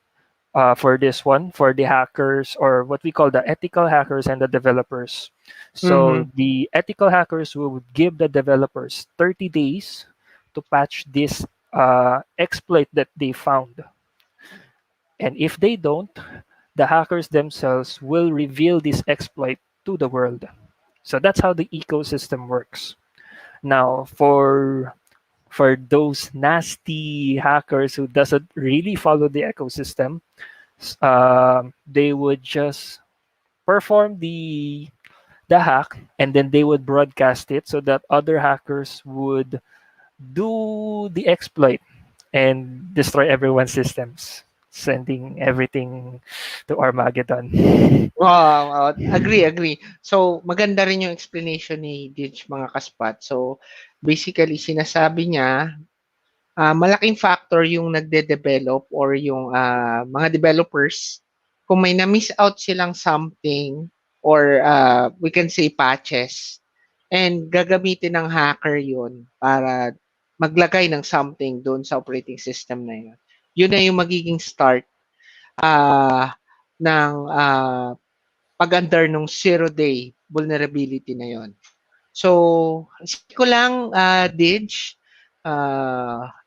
S3: for this one, for the hackers, or what we call the ethical hackers and the developers. So
S2: Mhm.
S3: the ethical hackers will give the developers 30 days to patch this exploit that they found. And if they don't, the hackers themselves will reveal this exploit to the world. So that's how the ecosystem works. Now, for those nasty hackers who doesn't really follow the ecosystem, they would just perform the hack, and then they would broadcast it so that other hackers would do the exploit and destroy everyone's systems, sending everything to Armageddon.
S2: Wow, agree, agree. So, maganda rin yung explanation ni Ditch, mga kaspat. So, basically, sinasabi niya, malaking factor yung nagde-develop or yung mga developers kung may na-miss out silang something or we can say patches and gagamitin ng hacker yun para maglagay ng something doon sa operating system na yun. Yun na yung magiging start ah ng pag-under nung zero-day vulnerability na yon. So, isip ko lang, Didge,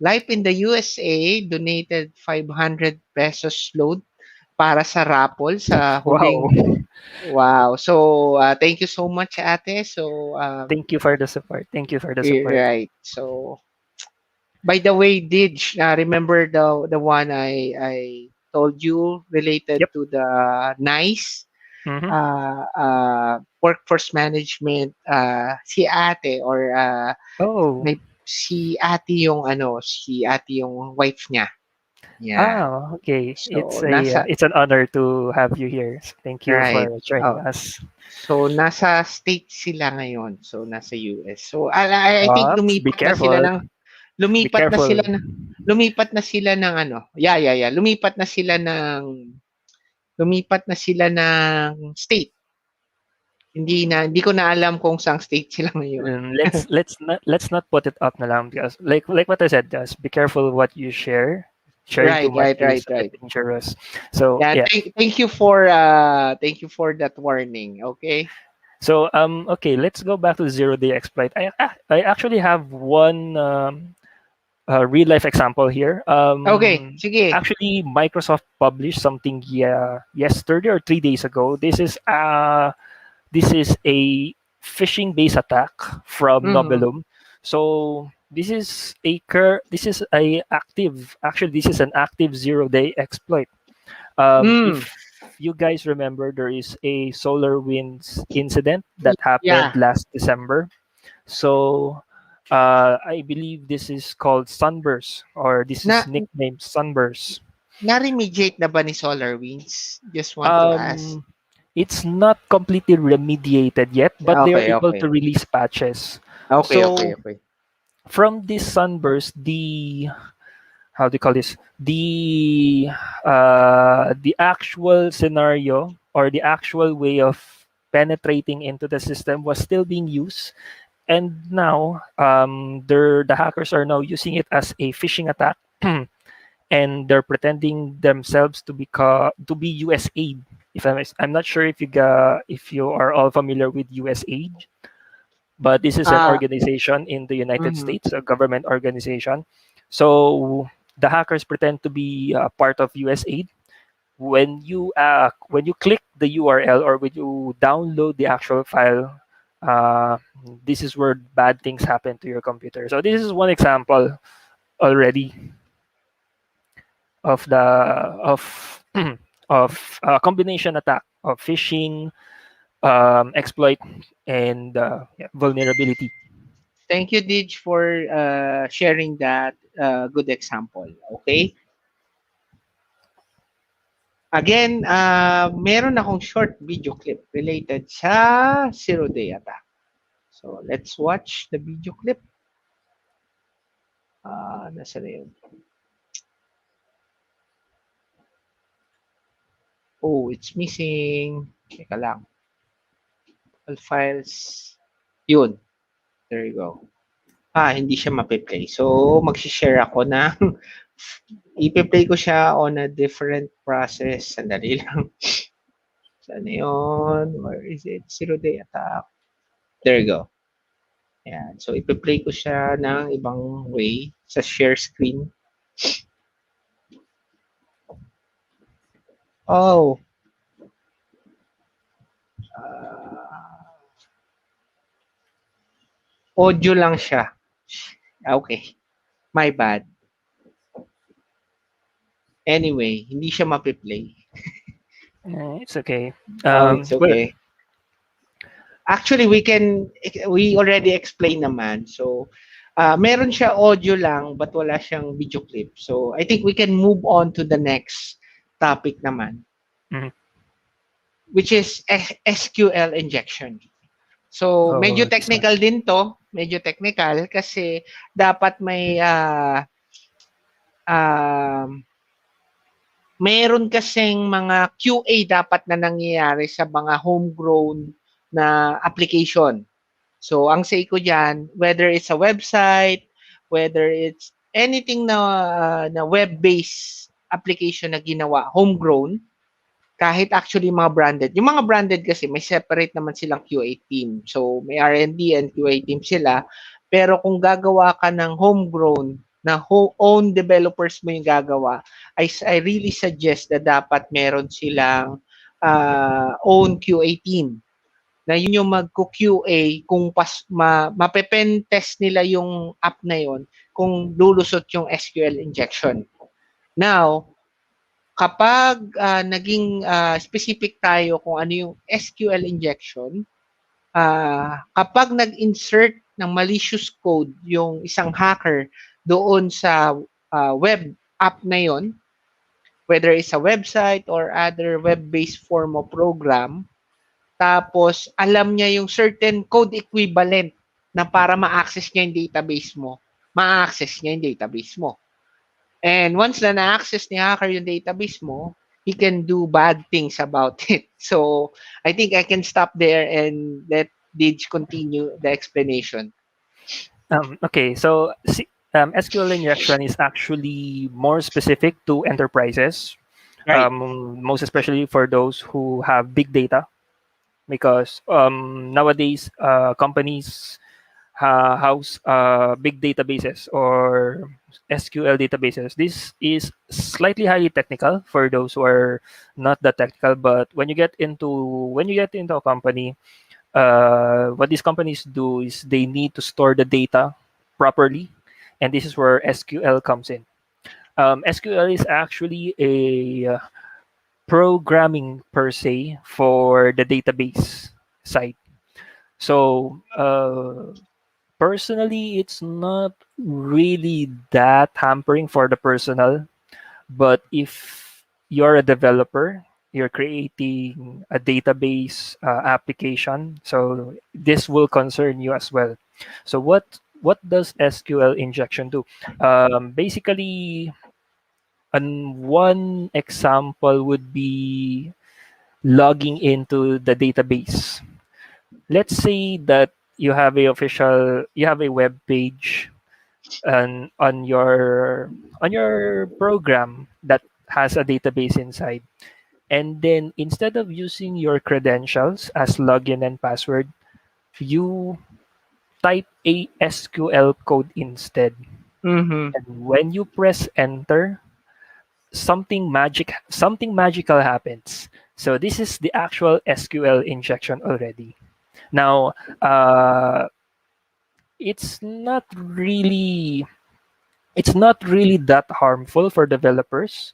S2: Life in the USA donated 500 pesos load para sa raffle sa
S3: Wow.
S2: huling. Wow. So, thank you so much, ate. So,
S3: Thank you for the support. Thank you for the support.
S2: right. So, by the way, Didge, remember the one I told you related
S3: Yep.
S2: to the NICE
S3: Hmm.
S2: workforce management, si ate or
S3: Oh.
S2: may si ate yung si ate yung wife niya. Yeah.
S3: Okay.
S2: So nasa
S3: It's an honor to have you here. So thank you
S2: right.
S3: for joining
S2: Oh,
S3: us.
S2: so nasa state sila ngayon. So nasa US. So I think
S3: Be careful. Be
S2: lumipat na sila
S3: careful.
S2: na lumipat na sila ng Yeah, yeah, yeah. Lumipat na sila ng state. Hindi ko na alam kung saang state sila ngayon.
S3: Let's not put it up na lang, because like what I said, just be careful what you share. Sharing
S2: Right,
S3: too much
S2: right,
S3: is
S2: right,
S3: a bit
S2: right.
S3: dangerous. So
S2: Yeah,
S3: yeah.
S2: thank you for that warning. Okay.
S3: So okay, let's go back to zero day exploit. I actually have one real life example here.
S2: Okay, sige.
S3: Actually, Microsoft published something, yeah, yesterday or 3 days ago. This is a phishing based attack from
S2: Mhm.
S3: Nobelum. So this is a active, actually this is an active zero-day exploit.
S2: Mm.
S3: If you guys remember, there is a solar winds incident that happened
S2: Yeah.
S3: last December. So I believe this is called sunburst, or this
S2: Na
S3: is nicknamed sunburst.
S2: na-remediate na ba ni SolarWinds? Just want to ask.
S3: Um, it's not completely remediated yet, but they are
S2: Okay,
S3: able
S2: okay.
S3: to release patches.
S2: Okay, okay,
S3: So
S2: okay.
S3: from this sunburst, the how do you call this? The actual scenario, or the actual way of penetrating into the system, was still being used, and now the hackers are now using it as a phishing attack. And they're pretending themselves to be US aid. I'm not sure if you are all familiar with US aid, but this is an
S2: Ah,
S3: organization in the United
S2: mhm.
S3: States, a government organization. So the hackers pretend to be part of US aid. When you click the URL, or when you download the actual file, uh, this is where bad things happen to your computer. So this is one example already of the of of combination attack of phishing, exploit, and yeah, vulnerability.
S2: Thank you, Dij, for sharing that good example. Okay? Again, meron akong short video clip related sa zero-day attack. So, let's watch the video clip. Nasa na yun? Oh, it's missing. Teka lang. All files. Yun. There you go. Hindi siya mape-play. So, magsi-share ako ng ipe-play ko siya on a different process. Sandali lang. Saan yun? Where is it? Zero-day attack. There you go. Ayan. So, ipe-play ko siya ng ibang way sa share screen. Oh. Audio lang siya. Okay. My bad. Anyway, hindi siya mape-play.
S3: It's okay.
S2: It's
S3: Well,
S2: okay. Actually, we already explained naman. So, meron siya audio lang but wala siyang video clip. So, I think we can move on to the next topic naman,
S3: mhm.
S2: which is SQL injection. So, medyo
S3: This one.
S2: technical din to. Medyo technical kasi dapat may meron kasing mga QA dapat na nangyayari sa mga homegrown na application. So, ang say ko dyan, whether it's a website, whether it's anything na web-based application na ginawa, homegrown, kahit actually mga branded. Yung mga branded kasi, may separate naman silang QA team. So, may R&D and QA team sila. Pero kung gagawa ka ng homegrown, na own developers mo yung gagawa, I really suggest na dapat meron silang own QA team na yun yung mag-QA kung mape-pen test nila yung app na yon kung lulusot yung SQL injection. Now, kapag naging specific tayo kung ano yung SQL injection, kapag nag-insert ng malicious code yung isang hacker doon sa web app na yon, whether it's a website or other web-based form of program, tapos alam niya yung certain code equivalent na para ma-access niya yung database mo, ma-access niya yung database mo. And once na na-access ni hacker yung database mo, he can do bad things about it. So, I think I can stop there and let Dij continue the explanation.
S3: Okay, so SQL injection is actually more specific to enterprises,
S2: Right.
S3: most especially for those who have big data, because nowadays companies house big databases or SQL databases. This is slightly highly technical for those who are not that technical, but when you get into a company, what these companies do is they need to store the data properly, and this is where SQL comes in. SQL is actually a programming per se for the database side. So personally, it's not really that hampering for the personal, but if you're a developer, you're creating a database application, so this will concern you as well. So what does SQL injection do? Basically, one example would be logging into the database. Let's say that you have a web page and on your program that has a database inside, and then instead of using your credentials as login and password, you type a SQL code instead.
S2: Mm-hmm.
S3: And when you press enter, something magical happens. So this is the actual SQL injection already. Now, it's not really that harmful for developers,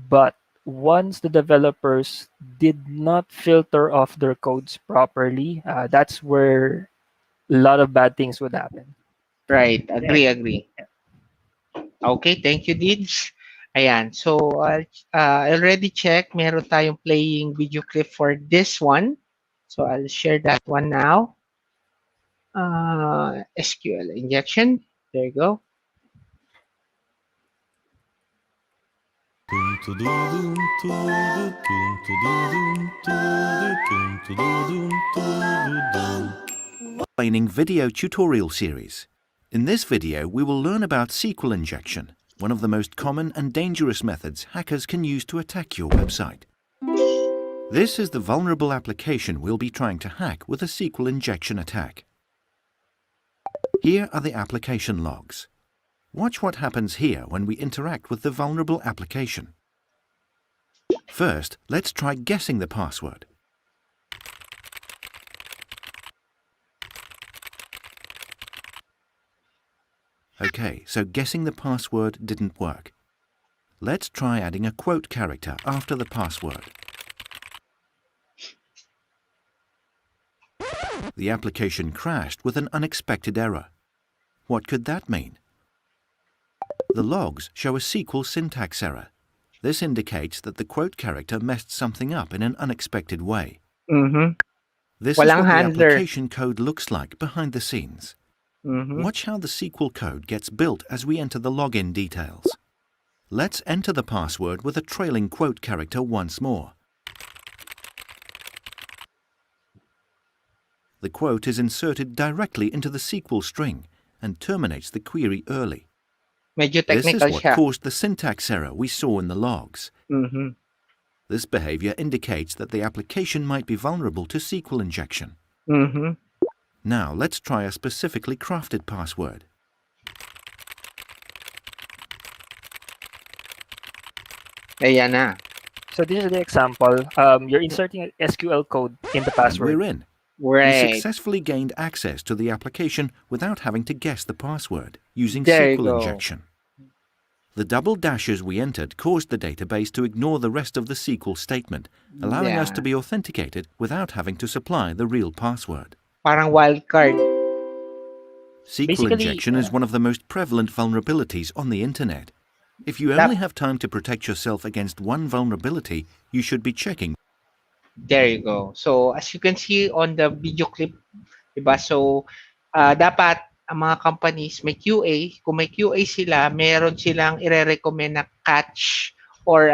S3: but once the developers did not filter off their codes properly, that's where a lot of bad things would happen.
S2: Right. Agree. Okay, thank you, Dij. Ayan. So, I already checked. Meron tayong playing video clip for this one. So, I'll share that one now. SQL injection. There you go.
S7: Training video tutorial series. In this video, we will learn about SQL injection, one of the most common and dangerous methods hackers can use to attack your website. This is the vulnerable application we'll be trying to hack with a SQL injection attack. Here are the application logs. Watch what happens here when we interact with the vulnerable application. First, let's try guessing the password. Okay, so guessing the password didn't work. Let's try adding a quote character after the password. The application crashed with an unexpected error. What could that mean? The logs show a SQL syntax error. This indicates that the quote character messed something up in an unexpected way. This is
S2: Walang
S7: what the
S2: handler.
S7: application code looks like behind the scenes. Watch how the SQL code gets built as we enter the login details. Let's enter the password with a trailing quote character once more. The quote is inserted directly into the SQL string and terminates the query early.
S2: Medyo
S7: This is
S2: technical
S7: what
S2: siya.
S7: caused the syntax error we saw in the logs. This behavior indicates that the application might be vulnerable to SQL injection. Now let's try a specifically crafted password.
S2: Ayan na.
S3: So this is the example. You're inserting SQL code in the
S7: And
S3: password.
S7: we're in. We
S2: Right.
S7: successfully gained access to the application without having to guess the password using
S2: There you
S7: SQL
S2: go.
S7: injection. The double dashes we entered caused the database to ignore the rest of the SQL statement, allowing us to be authenticated without having to supply the real password.
S2: Parang wildcard.
S7: SQL
S3: Basically,
S7: injection is one of the most prevalent vulnerabilities on the internet. If you only have time to protect yourself against one vulnerability, you should be checking.
S2: There you go. So, as you can see on the video clip, diba? So, dapat ang mga companies may QA. Kung may QA sila, meron silang ire-recommend na catch or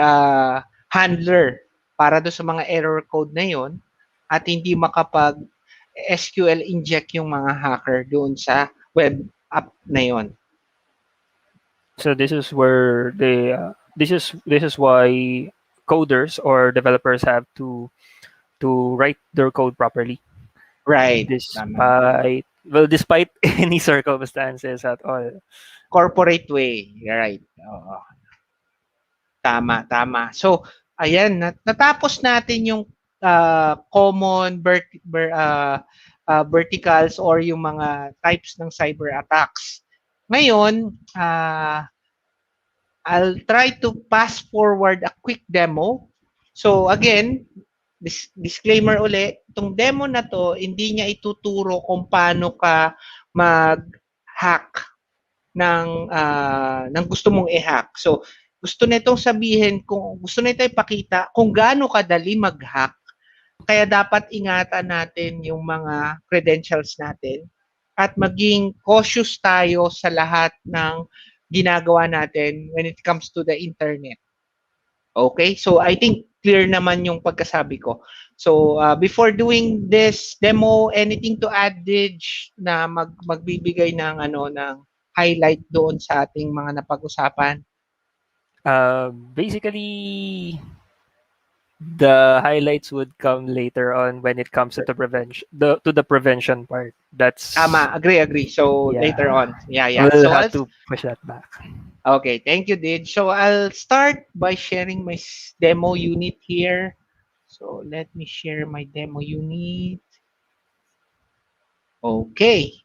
S2: handler para do sa mga error code na yon at hindi makapag SQL inject yung mga hacker doon sa web app na yon.
S3: So this is where this is why coders or developers have to write their code properly.
S2: Right. Tama.
S3: Despite any circumstances at all.
S2: Corporate way. Right. Oo. Tama. So, ayan, natapos natin yung common verticals or yung mga types ng cyber attacks. Ngayon, I'll try to pass forward a quick demo. So, again, disclaimer uli, itong demo na to, hindi niya ituturo kung paano ka mag-hack ng gusto mong i-hack. So, gusto nitong sabihin, gusto nito ipakita kung gaano kadali mag-hack. Kaya dapat ingatan natin yung mga credentials natin at maging cautious tayo sa lahat ng ginagawa natin when it comes to the internet. Okay? So, I think clear naman yung pagkasabi ko. So, before doing this demo, anything to add, Dij, na magbibigay ng ng highlight doon sa ating mga napag-usapan?
S3: Basically, the highlights would come later on when it comes to the prevention part. That's
S2: Tama, agree. So,
S3: Yeah.
S2: later on. Yeah.
S3: We'll
S2: So,
S3: have to push that back.
S2: okay, thank you, Dij. So, I'll start by sharing my demo unit here. So, let me share my demo unit. Okay.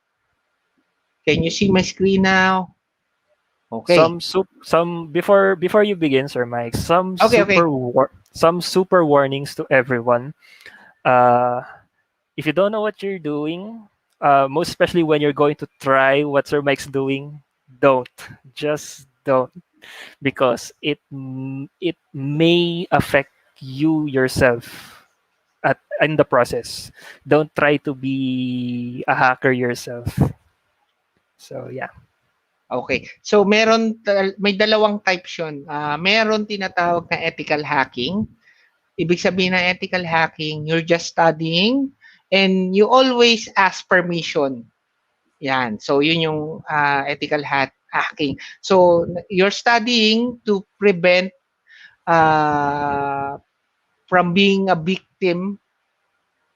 S2: Can you see my screen now? Okay.
S3: Some before you begin, Sir Mike.
S2: Okay.
S3: Some super warnings to everyone. If you don't know what you're doing, most especially when you're going to try what Sir Mike's doing, just don't, because it may affect you yourself in the process. Don't try to be a hacker yourself. So yeah.
S2: Okay. So, may dalawang types yun. Meron tinatawag na ethical hacking. Ibig sabihin ng ethical hacking, you're just studying and you always ask permission Yan. So, yun yung ethical hacking. So, you're studying to prevent uh, from being a victim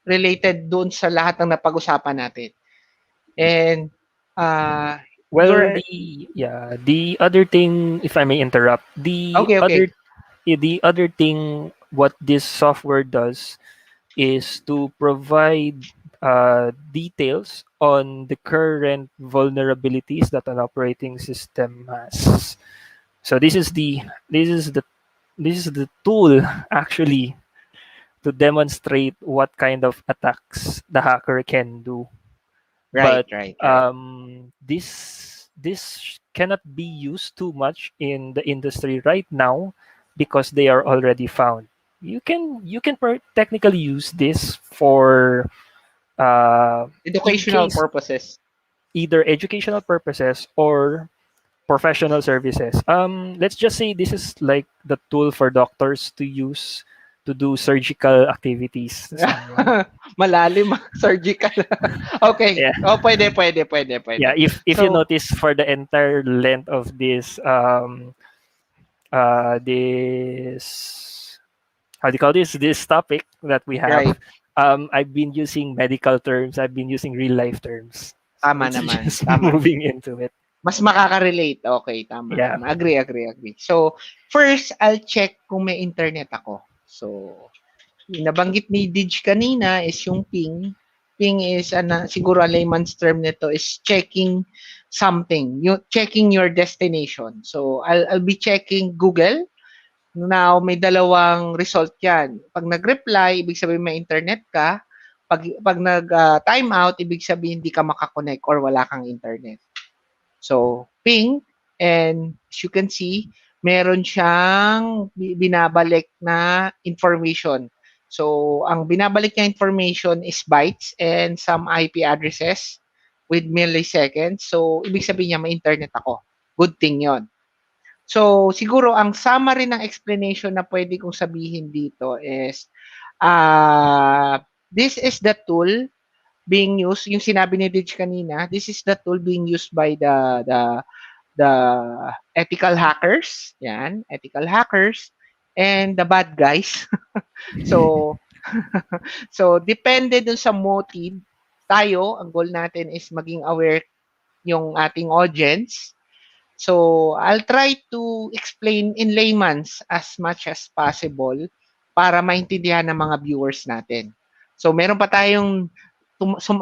S2: related doon sa lahat ng napag-usapan natin. And
S3: Well,
S2: you're
S3: the other thing, if I may interrupt,
S2: okay.
S3: the other thing what this software does is to provide details on the current vulnerabilities that an operating system has. So this is the tool actually to demonstrate what kind of attacks the hacker can do.
S2: Right,
S3: But
S2: right, right.
S3: this cannot be used too much in the industry right now because they are already found. Technically use this for in
S2: Educational
S3: case
S2: purposes.
S3: either educational purposes or professional services. Let's just say this is like the tool for doctors to use to do surgical activities to someone.
S2: Malalim, surgical. Okay.
S3: Yeah.
S2: Oh, pwede.
S3: Yeah, if you
S2: So,
S3: notice for the entire length of this how do you call this topic that we have,
S2: right.
S3: I've been using medical terms, I've been using real life terms, so
S2: Tama
S3: it's
S2: naman.
S3: just
S2: Tama.
S3: moving into it.
S2: Mas makaka-relate. Okay, tama,
S3: Yeah.
S2: tama. Agree. So, first, I'll check kung may internet ako. So, yung nabanggit ni Dij kanina is yung ping. Ping is, siguro a layman's term nito is checking something. Checking your destination. So, I'll be checking Google. Now, may dalawang result yan. Pag nag-reply, ibig sabihin may internet ka. Pag nag-time out, ibig sabihin hindi ka makakonect or wala kang internet. So, ping, and as you can see, meron siyang binabalik na information. So, ang binabalik niya information is bytes and some IP addresses with milliseconds. So, ibig sabihin niya may internet ako. Good thing yon. So, siguro ang summary ng explanation na pwede kong sabihin dito is this is the tool being used, yung sinabi ni Dij kanina, this is the tool being used by the ethical hackers, yan, ethical hackers, and the bad guys. So, so depende dun sa motive, tayo, ang goal natin is maging aware yung ating audience. So, I'll try to explain in layman's as much as possible para maintindihan ng mga viewers natin. So, meron pa tayong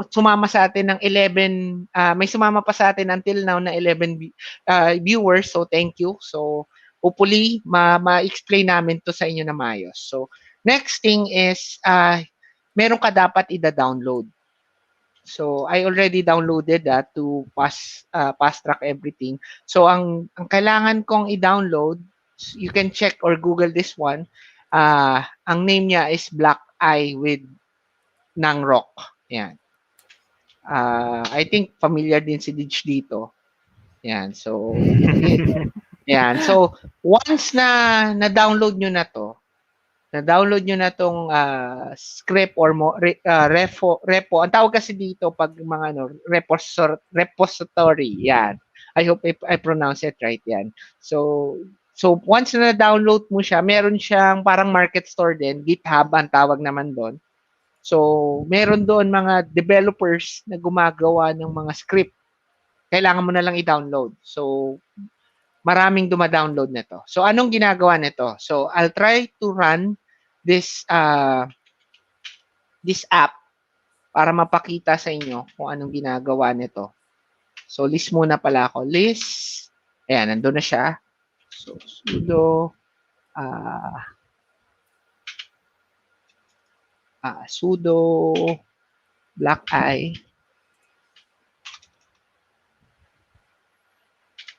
S2: sumama sa atin ng 11, may sumama pa sa atin until now na 11 viewers. So, thank you. So, hopefully, ma-explain namin to sa inyo na maayos. So, next thing is, meron ka dapat i-download. So, I already downloaded that to fast track everything. So, ang kailangan kong i-download, you can check or Google this one. Ang name niya is Black Eye with Nang Rock. Yan. I think familiar din si Dij dito. Yan. So, yan. So, once na-download nyo na to, na-download nyo na tong script or repo. Ang tawag kasi dito pag mga repository. Yan. I hope I pronounce it right yan. So once na download mo siya, meron siyang parang market store din, GitHub ang tawag naman doon. So meron doon mga developers na gumagawa ng mga script. Kailangan mo na lang i-download. So maraming duma-download nito. So anong ginagawa nito? So I'll try to run this app para mapakita sa inyo kung anong ginagawa nito. So list muna pala ako. List. Ayan, nandun na siya. So sudo black eye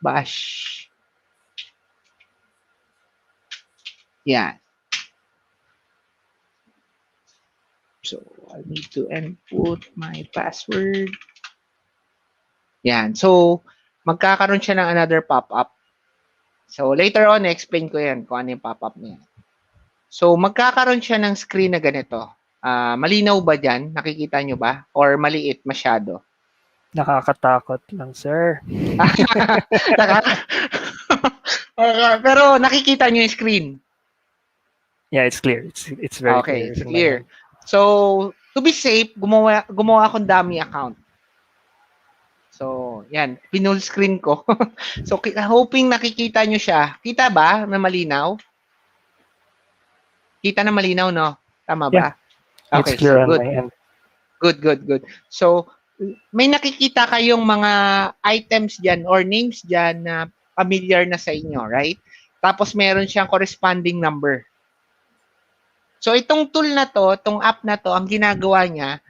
S2: bash. Yan. So, I need to input my password. Yan. So, magkakaroon siya ng another pop-up. So, later on, explain ko yan kung ano yung pop-up niya. So, magkakaroon siya ng screen na ganito. Malinaw ba dyan? Nakikita nyo ba? Or maliit masyado?
S3: Nakakatakot lang, sir.
S2: Naka- Pero nakikita nyo yung screen.
S3: Yeah, it's clear. It's very
S2: Okay,
S3: clear
S2: it's
S3: in my
S2: clear.
S3: end.
S2: So, to be safe, gumawa akong dummy account. So, yan, pinull screen ko. So, hoping nakikita nyo siya. Kita ba na malinaw? Kita na malinaw, no? Tama
S3: Yeah,
S2: ba?
S3: it's
S2: Okay,
S3: clear
S2: so
S3: on
S2: good.
S3: my end.
S2: Good. So, may nakikita kayong mga items dyan or names dyan na familiar na sa inyo, right? Tapos meron siyang corresponding number. So, itong tool na to, itong app na to, ang ginagawa niya,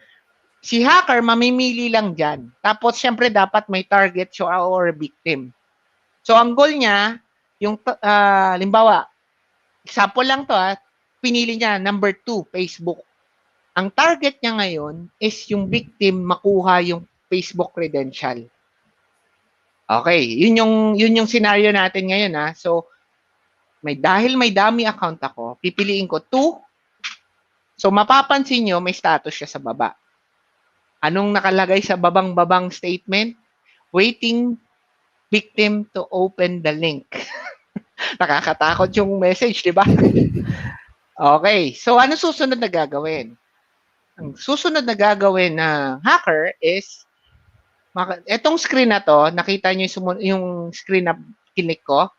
S2: si hacker mamimili lang dyan. Tapos, syempre, dapat may target siya or victim. So, ang goal niya, yung, limbawa, example lang to, pinili niya, number 2, Facebook. Ang target niya ngayon is yung victim makuha yung Facebook credential. Okay, yun yung scenario natin ngayon ha. So, dahil may dummy account ako, pipiliin ko 2. So, mapapansin nyo, may status siya sa baba. Anong nakalagay sa babang-babang statement? Waiting victim to open the link. Nakakatakot yung message, di ba? Okay, so ano susunod na gagawin? Ang susunod na gagawin ng hacker is, etong screen na to, nakita nyo yung screen na kinik ko?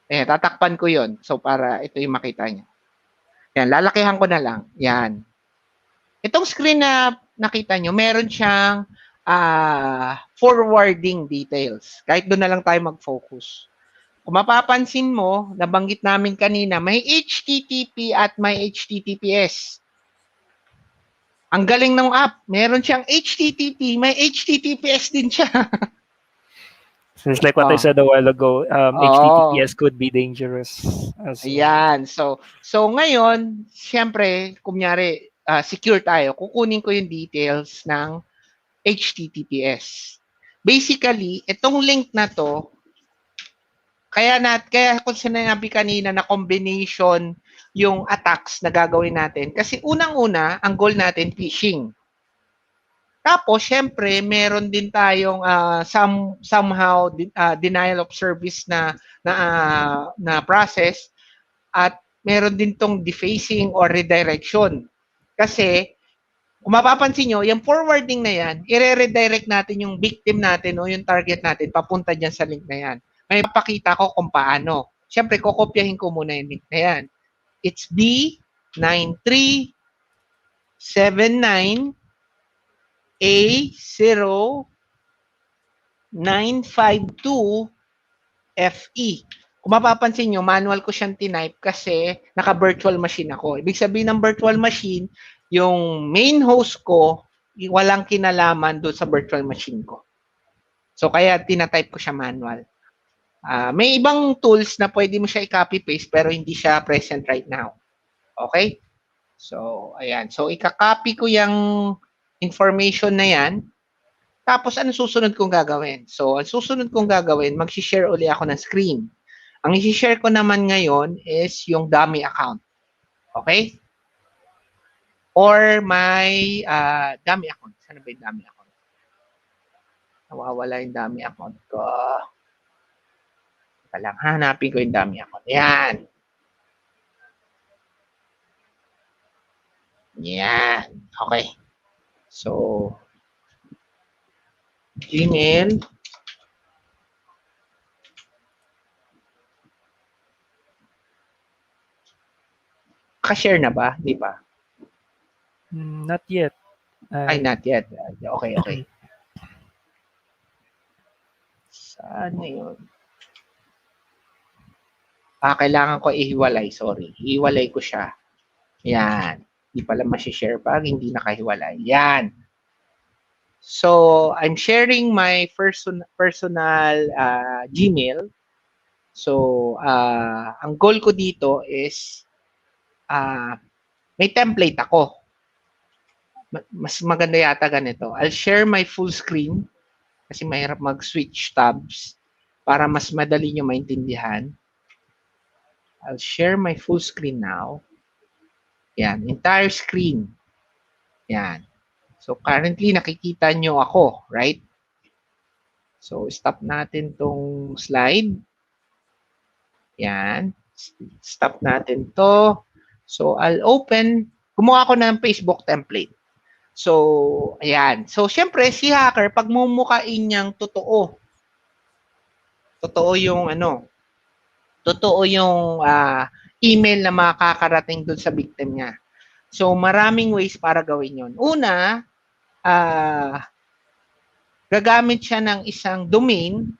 S2: Tatakpan ko yon. So, para ito yung makita nyo. Yan, lalakihan ko na lang. Yan. Itong screen na nakita nyo, meron siyang forwarding details. Kahit doon na lang tayo mag-focus. Kung mapapansin mo, nabanggit namin kanina, may HTTP at may HTTPS. Ang galing ng app. Meron siyang HTTP, may HTTPS din siya.
S3: So it's like what I said a while ago. HTTPS could be dangerous.
S2: Ayan. So ngayon, siyempre, kunyari, secure tayo. Kukunin ko yung details ng HTTPS. Basically, itong link na to, kaya kung sinabi kanina na combination yung attacks na gagawin natin. Kasi unang-una, ang goal natin, phishing. Tapos, syempre, meron din tayong somehow denial of service na process at meron din tong defacing or redirection. Kasi, kung mapapansin nyo, yung forwarding na yan, i-redirect natin yung victim natin o yung target natin papunta dyan sa link na yan. May papakita ko kung paano. Siyempre, kokopyahin ko muna yung link na yan. It's B9379 A0952 FE. Kung mapapansin nyo, manual ko siyang tinype kasi naka-virtual machine ako. Ibig sabihin ng virtual machine, yung main host ko, walang kinalaman doon sa virtual machine ko. So, kaya tinatype ko siya manual. May ibang tools na pwede mo siya i-copy-paste pero hindi siya present right now. Okay? So, ayan. So, ika-copy ko yung information na yan. Tapos, ano susunod kong gagawin? So, ang susunod kong gagawin, mag-share uli ako ng screen. Ang i-share ko naman ngayon is yung dummy account. Okay? Or my dummy account. Saan ba yung dummy account? Nawawala yung dummy account ko. Teka lang, hanapin ko yung dummy account. Yan. Yan. Okay. So, Gmail. Ka-share na ba? Di ba?
S3: Not yet.
S2: Ay, not yet. Okay. Saan na yun? Kailangan ko ihiwalay. Sorry. Ihiwalay ko siya. Yan. Di pala masishare pag hindi nakahiwalay. Yan. So, I'm sharing my personal Gmail. So, ang goal ko dito is may template ako. Mas maganda yata ganito. I'll share my full screen kasi mahirap mag-switch tabs para mas madali nyo maintindihan. I'll share my full screen now. Yan, entire screen. Yan. So, currently, nakikita nyo ako, right? So, stop natin tong slide. Yan. Stop natin to. So, I'll open. Gumawa ako ng Facebook template. So, ayan. So, syempre, si hacker, pag mumukain niyang totoo yung totoo yung email na makakarating dun sa victim niya. So, maraming ways para gawin yon. Una, gagamit siya ng isang domain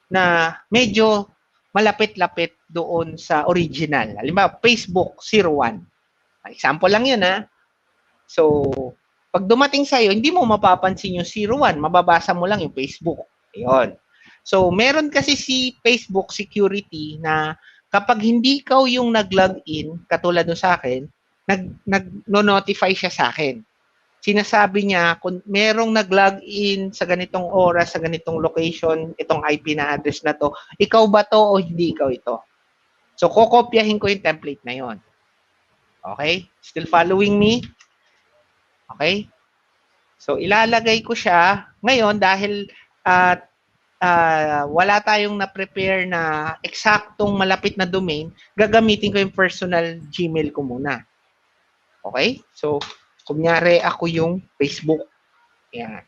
S2: na medyo malapit-lapit doon sa original. Halimbawa, Facebook 01. Example lang yun, ha? So, pag dumating sa'yo, hindi mo mapapansin yung 01. Mababasa mo lang yung Facebook. Ayun. So, meron kasi si Facebook security na kapag hindi ikaw yung nag-login, katulad nun sa akin, nag-notify siya sa akin. Sinasabi niya, kung merong nag-login sa ganitong oras, sa ganitong location, itong IP na address na to, ikaw ba to o hindi ikaw ito? So, kokopyahin ko yung template na yon. Okay? Still following me? Okay? So, ilalagay ko siya. Ngayon, dahil wala tayong na-prepare na eksaktong malapit na domain, gagamitin ko yung personal Gmail ko muna. Okay? So, kunyari ako yung Facebook. Yan.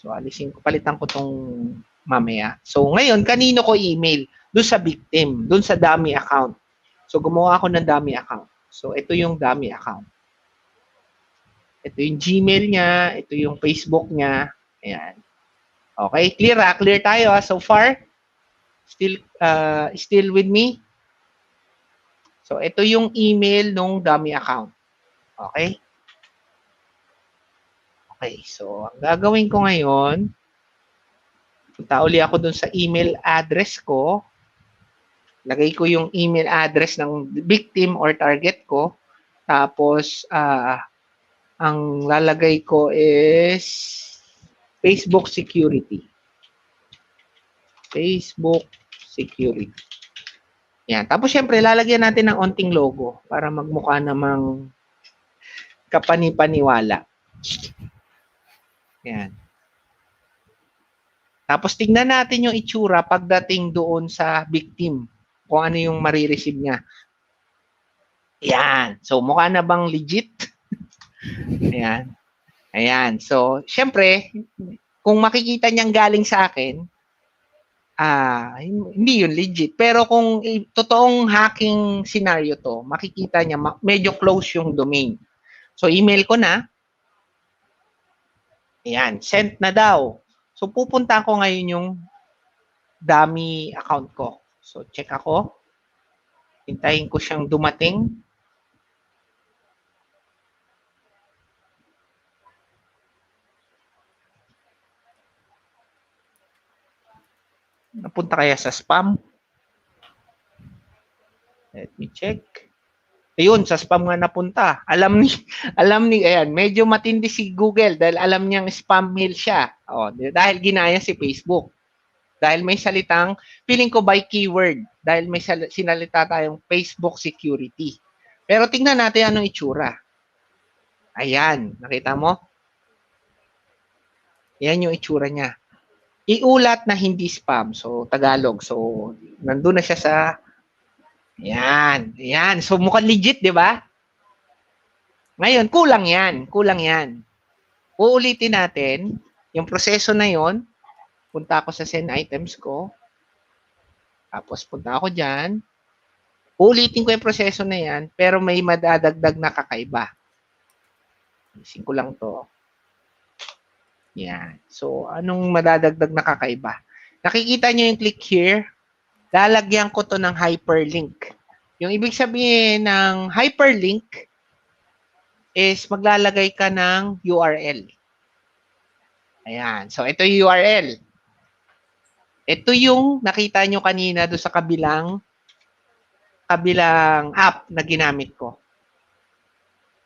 S2: So, palitan ko tong mamaya. So, ngayon, kanino ko email? Doon sa victim, doon sa dummy account. So, gumawa ako ng dummy account. So, ito yung dummy account. Ito yung Gmail niya, ito yung Facebook niya. Ayan. Okay, clear ha? Clear tayo ha? So far? Still with me? So, ito yung email nung dummy account. Okay? Okay, so ang gagawin ko ngayon, punta uli ako dun sa email address ko. Lagay ko yung email address ng victim or target ko. Tapos, ang lalagay ko is Facebook security. Facebook security. Yan. Tapos, syempre, lalagyan natin ng onting logo para magmukha namang kapani-paniwala. Yan. Tapos, tingnan natin yung itsura pagdating doon sa victim. Kung ano yung marireceive niya. Yan. So, mukha na bang legit? Ayan. Ayan. So, syempre, kung makikita niyang galing sa akin, hindi yun legit. Pero kung totoong hacking scenario to, makikita niya medyo close yung domain. So, email ko na. Ayan. Sent na daw. So, pupunta ko ngayon yung dummy account ko. So, check ako. Hintayin ko siyang dumating. Napunta kaya sa spam? Let me check. Ayun, sa spam nga napunta. Alam ni, ayan, medyo matindi si Google dahil alam niyang spam mail siya. Dahil ginaya si Facebook. Dahil may salitang, feeling ko by keyword, dahil may sinalita tayong Facebook security. Pero tingnan natin anong itsura. Ayan, nakita mo? Ayan yung itsura niya. Iulat na hindi spam. So, Tagalog. So, nandun na siya sa Ayan. Ayan. So, mukhang legit, di ba? Ngayon, kulang yan. Kulang yan. Uulitin natin yung proseso na yon. Punta ako sa send items ko. Tapos, punta ako dyan. Uulitin ko yung proseso na yan, pero may madadagdag na kakaiba. Isin ko lang to. Yan. So, anong madadagdag na kakaiba? Nakikita nyo yung click here. Lalagyan ko to ng hyperlink. Yung ibig sabihin ng hyperlink is maglalagay ka ng URL. Ayan. So, ito yung URL. Ito yung nakita nyo kanina doon sa kabilang app na ginamit ko.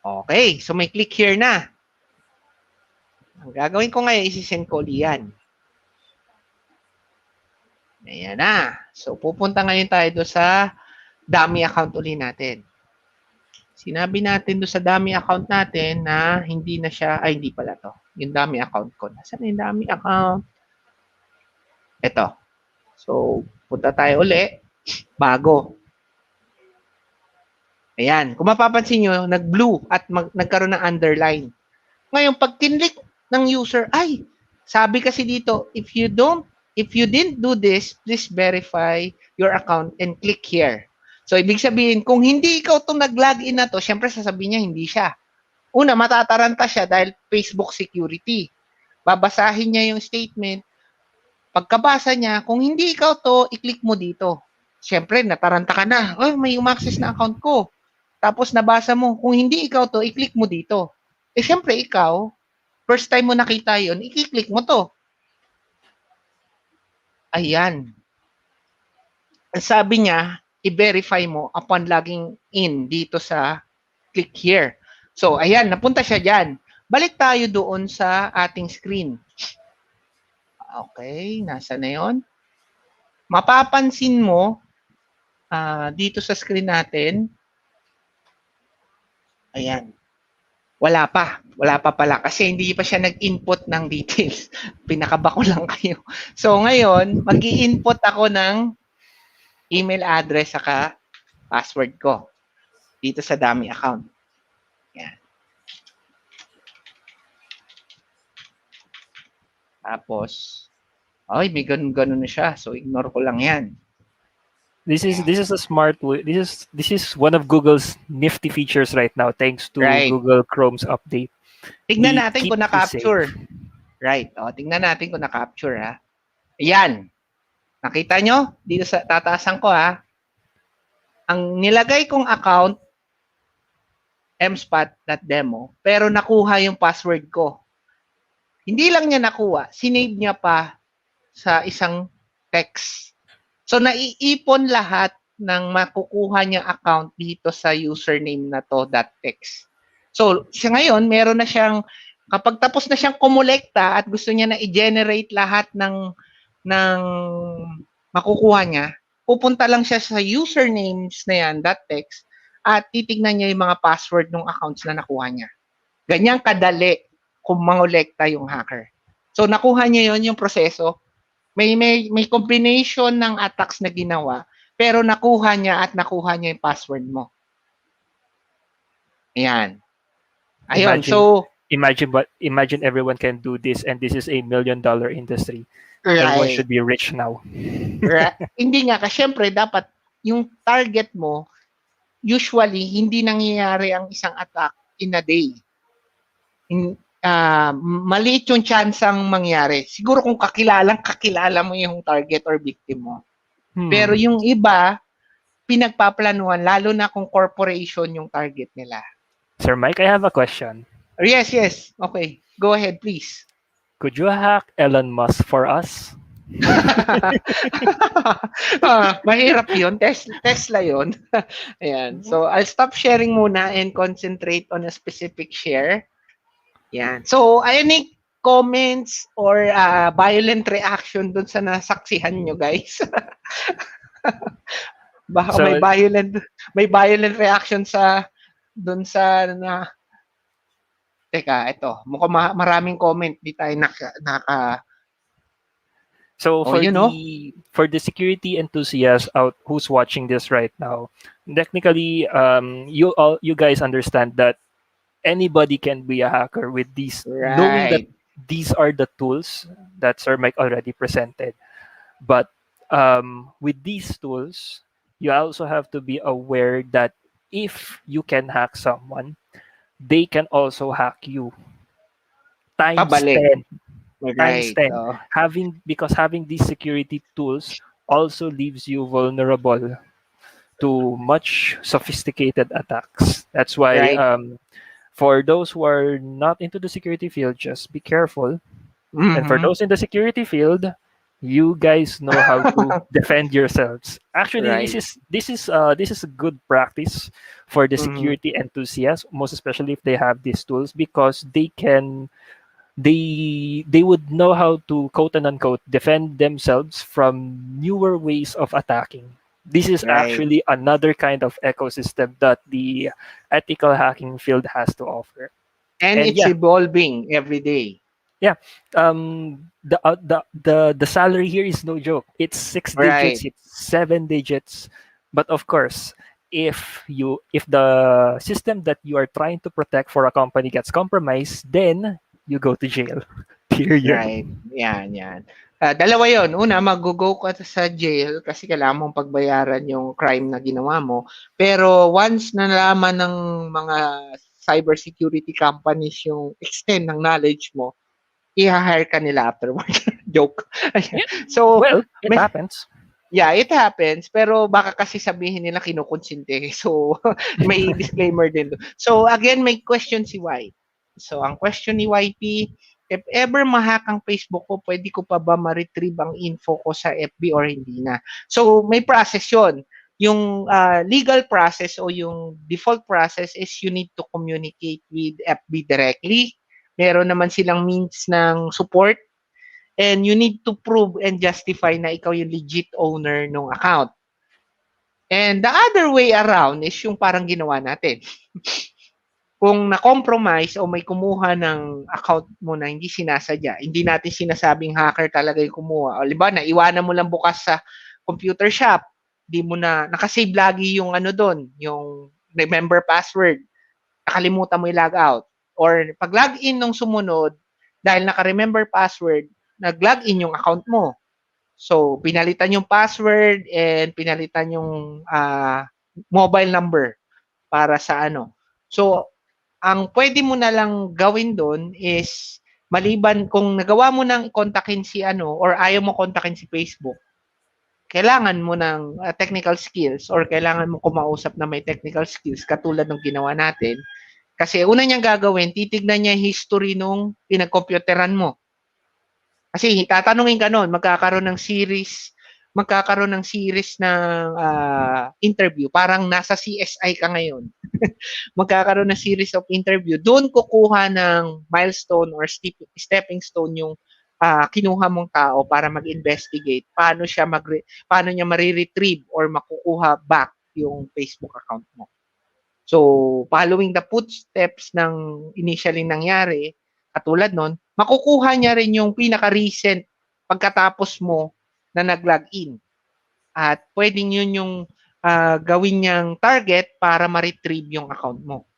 S2: Okay. So, may click here na. Ang gagawin ko ngayon, isi-send ko ulit yan. Ayan na. So, pupunta ngayon tayo doon sa dummy account ulit natin. Sinabi natin doon sa dummy account natin na hindi na siya, ay hindi pala to. Yung dummy account ko. Nasaan na yung dummy account? Ito. So, punta tayo uli. Bago. Ayan. Kung mapapansin nyo, nag-blue at nagkaroon ng underline. Ngayon, pag kinlik ng user, ay, sabi kasi dito, if you didn't do this, please verify your account and click here. So, ibig sabihin, kung hindi ikaw itong nag-login na to, syempre sasabihin niya hindi siya. Una, matataranta siya dahil Facebook security. Babasahin niya yung statement. Pagkabasa niya, kung hindi ikaw to, i-click mo dito. Syempre, nataranta ka na. Oh, may umaccess na account ko. Tapos nabasa mo, kung hindi ikaw to, i-click mo dito. Eh, syempre, ikaw, first time mo nakita yon, i-click mo to. Ayan. Ang sabi niya, i-verify mo upon logging in dito sa click here. So, ayan, napunta siya dyan. Balik tayo doon sa ating screen. Okay, nasa na yun? Mapapansin mo, dito sa screen natin, ayan, wala pa pala kasi hindi pa siya nag-input ng details. Pinakabako lang kayo. So, ngayon, mag-i-input ako ng email address saka password ko dito sa dummy account. Yan. Tapos, ay, may ganun na siya. So, ignore ko lang yan.
S3: This is a smart way. This is one of Google's nifty features right now, thanks to
S2: Right.
S3: Google Chrome's update.
S2: Tignan
S3: They
S2: natin
S3: keep
S2: kung
S3: you
S2: na-capture.
S3: safe.
S2: Right. O, tignan natin kung na-capture, ha. Ayan. Nakita nyo? Dito sa tataasan ko, ha. Ang nilagay kong account, mspot.demo, pero nakuha yung password ko. Hindi lang niya nakuha, sinave niya pa sa isang text. So, naiipon lahat ng makukuha niyang account dito sa username na to, .text. So, siya ngayon, meron na siyang, kapag tapos na siyang kumolekta at gusto niya na i-generate lahat ng makukuha niya, pupunta lang siya sa usernames na yan, .text, at titignan niya yung mga password ng accounts na nakuha niya. Ganyang kadali kung mangolekta yung hacker. So, nakuha niya yon yung proseso. May combination ng attacks na ginawa, pero nakuha niya yung password mo. Ayan. Ayun,
S3: Imagine everyone can do this, and this is a $1 million industry.
S2: right.
S3: Everyone should be rich now.
S2: Right. Hindi nga, kasi syempre, dapat yung target mo, usually, hindi nangyayari ang isang attack in a day. Maliit yung chance ang mangyari. Siguro kung kakilala mo yung target or victim mo. Pero yung iba, pinagpaplanuhan, lalo na kung corporation yung target nila.
S3: Sir Mike, I have a question.
S2: Yes. Okay. Go ahead, please.
S3: Could you hack Elon Musk for us?
S2: Mahirap yun. Tesla yun. Ayan. So, I'll stop sharing muna and concentrate on a specific share. Yan. So, any comments or violent reaction dun sa nasaksihan nyo, guys? Baka
S3: So,
S2: may violent reaction dun sa Teka, ito. Mukhang maraming comment. Di tayo
S3: So
S2: Oh,
S3: for the security enthusiasts out who's watching this right now, technically, you guys understand that anybody can be a hacker with these, knowing that
S2: Right.
S3: these are the tools that Sir Mike already presented. But with these tools, you also have to be aware that if you can hack someone, they can also hack you. Times
S2: Pabalik.
S3: 10. Times
S2: Right.
S3: 10. Because having these security tools also leaves you vulnerable to much sophisticated attacks. That's why
S2: Right.
S3: for those who are not into the security field, just be careful. And for
S2: Mhm.
S3: those in the security field, you guys know how to defend yourselves. Actually,
S2: Right.
S3: this is a good practice for the
S2: Mhm.
S3: security enthusiasts, most especially if they have these tools, because they would know how to, quote and unquote, defend themselves from newer ways of attacking. This is
S2: Right.
S3: actually another kind of ecosystem that the ethical hacking field has to offer.
S2: And
S3: And
S2: it's
S3: yeah,
S2: evolving every day.
S3: yeah. The salary here is no joke. It's 6 digits,
S2: Right.
S3: it's 7 digits. But of course, if the system that you are trying to protect for a company gets compromised, then you go to jail. Period.
S2: Right. Yan. Dalawa yon. Una, mag-go ka sa jail kasi kailangan mong pagbayaran yung crime na ginawa mo. Pero once na nalaman ng mga cybersecurity companies yung extent ng knowledge mo, i-hire ka nila afterward. Joke. Ayan.
S3: Yeah.
S2: So,
S3: Well, it
S2: may,
S3: happens.
S2: yeah, it happens. Pero baka kasi sabihin nila kinukonsinte. So, may disclaimer din. So, again, may question si Y. So, ang question ni YP, if ever mahack ang Facebook ko, pwede ko pa ba ma-retrieve ang info ko sa FB or hindi na? So, may process yon. Yung legal process o yung default process is you need to communicate with FB directly. Meron naman silang means ng support and you need to prove and justify na ikaw yung legit owner ng account. And the other way around is yung parang ginawa natin. Kung na-compromise o may kumuha ng account mo na hindi sinasadya, hindi natin sinasabing hacker talaga yung kumuha. O liba, naiwanan mo lang bukas sa computer shop, di mo na, nakasave lagi yung ano doon, yung remember password, nakalimutan mo i-log out. Or pag login nung sumunod, dahil naka-remember password, nag-login yung account mo. So, pinalitan yung password and pinalitan yung mobile number para sa ano. So, ang pwede mo na lang gawin doon is maliban kung nagawa mo nang kontakin si ano or ayaw mo kontakin si Facebook, kailangan mo ng technical skills or kailangan mo kumausap na may technical skills katulad ng ginawa natin. Kasi una niyang gagawin, titignan niya yung history nung pinag-computeran mo. Kasi tatanungin ka noon, magkakaroon ng series ng interview. Parang nasa CSI ka ngayon. Magkakaroon ng series of interview. Doon kukuha ng milestone or stepping stone yung kinuha mong tao para mag-investigate. Paano niya ma-retrieve or makukuha back yung Facebook account mo. So, following the footsteps ng initially nangyari, katulad nun, makukuha niya rin yung pinaka-recent pagkatapos mo na nag-login. At pwedeng yun yung gawin niyang target para ma-retrieve yung account mo.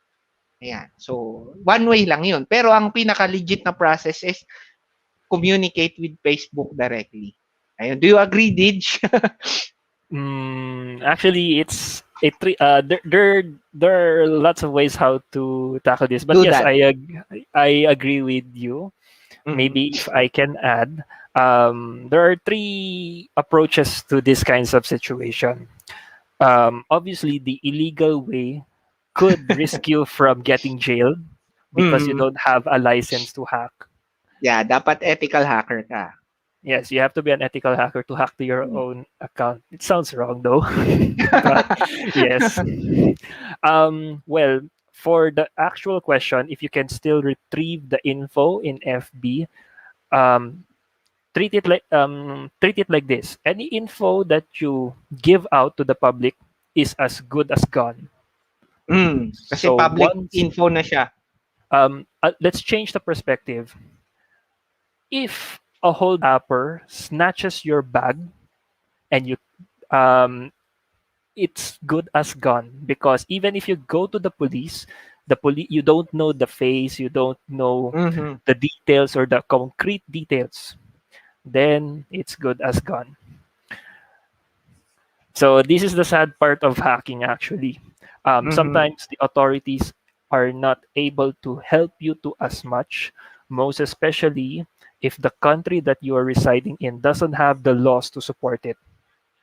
S2: Ayan. So, one way lang yun. Pero ang pinaka-legit na process is communicate with Facebook directly. Ayun. Do you agree, Dij?
S3: Actually, it's a there are lots of ways how to tackle this, but
S2: Do
S3: yes,
S2: that.
S3: I agree with you. Maybe if I can add, there are three approaches to this kinds of situation. Obviously, the illegal way could risk you from getting jailed because you don't have a license to hack.
S2: Yeah, dapat ethical hacker ka.
S3: Yes, you have to be an ethical hacker to hack to your own account. It sounds wrong though, but yes. Well, for the actual question, if you can still retrieve the info in FB, um, treat it like this: any info that you give out to the public is as good as gone.
S2: Kasi
S3: So
S2: public
S3: once,
S2: info na siya.
S3: let's change the perspective. If a holdapper snatches your bag and it's good as gone, because even if you go to the police, you don't know the face, you don't know the details or the concrete details, then it's good as gone. So this is the sad part of hacking, actually. Sometimes the authorities are not able to help you to as much, most especially if the country that you are residing in doesn't have the laws to support it.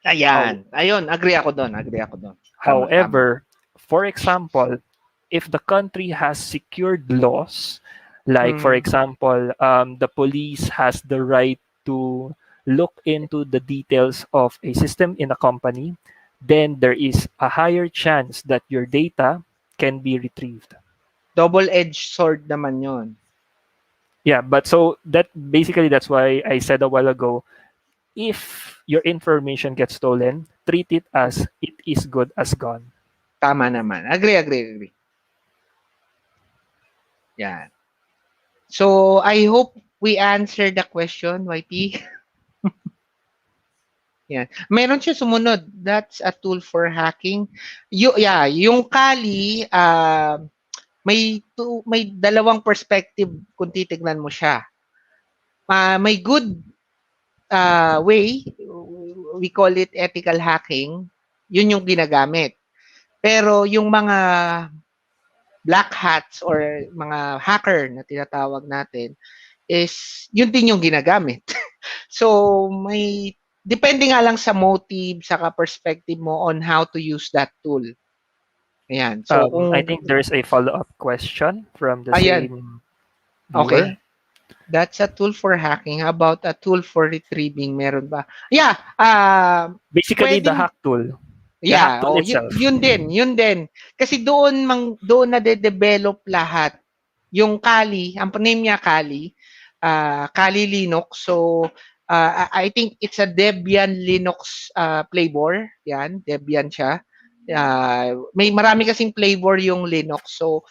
S2: Ayan. Ayun, agree ako doon. Tama.
S3: However, for example, if the country has secured laws, like for example, the police has the right to look into the details of a system in a company, then there is a higher chance that your data can be retrieved.
S2: Double-edged sword naman yun.
S3: Yeah, but so that's why I said a while ago, if your information gets stolen, treat it as it is good as gone.
S2: Tama naman. Agree. Yan. So, I hope we answered the question, YP. Yan. Meron siya sumunod. That's a tool for hacking. Yung Kali, may dalawang perspective kung titignan mo siya. May good way, we call it ethical hacking, yun yung ginagamit. Pero yung mga black hats or mga hacker na tinatawag natin is yun din yung ginagamit. So depende nga lang sa motive, saka perspective mo on how to use that tool. Ayan. So
S3: I think there's a follow-up question from the
S2: Ayan.
S3: same
S2: Okay.
S3: viewer.
S2: That's a tool for hacking. How about a tool for retrieving? Meron ba? Yeah.
S3: Basically, the
S2: pwedeng-
S3: hack tool.
S2: Yeah,
S3: hack tool itself.
S2: yun din. Kasi doon na de-develop lahat. Yung Kali, ang name niya Kali, Kali Linux. So I think it's a Debian Linux flavor. Yan, Debian siya. May marami kasing flavor yung Linux. So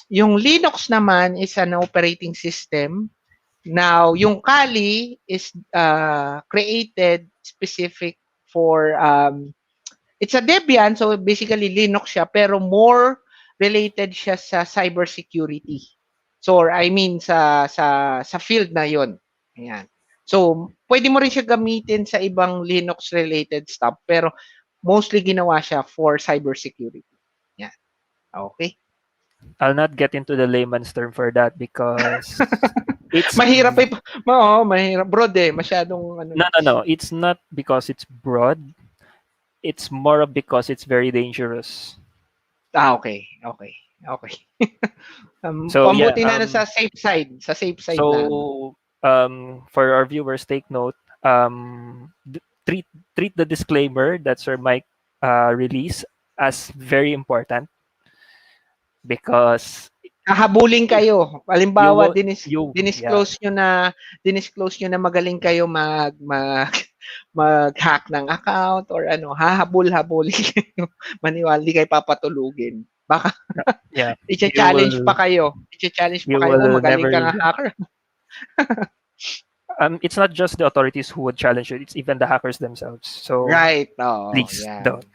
S2: yung Linux naman is an operating system. Now, yung Kali is created specific for it's a Debian, so basically Linux siya, pero more related siya sa cybersecurity. So, I mean sa field na 'yon. Ayan. So, pwede mo rin siya gamitin sa ibang Linux related stuff, pero mostly ginawa siya for cybersecurity. Yan. Okay.
S3: I'll not get into the layman's term for that because it's
S2: Mahirap mahirap broad masyadong
S3: No. It's not because it's broad. It's more of because it's very dangerous.
S2: Okay.
S3: So,
S2: pambuti na sa safe side. Sa safe side na.
S3: So, for our viewers, take note. Treat the disclaimer that Sir Mike release as very important because
S2: Hahabulin kayo. Halimbawa,
S3: dinisclose
S2: dinisclose nyo na magaling kayo mag-hack ng account or hahabulin kayo. Maniwala, di kayo papatulugin. Baka i-challenge pa kayo. Kung magaling kang hacker.
S3: It's not just the authorities who would challenge it, it's even the hackers themselves. So
S2: right.
S3: Please don't.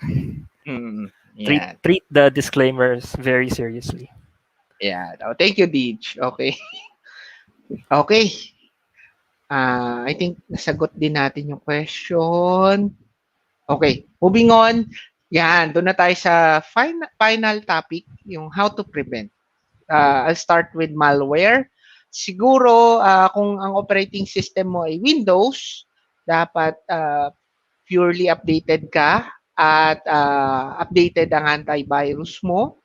S2: Yeah.
S3: Treat the disclaimers very seriously.
S2: Yeah. Thank you, Deej. Okay. Okay. I think nasagot din natin yung question. Okay. Moving on. Yan. Doon na tayo sa final topic, yung how to prevent. I'll start with malware. Siguro, kung ang operating system mo ay Windows, dapat purely updated ka at updated ang antivirus mo.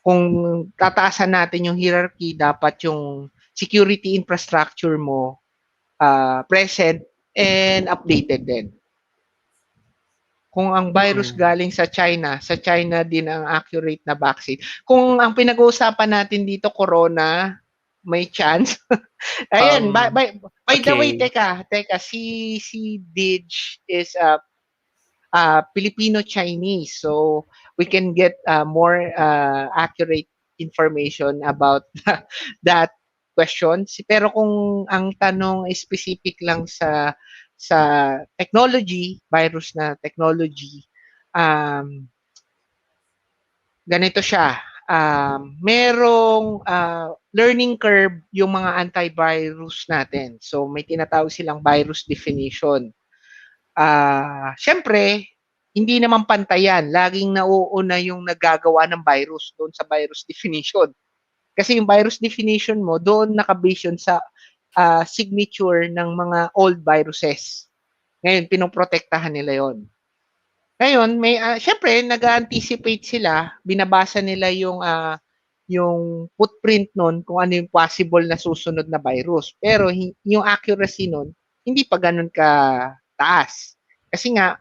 S2: Kung tataasan natin yung hierarchy, dapat yung security infrastructure mo present and updated din. Kung ang virus galing sa China din ang accurate na vaccine. Kung ang pinag-uusapan natin dito, corona, may chance. Ayan, by the way, teka, si Dij is Filipino-Chinese. So, we can get more accurate information about that question. Pero kung ang tanong ay specific lang sa technology, virus na technology, ganito siya. Merong learning curve yung mga antivirus natin. So, may tinatawag silang virus definition. Syempre, hindi naman pantayan. Laging nauuna yung naggagawa ng virus doon sa virus definition. Kasi yung virus definition mo, doon nakabase yun sa signature ng mga old viruses. Ngayon, pinoprotektahan nila yon. Ngayon, syempre, nag-anticipate sila, binabasa nila yung footprint nun kung ano yung possible na susunod na virus. Pero yung accuracy nun, hindi pa ganun ka taas. Kasi nga,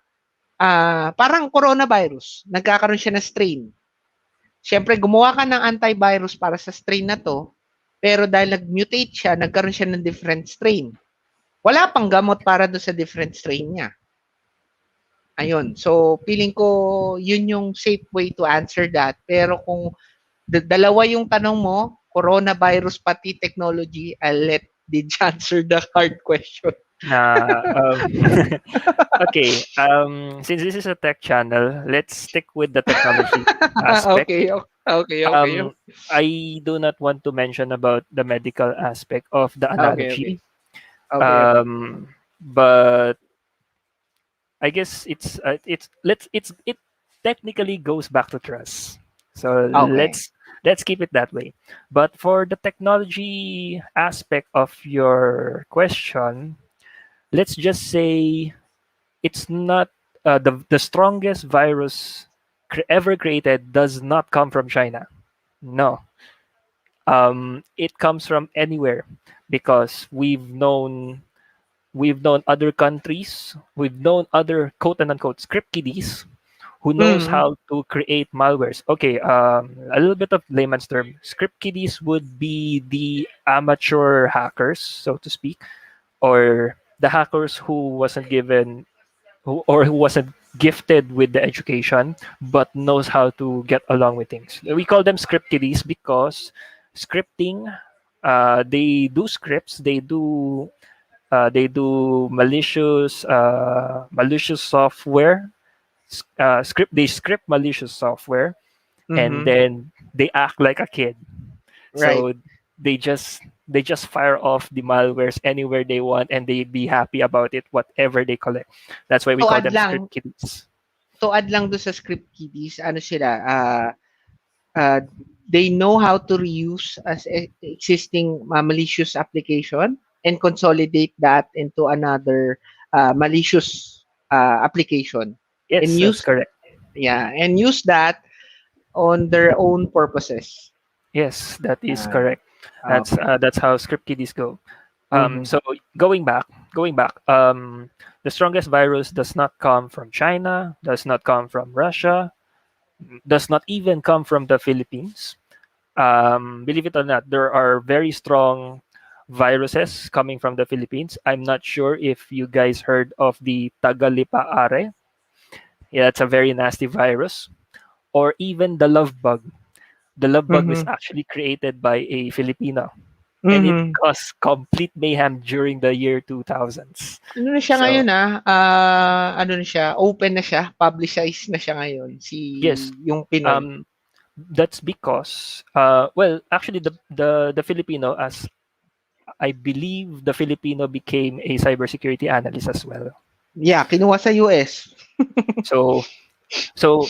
S2: parang coronavirus, nagkakaroon siya ng strain. Siyempre, gumawa ka ng antivirus para sa strain na to, pero dahil nag-mutate siya, nagkaroon siya ng different strain. wala pang gamot para do sa different strain niya. Ayun. So, feeling ko yun yung safe way to answer that. Pero kung dalawa yung tanong mo, coronavirus pati technology, I'll let Dij answer the hard question.
S3: Na okay. Since this is a tech channel, let's stick with the technology aspect.
S2: Okay.
S3: Um, I do not want to mention about the medical aspect of the
S2: Okay.
S3: analogy.
S2: Okay.
S3: But I guess it technically goes back to trust. So
S2: Okay.
S3: let's keep it that way. But for the technology aspect of your question, let's just say it's not the strongest virus ever created does not come from China. No, it comes from anywhere because we've known other countries, we've known other quote and unquote script kiddies who knows
S2: Mhm.
S3: how to create malwares. Okay, a little bit of layman's term. Script kiddies would be the amateur hackers, so to speak, or the hackers who wasn't given who wasn't gifted with the education but knows how to get along with things. We call them script kiddies because scripting, they do scripts, they do malicious software. They script malicious software, and
S2: Mhm.
S3: then they act like a kid.
S2: Right.
S3: So they just fire off the malwares anywhere they want, and they be happy about it, whatever they collect. That's why we
S2: To
S3: call
S2: add
S3: them
S2: lang,
S3: script kiddies.
S2: do sa script kiddies, ano sila, uh, they know how to reuse as existing malicious application and consolidate that into another malicious application and
S3: Yes, that's
S2: use
S3: correct.
S2: and use that on their own purposes.
S3: Yes, that is
S2: Uh,
S3: correct. That's
S2: okay.
S3: uh, that's how script kiddies go.
S2: Mm-hmm.
S3: So going back, the strongest virus does not come from China, does not come from Russia, does not even come from the Philippines. Believe it or not, there are very strong viruses coming from the Philippines. I'm not sure if you guys heard of the Tagalipaare. Yeah, it's a very nasty virus. Or even the love bug. The love bug was
S2: Mm-hmm.
S3: actually created by a Filipino, and it
S2: Mm-hmm.
S3: caused complete mayhem during the year 2000s.
S2: Ano na siya
S3: So
S2: ngayon ano na siya, open na siya, publicized na siya ngayon, si
S3: yes,
S2: yung Pinoy.
S3: um, that's because well, actually the Filipino, as I believe, the Filipino became a cybersecurity analyst as well.
S2: Yeah, kinuha sa US.
S3: So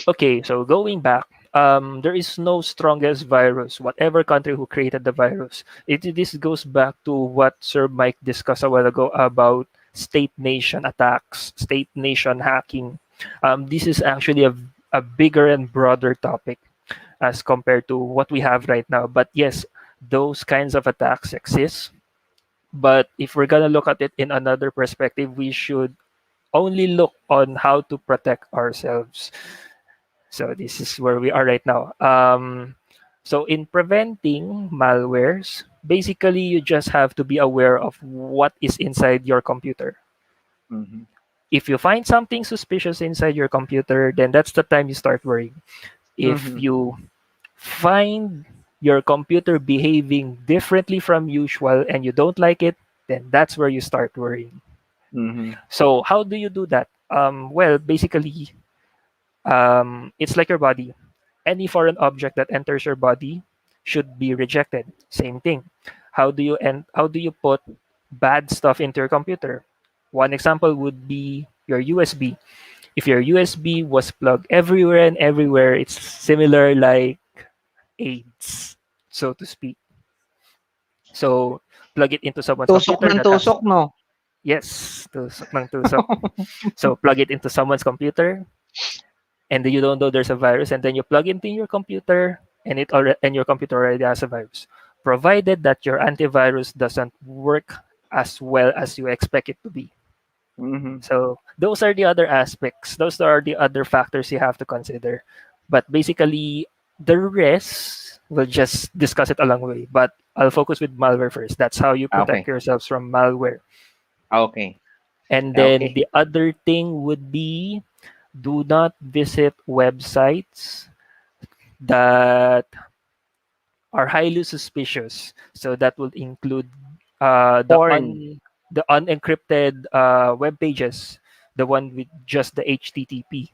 S3: okay, so going back, there is no strongest virus. Whatever country who created the virus, this goes back to what Sir Mike discussed a while ago about state nation attacks, state nation hacking. This is actually a bigger and broader topic as compared to what we have right now. But yes, those kinds of attacks exist. But if we're gonna look at it in another perspective, we should only look on how to protect ourselves. So this is where we are right now. So in preventing malwares, basically you just have to be aware of what is inside your computer.
S2: Mhm.
S3: If you find something suspicious inside your computer, then that's the time you start worrying. If
S2: Mhm.
S3: you find your computer behaving differently from usual and you don't like it, then that's where you start worrying.
S2: Mhm.
S3: So how do you do that? Well, basically, it's like your body. Any foreign object that enters your body should be rejected. Same thing. How do you put bad stuff into your computer? One example would be your USB. If your USB was plugged everywhere and everywhere, it's similar like AIDS, so to speak. So plug it into someone's
S2: Tusok
S3: computer
S2: ng
S3: that has
S2: tusok, 'no?
S3: yes, tusok ng tusok. So plug it into someone's computer, and you don't know there's a virus, and then you plug into your computer, and your computer already has a virus, provided that your antivirus doesn't work as well as you expect it to be.
S2: Mhm.
S3: So those are the other aspects, those are the other factors you have to consider. But basically, the rest we'll just discuss it along the way, but I'll focus with malware first. That's how you protect
S2: Okay.
S3: yourselves from malware.
S2: Okay.
S3: And then
S2: Okay.
S3: the other thing would be, do not visit websites that are highly suspicious. So that would include uh, the
S2: Porn.
S3: un the unencrypted web pages, the one with just the HTTP.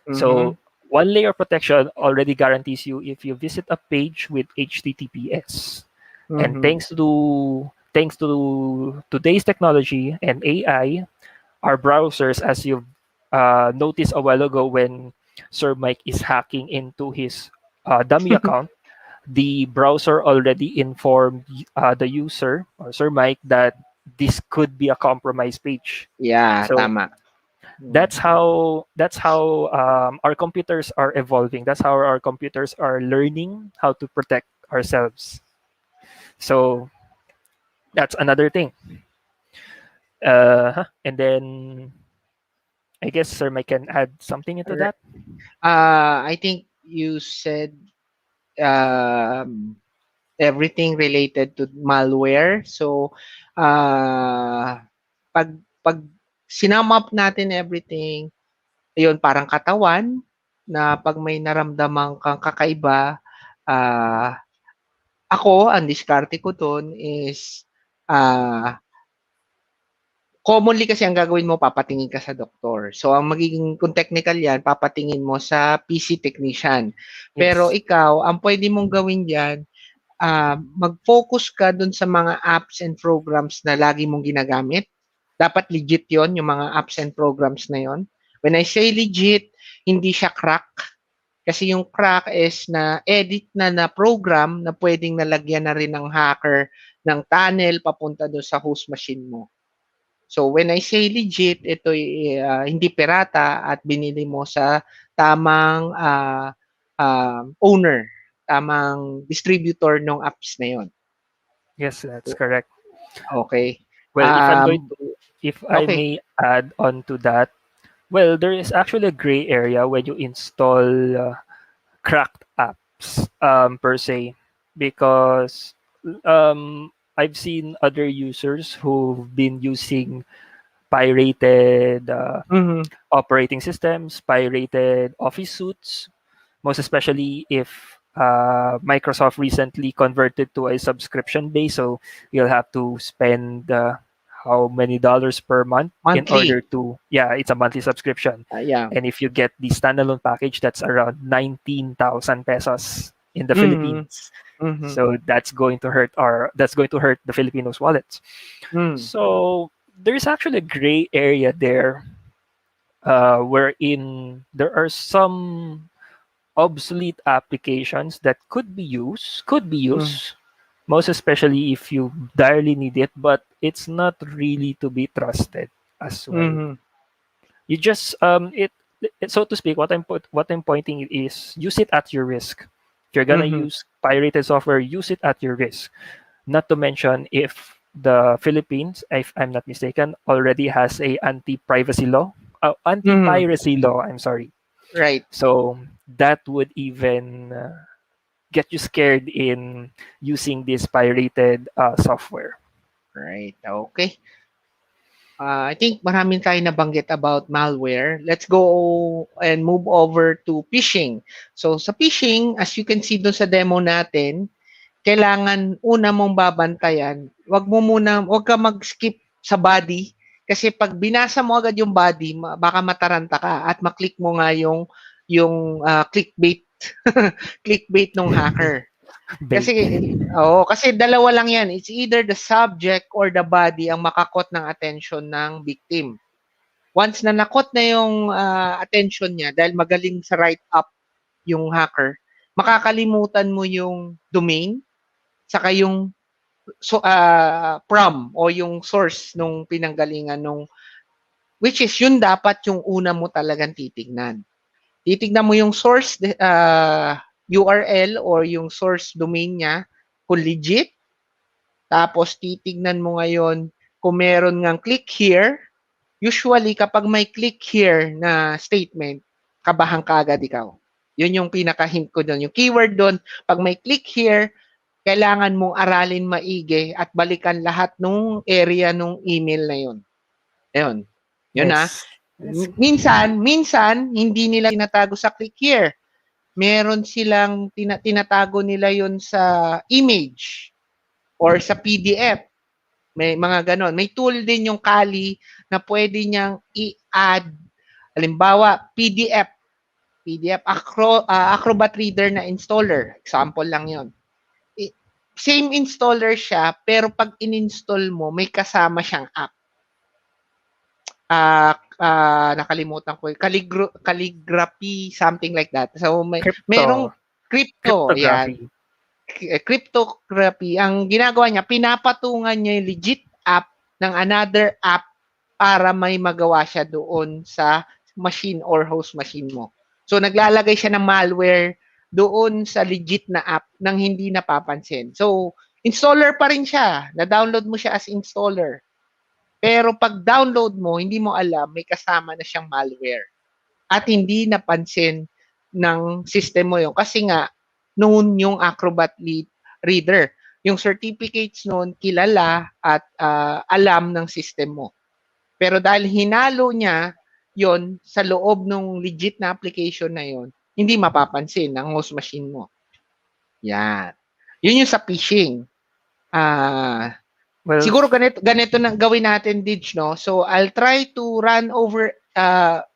S2: Mm-hmm.
S3: So one layer protection already guarantees you if you visit a page with HTTPS. And
S2: Mm-hmm.
S3: thanks to today's technology and AI, our browsers, as you've noticed a while ago when Sir Mike is hacking into his dummy account, the browser already informed the user or Sir Mike that this could be a compromised page.
S2: Yeah,
S3: So
S2: tama. Mm.
S3: that's how our computers are evolving. That's how our computers are learning how to protect ourselves. So that's another thing. And then I guess Sir Mike can add something into
S2: Alri-
S3: that.
S2: I think you said um, everything related to malware. So, pag pag sinum up natin everything, ayun parang katawan na pag may naramdaman kang kakaiba, ah, ako ang diskarte ko dun is, ah, commonly kasi ang gagawin mo papatingin ka sa doktor. So ang magiging kung technical 'yan, papatingin mo sa PC technician. Pero
S3: Yes.
S2: ikaw, ang puwede mong gawin diyan, mag-focus ka dun sa mga apps and programs na lagi mong ginagamit. Dapat legit 'yon, yung mga apps and programs na 'yon. When I say legit, hindi siya crack. Kasi yung crack is na edit na program na puwedeng nalagyan na rin ng hacker ng tunnel papunta dun sa host machine mo. So when I say legit, ito'y hindi pirata at binili mo sa tamang owner, tamang distributor ng apps na 'yon.
S3: Yes, that's correct.
S2: Okay.
S3: Well, if I
S2: Okay.
S3: may add on to that, well, there is actually a gray area when you install cracked apps per se, because I've seen other users who've been using pirated
S2: Mhm.
S3: operating systems, pirated office suites, most especially if Microsoft recently converted to a subscription base. So you'll have to spend how many dollars per month in order
S2: Monthly.
S3: to, yeah, it's a monthly subscription.
S2: Yeah.
S3: And if you get the standalone package, that's around 19,000 pesos in the
S2: Mhm.
S3: Philippines.
S2: Mhm.
S3: So that's going to hurt the Filipinos' wallets.
S2: Hmm.
S3: So there's actually a gray area there, wherein there are some obsolete applications that could be
S2: Hmm.
S3: used, most especially if you direly need it, but it's not really to be trusted as well.
S2: Mhm.
S3: You just so to speak, what I'm pointing is, use it at your risk. If you're gonna
S2: Mhm.
S3: use pirated software, use it at your risk. Not to mention, if the Philippines, if I'm not mistaken, already has a anti-privacy law,
S2: Mhm.
S3: anti-piracy law. I'm sorry.
S2: Right.
S3: So that would even get you scared in using this pirated software.
S2: Right. Okay. I think maraming tayong nabanggit about malware. Let's go and move over to phishing. So sa phishing, as you can see doon sa demo natin, kailangan una mong babantayan, wag ka mag-skip sa body kasi pag binasa mo agad yung body, baka mataranta ka at maklik mo nga yung clickbait clickbait ng hacker.
S3: Bait.
S2: Kasi kasi dalawa lang 'yan. It's either the subject or the body ang makakot ng attention ng victim. Once na nakot na yung attention niya dahil magaling sa write up yung hacker, makakalimutan mo yung domain saka yung from o yung source nung pinanggalingan nung which is yun dapat yung una mo talagang titignan. Titignan mo yung source URL or yung source domain niya kung legit. Tapos titignan mo ngayon kung meron ngang click here. Usually kapag may click here na statement, kabahan ka agad ikaw. Yun yung pinaka-hint ko doon. Yung keyword doon, pag may click here, kailangan mong aralin maigi at balikan lahat nung area nung email na yun. Ayun. Yun na.
S3: Yes.
S2: Minsan, hindi nila tinatago sa click here. Meron silang tinatago nila yun sa image or sa PDF. May mga ganon. May tool din yung Kali na pwede niyang i-add. Halimbawa, PDF Acrobat Reader na installer. Example lang yon. Same installer siya, pero pag in-install mo, may kasama siyang app. Nakalimutan ko. Calligraphy, something like that. So, merong
S3: Cryptography.
S2: yan. Cryptography. Ang ginagawa niya, pinapatungan niya yung legit app ng another app para may magawa siya doon sa machine or host machine mo. So, naglalagay siya ng malware doon sa legit na app nang hindi napapansin. So, installer pa rin siya. Na-download mo siya as installer. Pero pag download mo, hindi mo alam, may kasama na siyang malware. At hindi napansin ng system mo yun. Kasi nga, noon yung Acrobat Reader. Yung certificates noon, kilala at alam ng system mo. Pero dahil hinalo niya yon sa loob ng legit na application na yon, hindi mapapansin ng host machine mo. Yan. Yun yung sa phishing.
S3: Well,
S2: Siguro ganito na gawin natin, Dij, no? So, I'll try to run over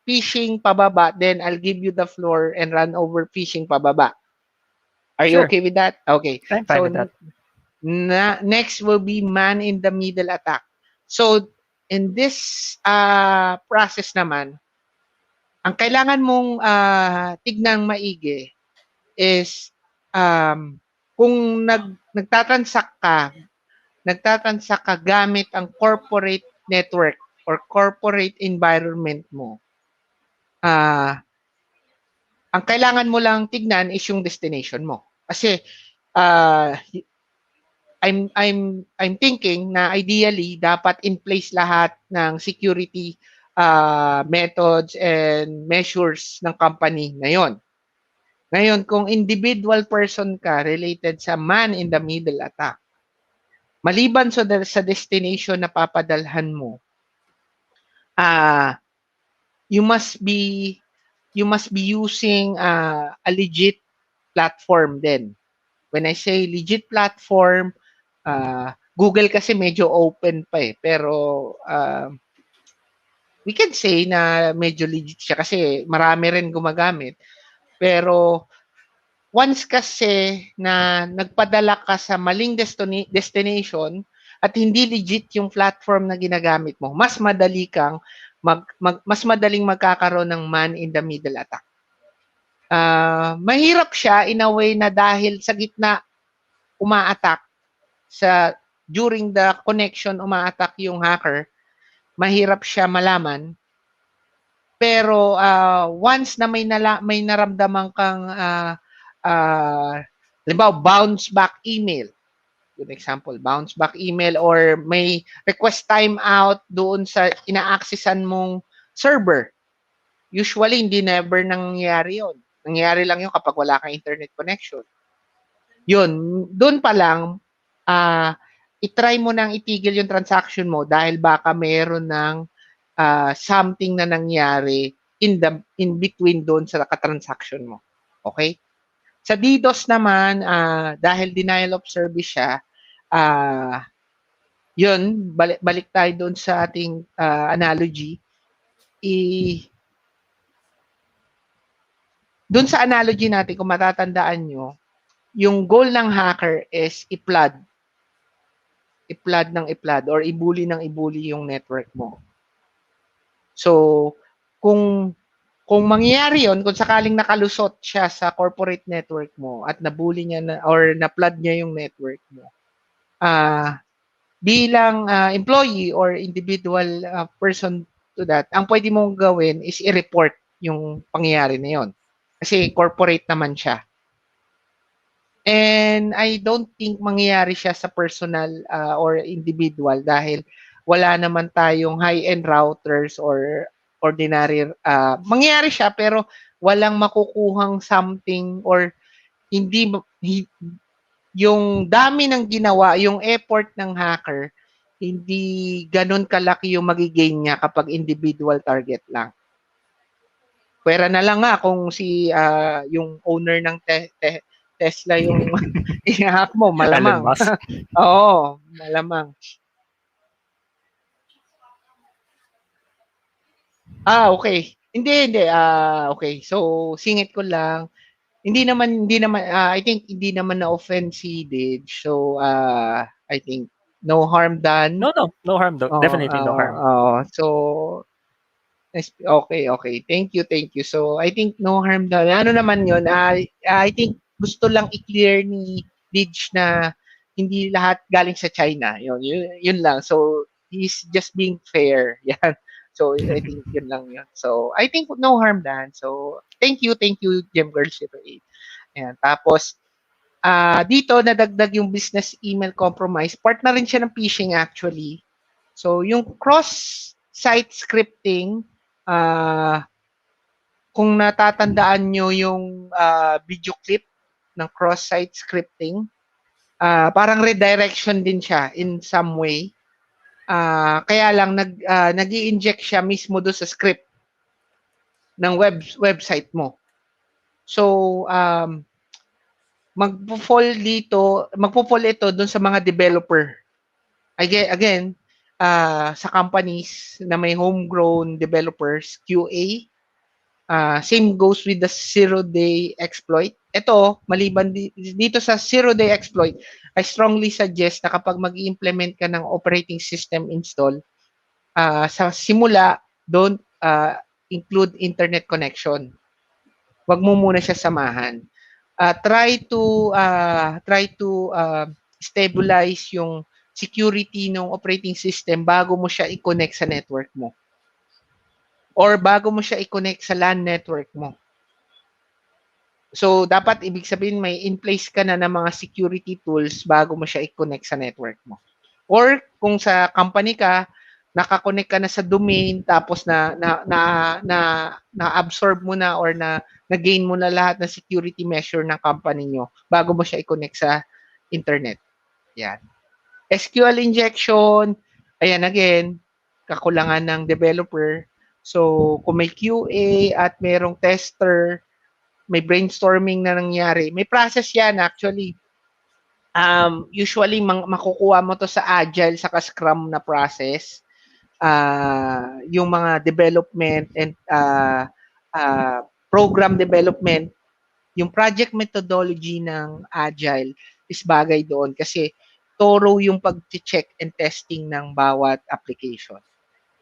S2: phishing pababa, then I'll give you the floor and run over phishing pababa. Are you
S3: Sure.
S2: okay with that? Okay.
S3: I'm fine with that.
S2: Next will be man-in-the-middle attack. So, in this process naman, ang kailangan mong tignang maigi is kung nagtatransact ka gamit ang corporate network or corporate environment mo, ang kailangan mo lang tignan is yung destination mo. Kasi I'm thinking na ideally dapat in place lahat ng security methods and measures ng company na yon. Ngayon, kung individual person ka related sa man-in-the-middle attack, maliban sa destination na papadalhan mo, you must be using a legit platform din. When I say legit platform, Google kasi medyo open pa eh. Pero we can say na medyo legit siya kasi marami rin gumagamit. Pero once kasi na nagpadala ka sa maling destination at hindi legit yung platform na ginagamit mo, mas madali kang mas madaling magkakaroon ng man-in-the-middle attack. Mahirap siya in a way na dahil sa gitna uma-attack, during the connection uma-attack yung hacker, mahirap siya malaman. Pero once na may naramdaman kang halimbawa bounce back email, good example, bounce back email, or may request timeout doon sa ina-accessan mong server. Usually, hindi never nangyayari yun. Nangyayari lang yun kapag wala kang internet connection. Yun, doon pa lang, itry mo nang itigil yung transaction mo dahil baka meron ng something na nangyari in between doon sa transaction mo. Okay? Sa DDoS naman, dahil denial of service siya, yun, balik tayo doon sa ating analogy. Doon sa analogy natin, kung matatandaan nyo, yung goal ng hacker is i-flood or ibuli ng ibuli yung network mo. So, kung mangyayari yon, kung sakaling nakalusot siya sa corporate network mo at nabuli niya or na-flood niya yung network mo, bilang employee or individual person to that, ang pwede mong gawin is i-report yung pangyayari na yon. Kasi corporate naman siya. And I don't think mangyayari siya sa personal or individual dahil wala naman tayong high-end routers or ordinary. Mangyayari siya pero walang makukuhang something or hindi yung dami ng ginawa, yung effort ng hacker, hindi ganun kalaki yung magigain niya kapag individual target lang. Pwera na lang nga kung yung owner ng Tesla yung i-hack mo,
S3: Elon
S2: malamang.
S3: Musk.
S2: Oo, malamang. Okay. Hindi. Okay. So, singit ko lang. Hindi naman, I think hindi naman na-offend si Didge. So, I think no harm done.
S3: No harm though.
S2: Oo,
S3: Definitely no harm.
S2: So, okay. Thank you. So, I think no harm done. Ano naman yun? I think gusto lang i-clear ni Didge na hindi lahat galing sa China. Yun lang. So, he's just being fair. Yan. So, I think yun lang yun. So, I think no harm done. So, thank you, Gem Girl 08. Ayan. Tapos, dito nadagdag yung business email compromise. Part na rin siya ng phishing actually. So, yung cross-site scripting, kung natatandaan nyo yung video clip ng cross-site scripting, parang redirection din siya in some way. Kaya lang nag-i-inject siya mismo do sa script ng website mo. So, magpo-fall ito doon sa mga developer. Again, sa companies na may homegrown developers, QA, same goes with the zero-day exploit. Ito, maliban dito sa zero-day exploit, I strongly suggest na kapag mag-implement ka ng operating system install, sa simula, don't include internet connection. Wag mo muna siya samahan. Try to stabilize yung security ng operating system bago mo siya i-connect sa network mo. Or bago mo siya i-connect sa LAN network mo. So, dapat ibig sabihin may in place ka na ng mga security tools bago mo siya i-connect sa network mo. Or kung sa company ka, naka-connect ka na sa domain tapos na-absorb mo na or na-gain mo na lahat ng security measure ng company nyo bago mo siya i-connect sa internet. Yan. SQL injection, ayan again, kakulangan ng developer. So, kung may QA at merong tester, may brainstorming na nangyari. May process yan actually. Usually, makukuha mo to sa Agile, sa Scrum na process. Yung mga development and program development, yung project methodology ng Agile is bagay doon kasi thorough yung pag-check and testing ng bawat application.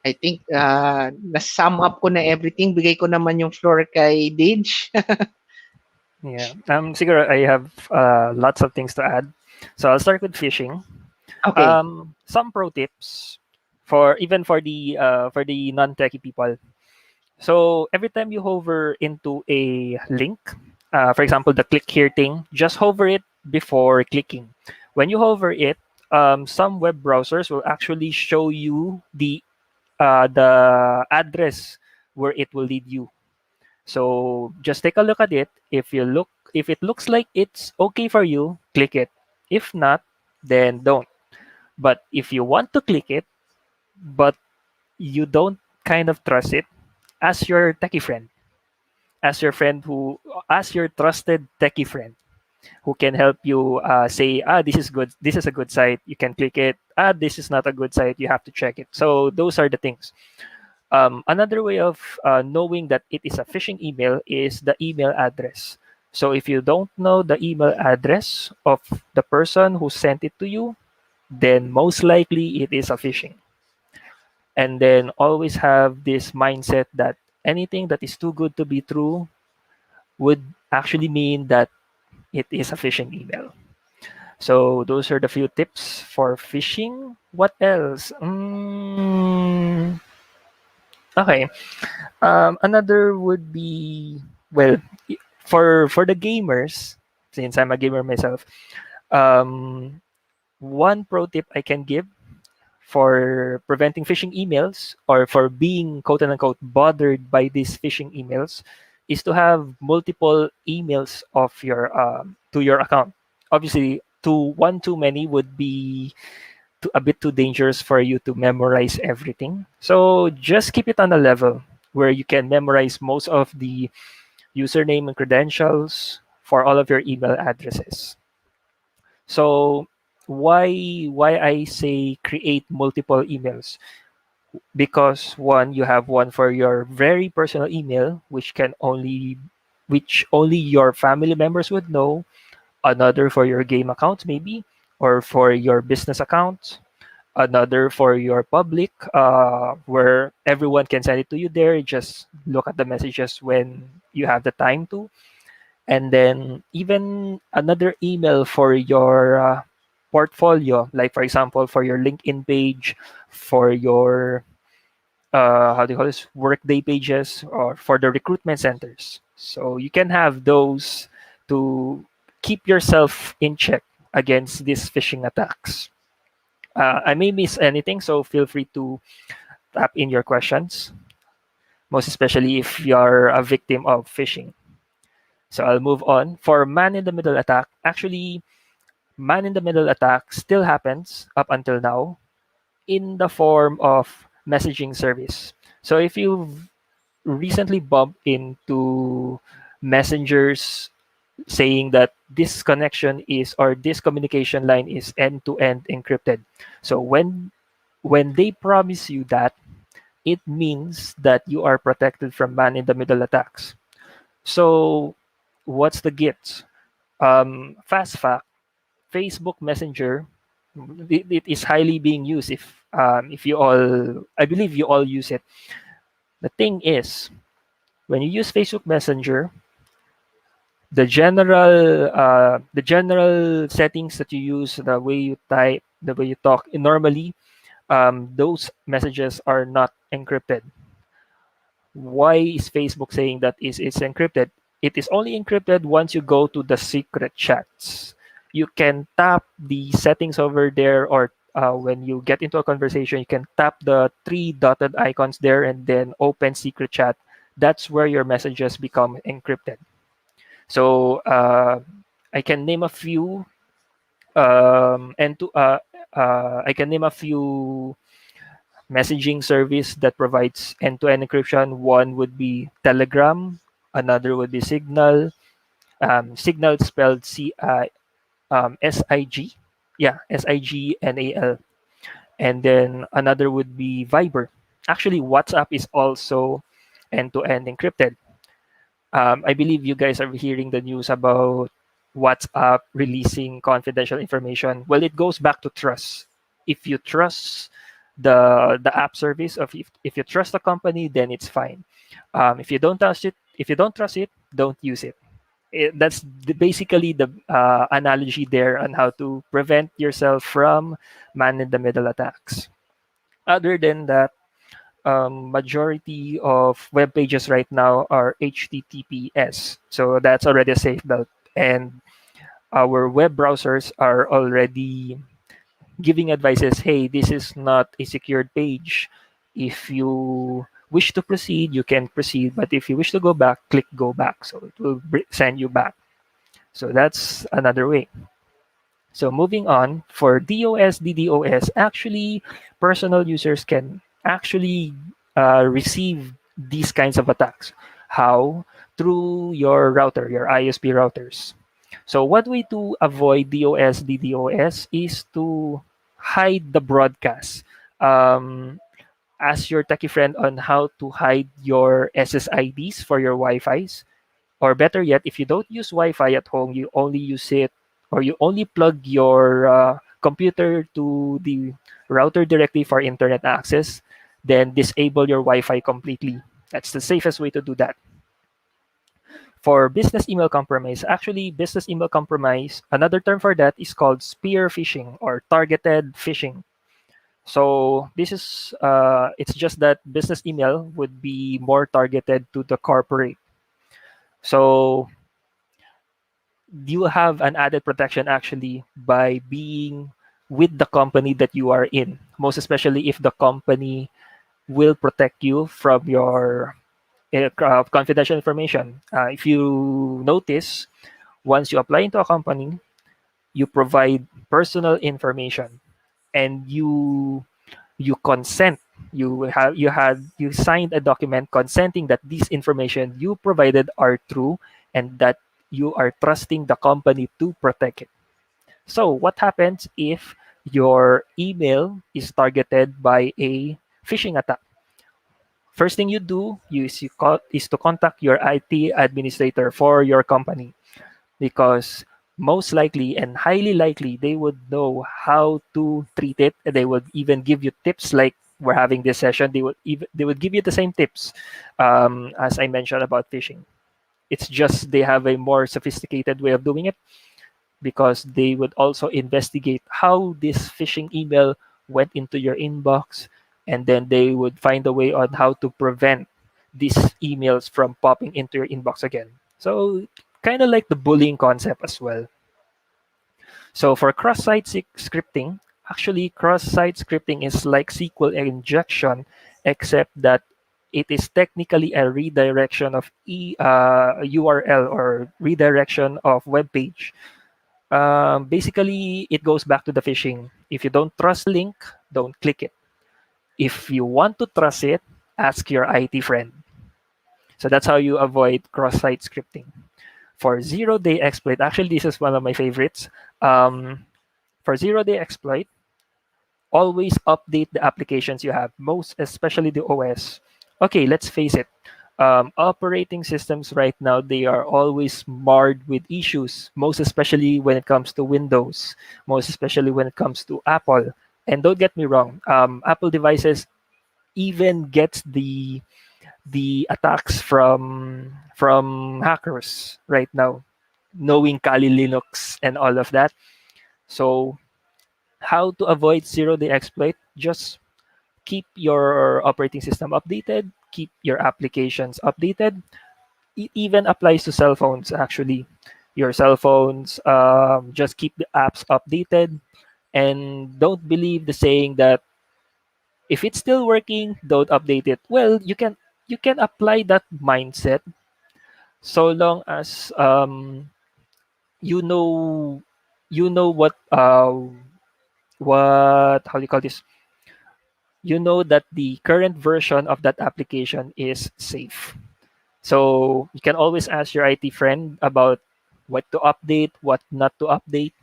S2: I think na-sum up ko na everything. Bigay ko naman yung floor kay Didge.
S3: Yeah. Siguro I have lots of things to add. So I'll start with phishing.
S2: Okay.
S3: Some pro tips for the non-techie people. So every time you hover into a link, for example, the click here thing, just hover it before clicking. When you hover it, some web browsers will actually show you the address where it will lead you. So just take a look at it. If it looks like it's okay for you, click it. If not, then don't. But if you want to click it, but you don't kind of trust it, ask your techie friend. Ask your trusted techie friend who can help you say, this is good. This is a good site. You can click it. This is not a good site. You have to check it. So those are the things. Another way of knowing that it is a phishing email is the email address. So if you don't know the email address of the person who sent it to you, then most likely it is a phishing. And then always have this mindset that anything that is too good to be true would actually mean that it is a phishing email. So those are the few tips for phishing. What else? Okay. Another would be, well, for the gamers, since I'm a gamer myself, one pro tip I can give for preventing phishing emails or for being quote unquote bothered by these phishing emails is to have multiple emails of your to your account. Obviously, too many would be a bit too dangerous for you to memorize everything. So just keep it on a level where you can memorize most of the username and credentials for all of your email addresses. So why I say create multiple emails? Because one, you have one for your very personal email, which only your family members would know, another for your game account maybe, or for your business account, another for your public, where everyone can send it to you there. Just look at the messages when you have the time to. And then even another email for your portfolio, like for example, for your LinkedIn page, for your how do you call this, workday pages, or for the recruitment centers. So you can have those to keep yourself in check against these phishing attacks. I may miss anything, so feel free to tap in your questions, most especially if you're a victim of phishing. So I'll move on. For man in the middle attack, actually, man in the middle attack still happens up until now in the form of messaging service. So if you've recently bumped into messengers saying that this connection is, or this communication line is end-to-end encrypted. So when they promise you that, it means that you are protected from man-in-the-middle attacks. So what's the gift? Fast fact: Facebook Messenger, it is highly being used. If you all, I believe you all use it. The thing is, when you use Facebook Messenger, the general settings that you use, the way you type, the way you talk normally, those messages are not encrypted. Why is Facebook saying that it's encrypted? It is only encrypted once you go to the secret chats. You can tap the settings over there, or when you get into a conversation, you can tap the three dotted icons there and then open secret chat. That's where your messages become encrypted. So I can name a few, and to I can name a few messaging service that provides end-to-end encryption. One would be Telegram, another would be Signal. Signal spelled SIG, yeah, SIGNAL, and then another would be Viber. Actually, WhatsApp is also end-to-end encrypted. I believe you guys are hearing the news about WhatsApp releasing confidential information. Well, it goes back to trust. If you trust the app service, of if you trust the company, then it's fine. If you don't trust it, don't use it. That's basically the analogy there on how to prevent yourself from man-in-the-middle attacks. Other than that, majority of web pages right now are HTTPS. So that's already a safe bet. And our web browsers are already giving advices, hey, this is not a secured page. If you wish to proceed, you can proceed. But if you wish to go back, click go back. So it will send you back. So that's another way. So moving on, for DOS, DDoS, actually, personal users can actually receive these kinds of attacks. How? Through your router, your ISP routers. So one way to avoid DOS, DDoS is to hide the broadcast. Ask your techie friend on how to hide your SSIDs for your Wi-Fi's. Or better yet, if you don't use Wi-Fi at home, you only use it, or you only plug your computer to the router directly for internet access, then disable your Wi-Fi completely. That's the safest way to do that. For business email compromise, actually, business email compromise, another term for that is called spear phishing or targeted phishing. So this is, it's just that business email would be more targeted to the corporate. So you have an added protection actually by being with the company that you are in, most especially if the company will protect you from your confidential information. If you notice, once you apply into a company, you provide personal information. and you consent, you signed a document consenting that these information you provided are true and that you are trusting the company to protect it. So what happens if your email is targeted by a phishing attack? First thing you do is to contact your IT administrator for your company, because most likely and highly likely they would know how to treat it. They would even give you tips like we're having this session. They would give you the same tips as I mentioned about phishing. It's just they have a more sophisticated way of doing it, because they would also investigate how this phishing email went into your inbox, and then they would find a way on how to prevent these emails from popping into your inbox again. So kind of like the bullying concept as well. So for scripting, actually cross-site scripting is like SQL injection, except that it is technically a redirection of URL or redirection of web page. Basically, it goes back to the phishing. If you don't trust the link, don't click it. If you want to trust it, ask your IT friend. So that's how you avoid cross-site scripting. For zero-day exploit, actually, this is one of my favorites. For zero-day exploit, always update the applications you have, most especially the OS. Okay, let's face it. Operating systems right now, they are always marred with issues, most especially when it comes to Windows, most especially when it comes to Apple. And don't get me wrong, Apple devices even gets the attacks from hackers right now, knowing Kali Linux and all of that. So how to avoid zero-day exploit? Just keep your operating system updated, keep your applications updated. It even applies to cell phones, actually. Your cell phones, just keep the apps updated, and don't believe the saying that if it's still working, don't update it. Well, you can apply that mindset so long as you know you know what how do you call this, you know that the current version of that application is safe. So you can always ask your IT friend about what to update, what not to update.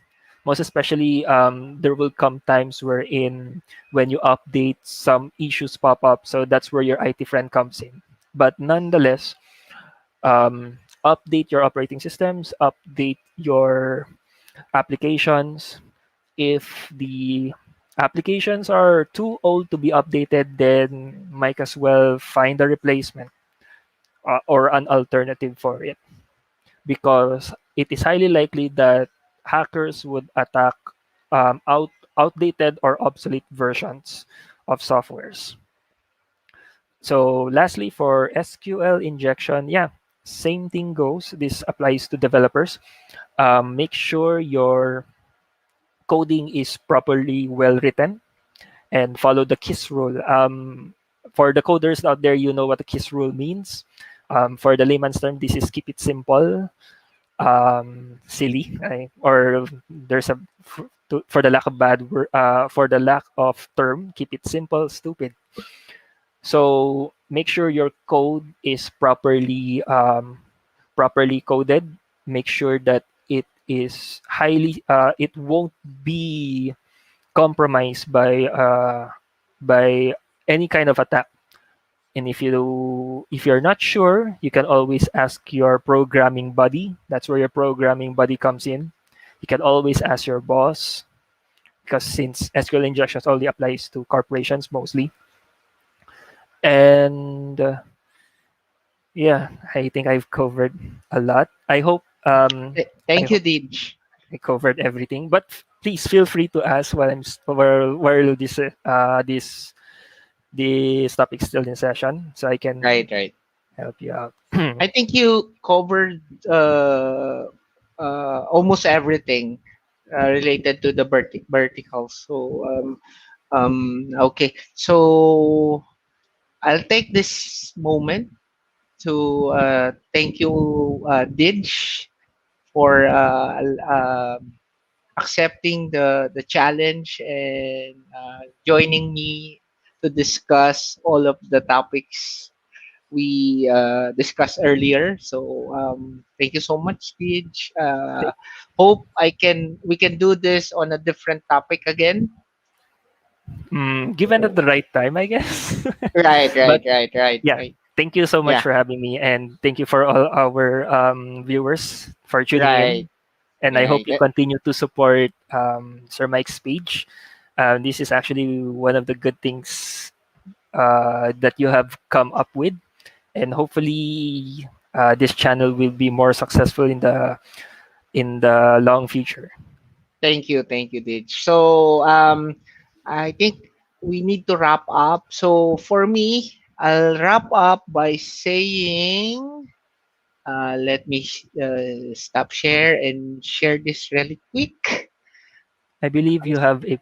S3: Most especially, there will come times wherein when you update, some issues pop up. So that's where your IT friend comes in. But nonetheless, update your operating systems, update your applications. If the applications are too old to be updated, then might as well find a replacement or an alternative for it, because it is highly likely that hackers would attack outdated or obsolete versions of softwares. So lastly, for SQL injection, yeah, same thing goes. This applies to developers. Make sure your coding is properly well written and follow the KISS rule. For the coders out there, you know what the KISS rule means. For the layman's term, this is keep it simple, silly, or there's a for the lack of for the lack of term, keep it simple, stupid. So make sure your code is properly coded. Make sure that it is it won't be compromised by any kind of attack. And if you're not sure, you can always ask your programming buddy. That's where your programming buddy comes in. You can always ask your boss, because since SQL injections only applies to corporations mostly. And yeah, I think I've covered a lot. I hope I
S2: Thank you,
S3: hope
S2: Dij.
S3: I covered everything. But please feel free to ask while while this topic still in session, so I can
S2: Right, right.
S3: help you out.
S2: I think you covered almost everything related to the verticals. So, okay. So, I'll take this moment to thank you, Dij, for accepting the challenge and joining me to discuss all of the topics we discussed earlier. So thank you so much, Tej. Hope we can do this on a different topic again.
S3: Given at the right time, I guess.
S2: Right,
S3: But
S2: right, right, right,
S3: yeah,
S2: right.
S3: thank you so much
S2: Yeah,
S3: for having me, and thank you for all our viewers for tuning
S2: right,
S3: in. And I hope
S2: right.
S3: you continue to support Sir Mike's page. This is actually one of the good things that you have come up with, and hopefully this channel will be more successful in the long future.
S2: Thank you, Tej. So I think we need to wrap up. So for me, I'll wrap up by saying, let me stop share and share this really quick.
S3: I believe you have a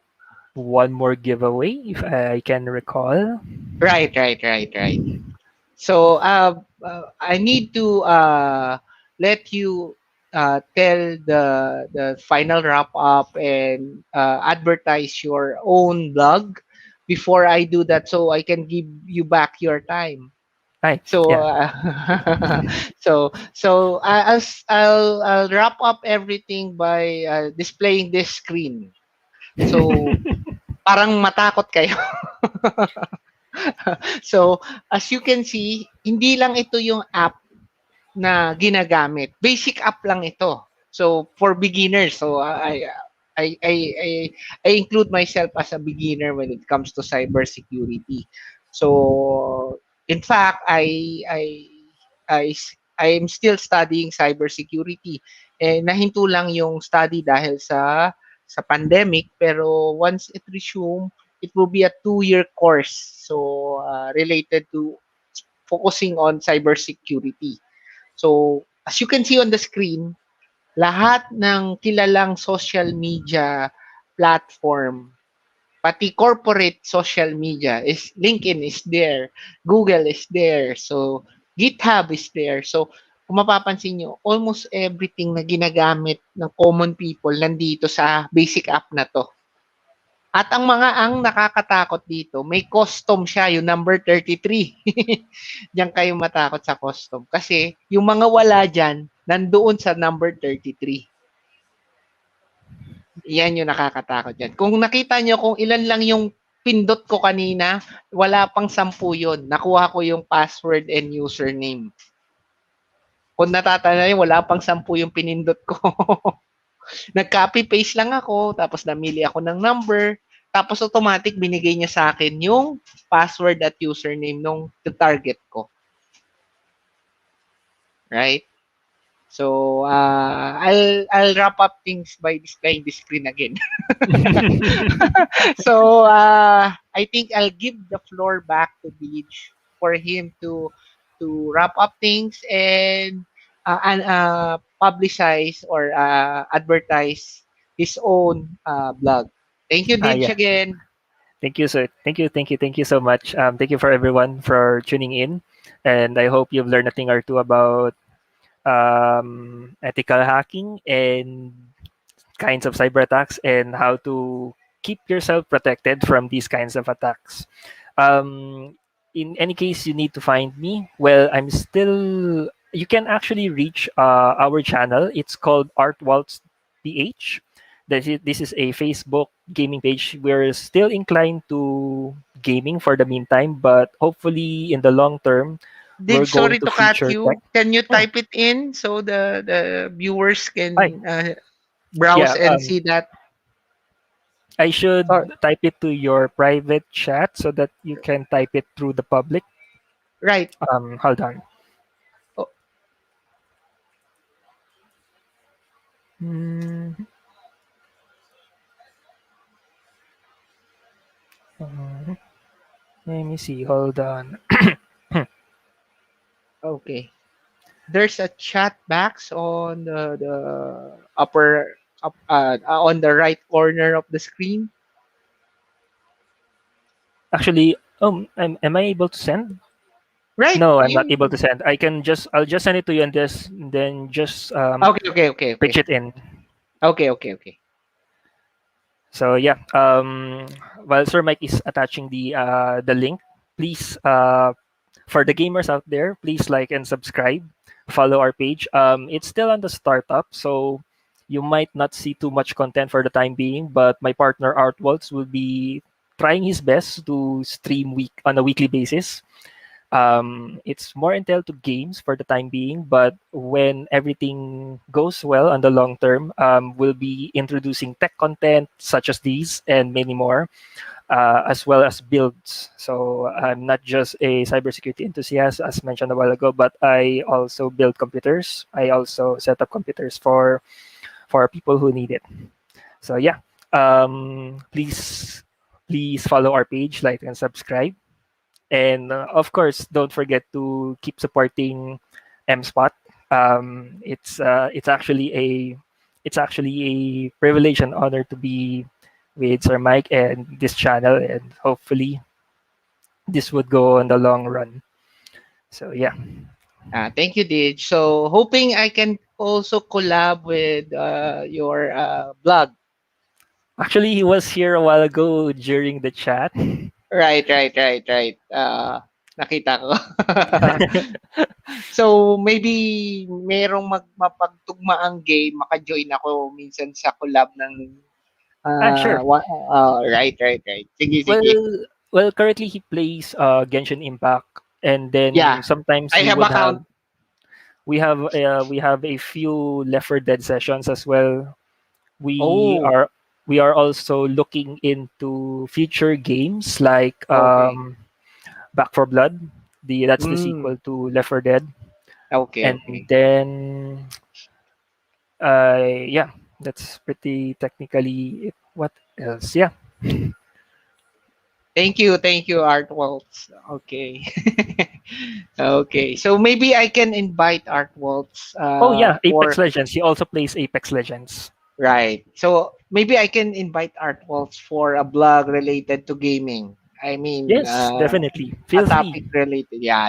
S3: one more giveaway, if I can recall.
S2: Right, right, right, right. So I need to let you tell the final wrap up and advertise your own blog before I do that, so I can give you back your time.
S3: Hi,
S2: So
S3: yeah.
S2: I'll wrap up everything by displaying this screen. So parang matakot kayo. So as you can see, hindi lang ito yung app na ginagamit. Basic app lang ito. So for beginners, so I I I I include myself as a beginner when it comes to cybersecurity. So in fact, I I'm still studying cybersecurity. Nahinto lang yung study dahil sa pandemic, pero once it resume, it will be a 2-year course. So related to focusing on cybersecurity. So, as you can see on the screen, lahat ng kilalang social media platform, pati corporate social media, is LinkedIn is there, Google is there, so GitHub is there. So, kung mapapansin nyo, almost everything na ginagamit ng common people nandito sa basic app na to. At ang nakakatakot dito, may custom siya, yung number 33. Diyan kayo matakot sa custom. Kasi yung mga wala dyan, nandoon sa number 33. Yan yung nakakatakot dyan. Kung nakita nyo kung ilan lang yung pindot ko kanina, wala pang 10 yun. Nakuha ko yung password and username. Kung natatanda nyo, wala pang 10 yung pinindot ko. Nag-copy-paste lang ako, tapos namili ako ng number, tapos automatic binigay niya sa akin yung password at username nung target ko. Right? So, I'll wrap up things by displaying the screen again. So, I think I'll give the floor back to Beach for him to wrap up things and publicize or advertise his own blog. Thank you, Dij,
S3: Yeah.
S2: again.
S3: Thank you, sir. Thank you so much. Thank you for everyone for tuning in, and I hope you've learned a thing or two about ethical hacking and kinds of cyber attacks and how to keep yourself protected from these kinds of attacks. Um, in any case, you need to find me. Well, I'm still. You can actually reach our channel. It's called Artwaltz PH. This is a Facebook gaming page. We're still inclined to gaming for the meantime, but hopefully in the long term, we're
S2: Dij,
S3: going
S2: sorry
S3: to
S2: to cut
S3: feature tech.
S2: you. Can you
S3: Oh,
S2: type it in so the viewers
S3: hi.
S2: can browse
S3: Yeah,
S2: and see that?
S3: I should
S2: Or,
S3: type it to your private chat so that you can type it through the public.
S2: right.
S3: Hold on.
S2: Oh,
S3: Hmm, uh, let me see. Hold on.
S2: okay. There's a chat box on the upper on the right corner of the screen.
S3: Actually, am I able to send?
S2: Right.
S3: No, I'm not able
S2: You
S3: to send. I'll just send it to you and then just
S2: okay, okay, okay,
S3: pitch
S2: okay.
S3: it in.
S2: Okay, okay, okay.
S3: So yeah, while Sir Mike is attaching the link, please for the gamers out there, please like and subscribe, follow our page. It's still on the startup, so you might not see too much content for the time being, but my partner Art Waltz will be trying his best to stream week on a weekly basis. It's more entailed to games for the time being, but when everything goes well on the long term, we'll be introducing tech content such as these and many more, as well as builds. So I'm not just a cybersecurity enthusiast, as mentioned a while ago, but I also build computers. I also set up computers for people who need it. So yeah, please follow our page, like and subscribe. And of course, don't forget to keep supporting MSpot. It's actually a privilege and honor to be with Sir Mike and this channel, and hopefully this would go on the long run. So yeah,
S2: Thank you, Dij. So, hoping I can also collab with your blog.
S3: actually he was here a while ago during the chat.
S2: Right. Nakita ko. So, maybe merong mapagtugmaang game, maka-join ako minsan sa collab ng
S3: Sure.
S2: right. Sige.
S3: Well, currently he plays Genshin Impact, and then
S2: Yeah,
S3: sometimes
S2: I have account.
S3: we have a few Left 4 Dead sessions as well. we
S2: Oh,
S3: are we are also looking into future games like
S2: okay.
S3: Back for Blood. That's the
S2: Mm,
S3: sequel to Left 4 Dead. And
S2: okay.
S3: then yeah, that's pretty technically it. What else? Yeah.
S2: Thank you, Art Waltz. Okay. Okay. So maybe I can invite Art Waltz
S3: Oh yeah, Apex
S2: for
S3: Legends. He also plays Apex Legends.
S2: right. So maybe I can invite Art Waltz for a blog related to gaming. I mean,
S3: Yes, definitely.
S2: a
S3: Feel
S2: topic
S3: free.
S2: related. Yeah.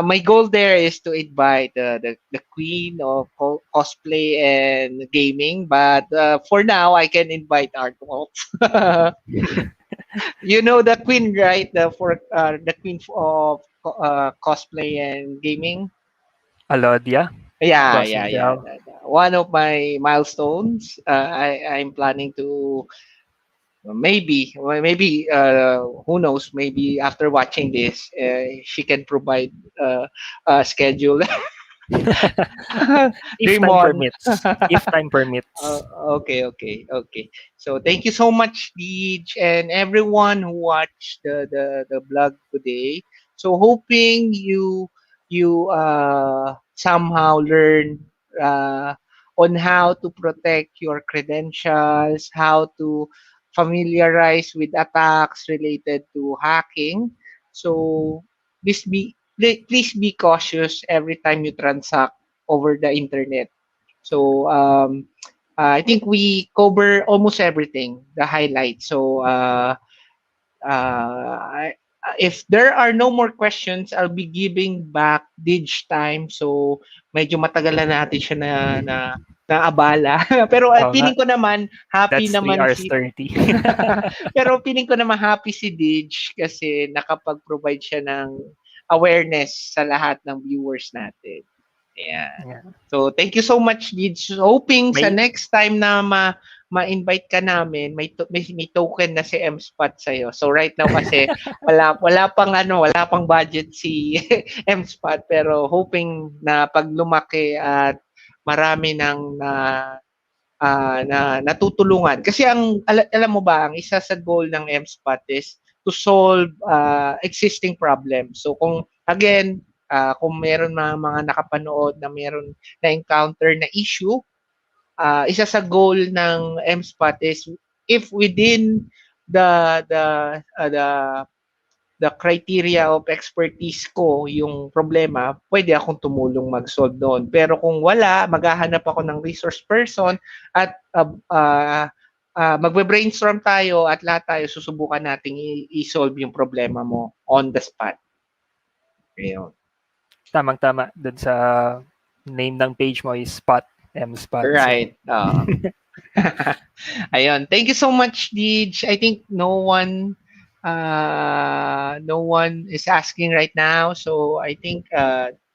S2: My goal there is to invite the queen of cosplay and gaming. But for now, I can invite Art Waltz. You know the queen, right? The queen of cosplay and gaming.
S3: Alodia,
S2: Yeah.
S3: Gossendale.
S2: One of my milestones. I'm planning to maybe who knows? Maybe after watching this, she can provide a schedule.
S3: If
S2: Dream
S3: time
S2: on.
S3: permits. If time permits.
S2: Okay. So thank you so much, Deej, and everyone who watched the blog today. So hoping you somehow learn uh, on how to protect your credentials, how to familiarize with attacks related to hacking. So please be cautious every time you transact over the internet. So I think we cover almost everything, the highlights. So if there are no more questions, I'll be giving back Dig time. So medyo matagal na natin siya na abala. Pero
S3: Oo nga,
S2: feeling ko naman happy
S3: that's 3
S2: naman
S3: hours
S2: si
S3: 30.
S2: pero feeling ko naman happy si Dig kasi nakapag-provide siya ng awareness sa lahat ng viewers natin. Ayan.
S3: Yeah.
S2: So, thank you so much, Lids. Hoping sa
S3: May
S2: next time na ma-invite ka namin, may token na si M-Spot sa'yo. So, right now kasi wala pang budget si M-Spot, pero hoping na pag lumaki at marami ng na natutulungan. Kasi alam mo ba, ang isa sa goal ng M-Spot is to solve existing problems. So, kung meron mga nakapanood na meron na encounter na issue, isa sa goal ng MSPOT is if within the the the criteria of expertise ko yung problema, pwede akong tumulong mag-solve doon. Pero kung wala, maghahanap ako ng resource person at magbe-brainstorm tayo at lahat tayo susubukan nating i-solve yung problema mo on the spot. Ayun.
S3: tamang-tama dun sa name ng page mo is Spot, M Spot. So,
S2: Right. Ayun. Thank you so much, Dij. I think no one is asking right now. So I think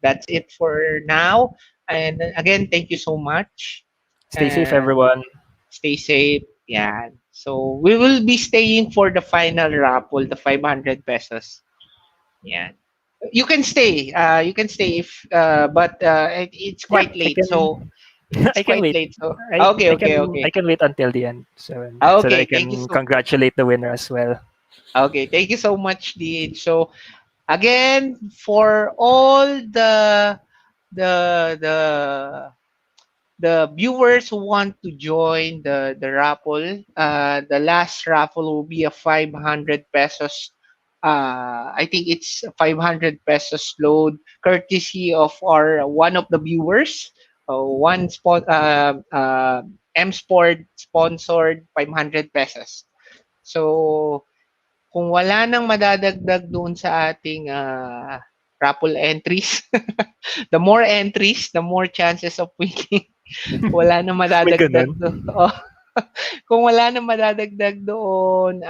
S2: that's it for now. And again, thank you so much.
S3: Stay safe,
S2: And
S3: everyone.
S2: stay safe. Yeah. So we will be staying for the final raffle, the 500 pesos. Yeah. You can stay. You can stay if but it's
S3: Yeah,
S2: quite
S3: I
S2: late.
S3: can.
S2: So it's
S3: I can
S2: quite
S3: wait.
S2: late. So okay, okay,
S3: I
S2: okay.
S3: can wait until the end, so that I
S2: Okay, thank you
S3: can
S2: so
S3: congratulate the winner as well.
S2: Okay, thank you so much, Dean. So again, for all the the the viewers who want to join the raffle, the last raffle will be a 500 pesos. I think it's a 500 pesos load, courtesy of our one of the viewers. One spot, M Sport sponsored 500 pesos. So kung wala nang madadagdag doon sa ating raffle entries, the more entries, the more chances of winning. Wala nang
S3: May
S2: madadagdag
S3: ganun.
S2: doon. Oh, kung wala nang madadagdag doon,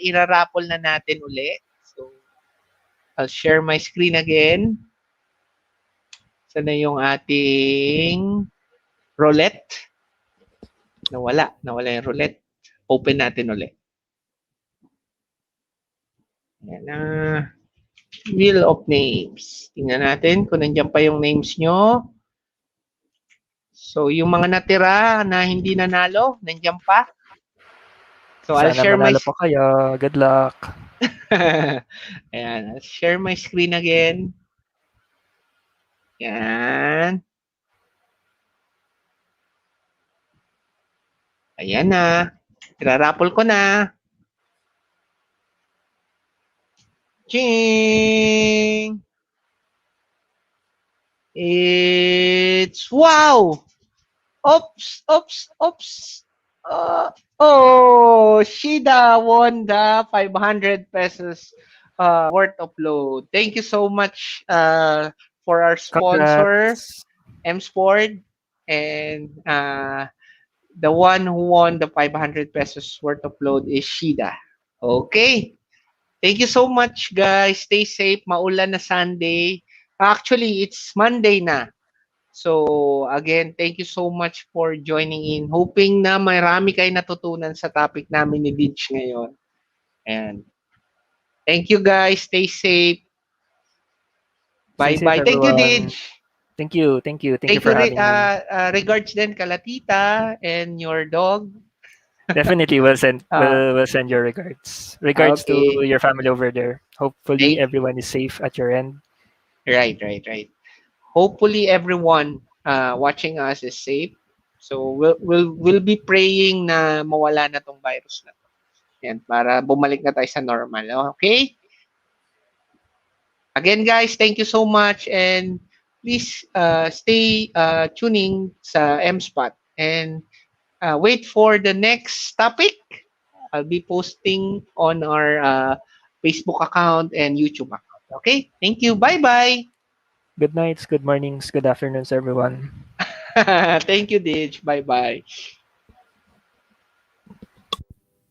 S2: ira-raffle na natin uli. So, I'll share my screen again. Sana yung ating roulette. Nawala yung roulette. Open natin uli. Ayan na. Wheel of Names. Tingnan natin kung nandiyan pa yung names nyo. So, yung mga natira na hindi nanalo, nandiyan pa. So, I'll
S3: Sana
S2: share my
S3: manalo po kayo. Good luck.
S2: Ayan, I'll share my screen again. Ayan. Ayan na. Irarapol ko na. Ching! It's wow! Oops. Shida won the 500 pesos worth of load. Thank you so much for our sponsor,
S3: Congrats.
S2: M Sport, and the one who won the 500 pesos worth of load is Shida. Okay. Thank you so much, guys. Stay safe. Maulan na Sunday. Actually, it's Monday na. So, again, thank you so much for joining in. Hoping na marami kayo natutunan sa topic namin ni Ditch ngayon. And thank you, guys. Stay safe.
S3: Stay safe,
S2: Bye-bye. Thank you,
S3: everyone.
S2: Ditch.
S3: Thank you. Thank you. Thank you
S2: Thank
S3: for
S2: you,
S3: having me.
S2: regards din kalatita and your dog.
S3: Definitely
S2: Uh,
S3: will send your regards. Regards to
S2: okay.
S3: your family over there. Hopefully
S2: Thank
S3: everyone is safe at your end.
S2: Right. Hopefully everyone watching us is safe. So we'll be praying na mawala na tong virus na to. Yan, para bumalik na tayo sa normal. Okay? Again, guys, thank you so much and please stay tuning sa M-Spot and wait for the next topic. I'll be posting on our Facebook account and YouTube account. Okay? Thank you. Bye-bye.
S3: Good nights, good mornings, good afternoons, everyone.
S2: Thank you, Dij. Bye-bye.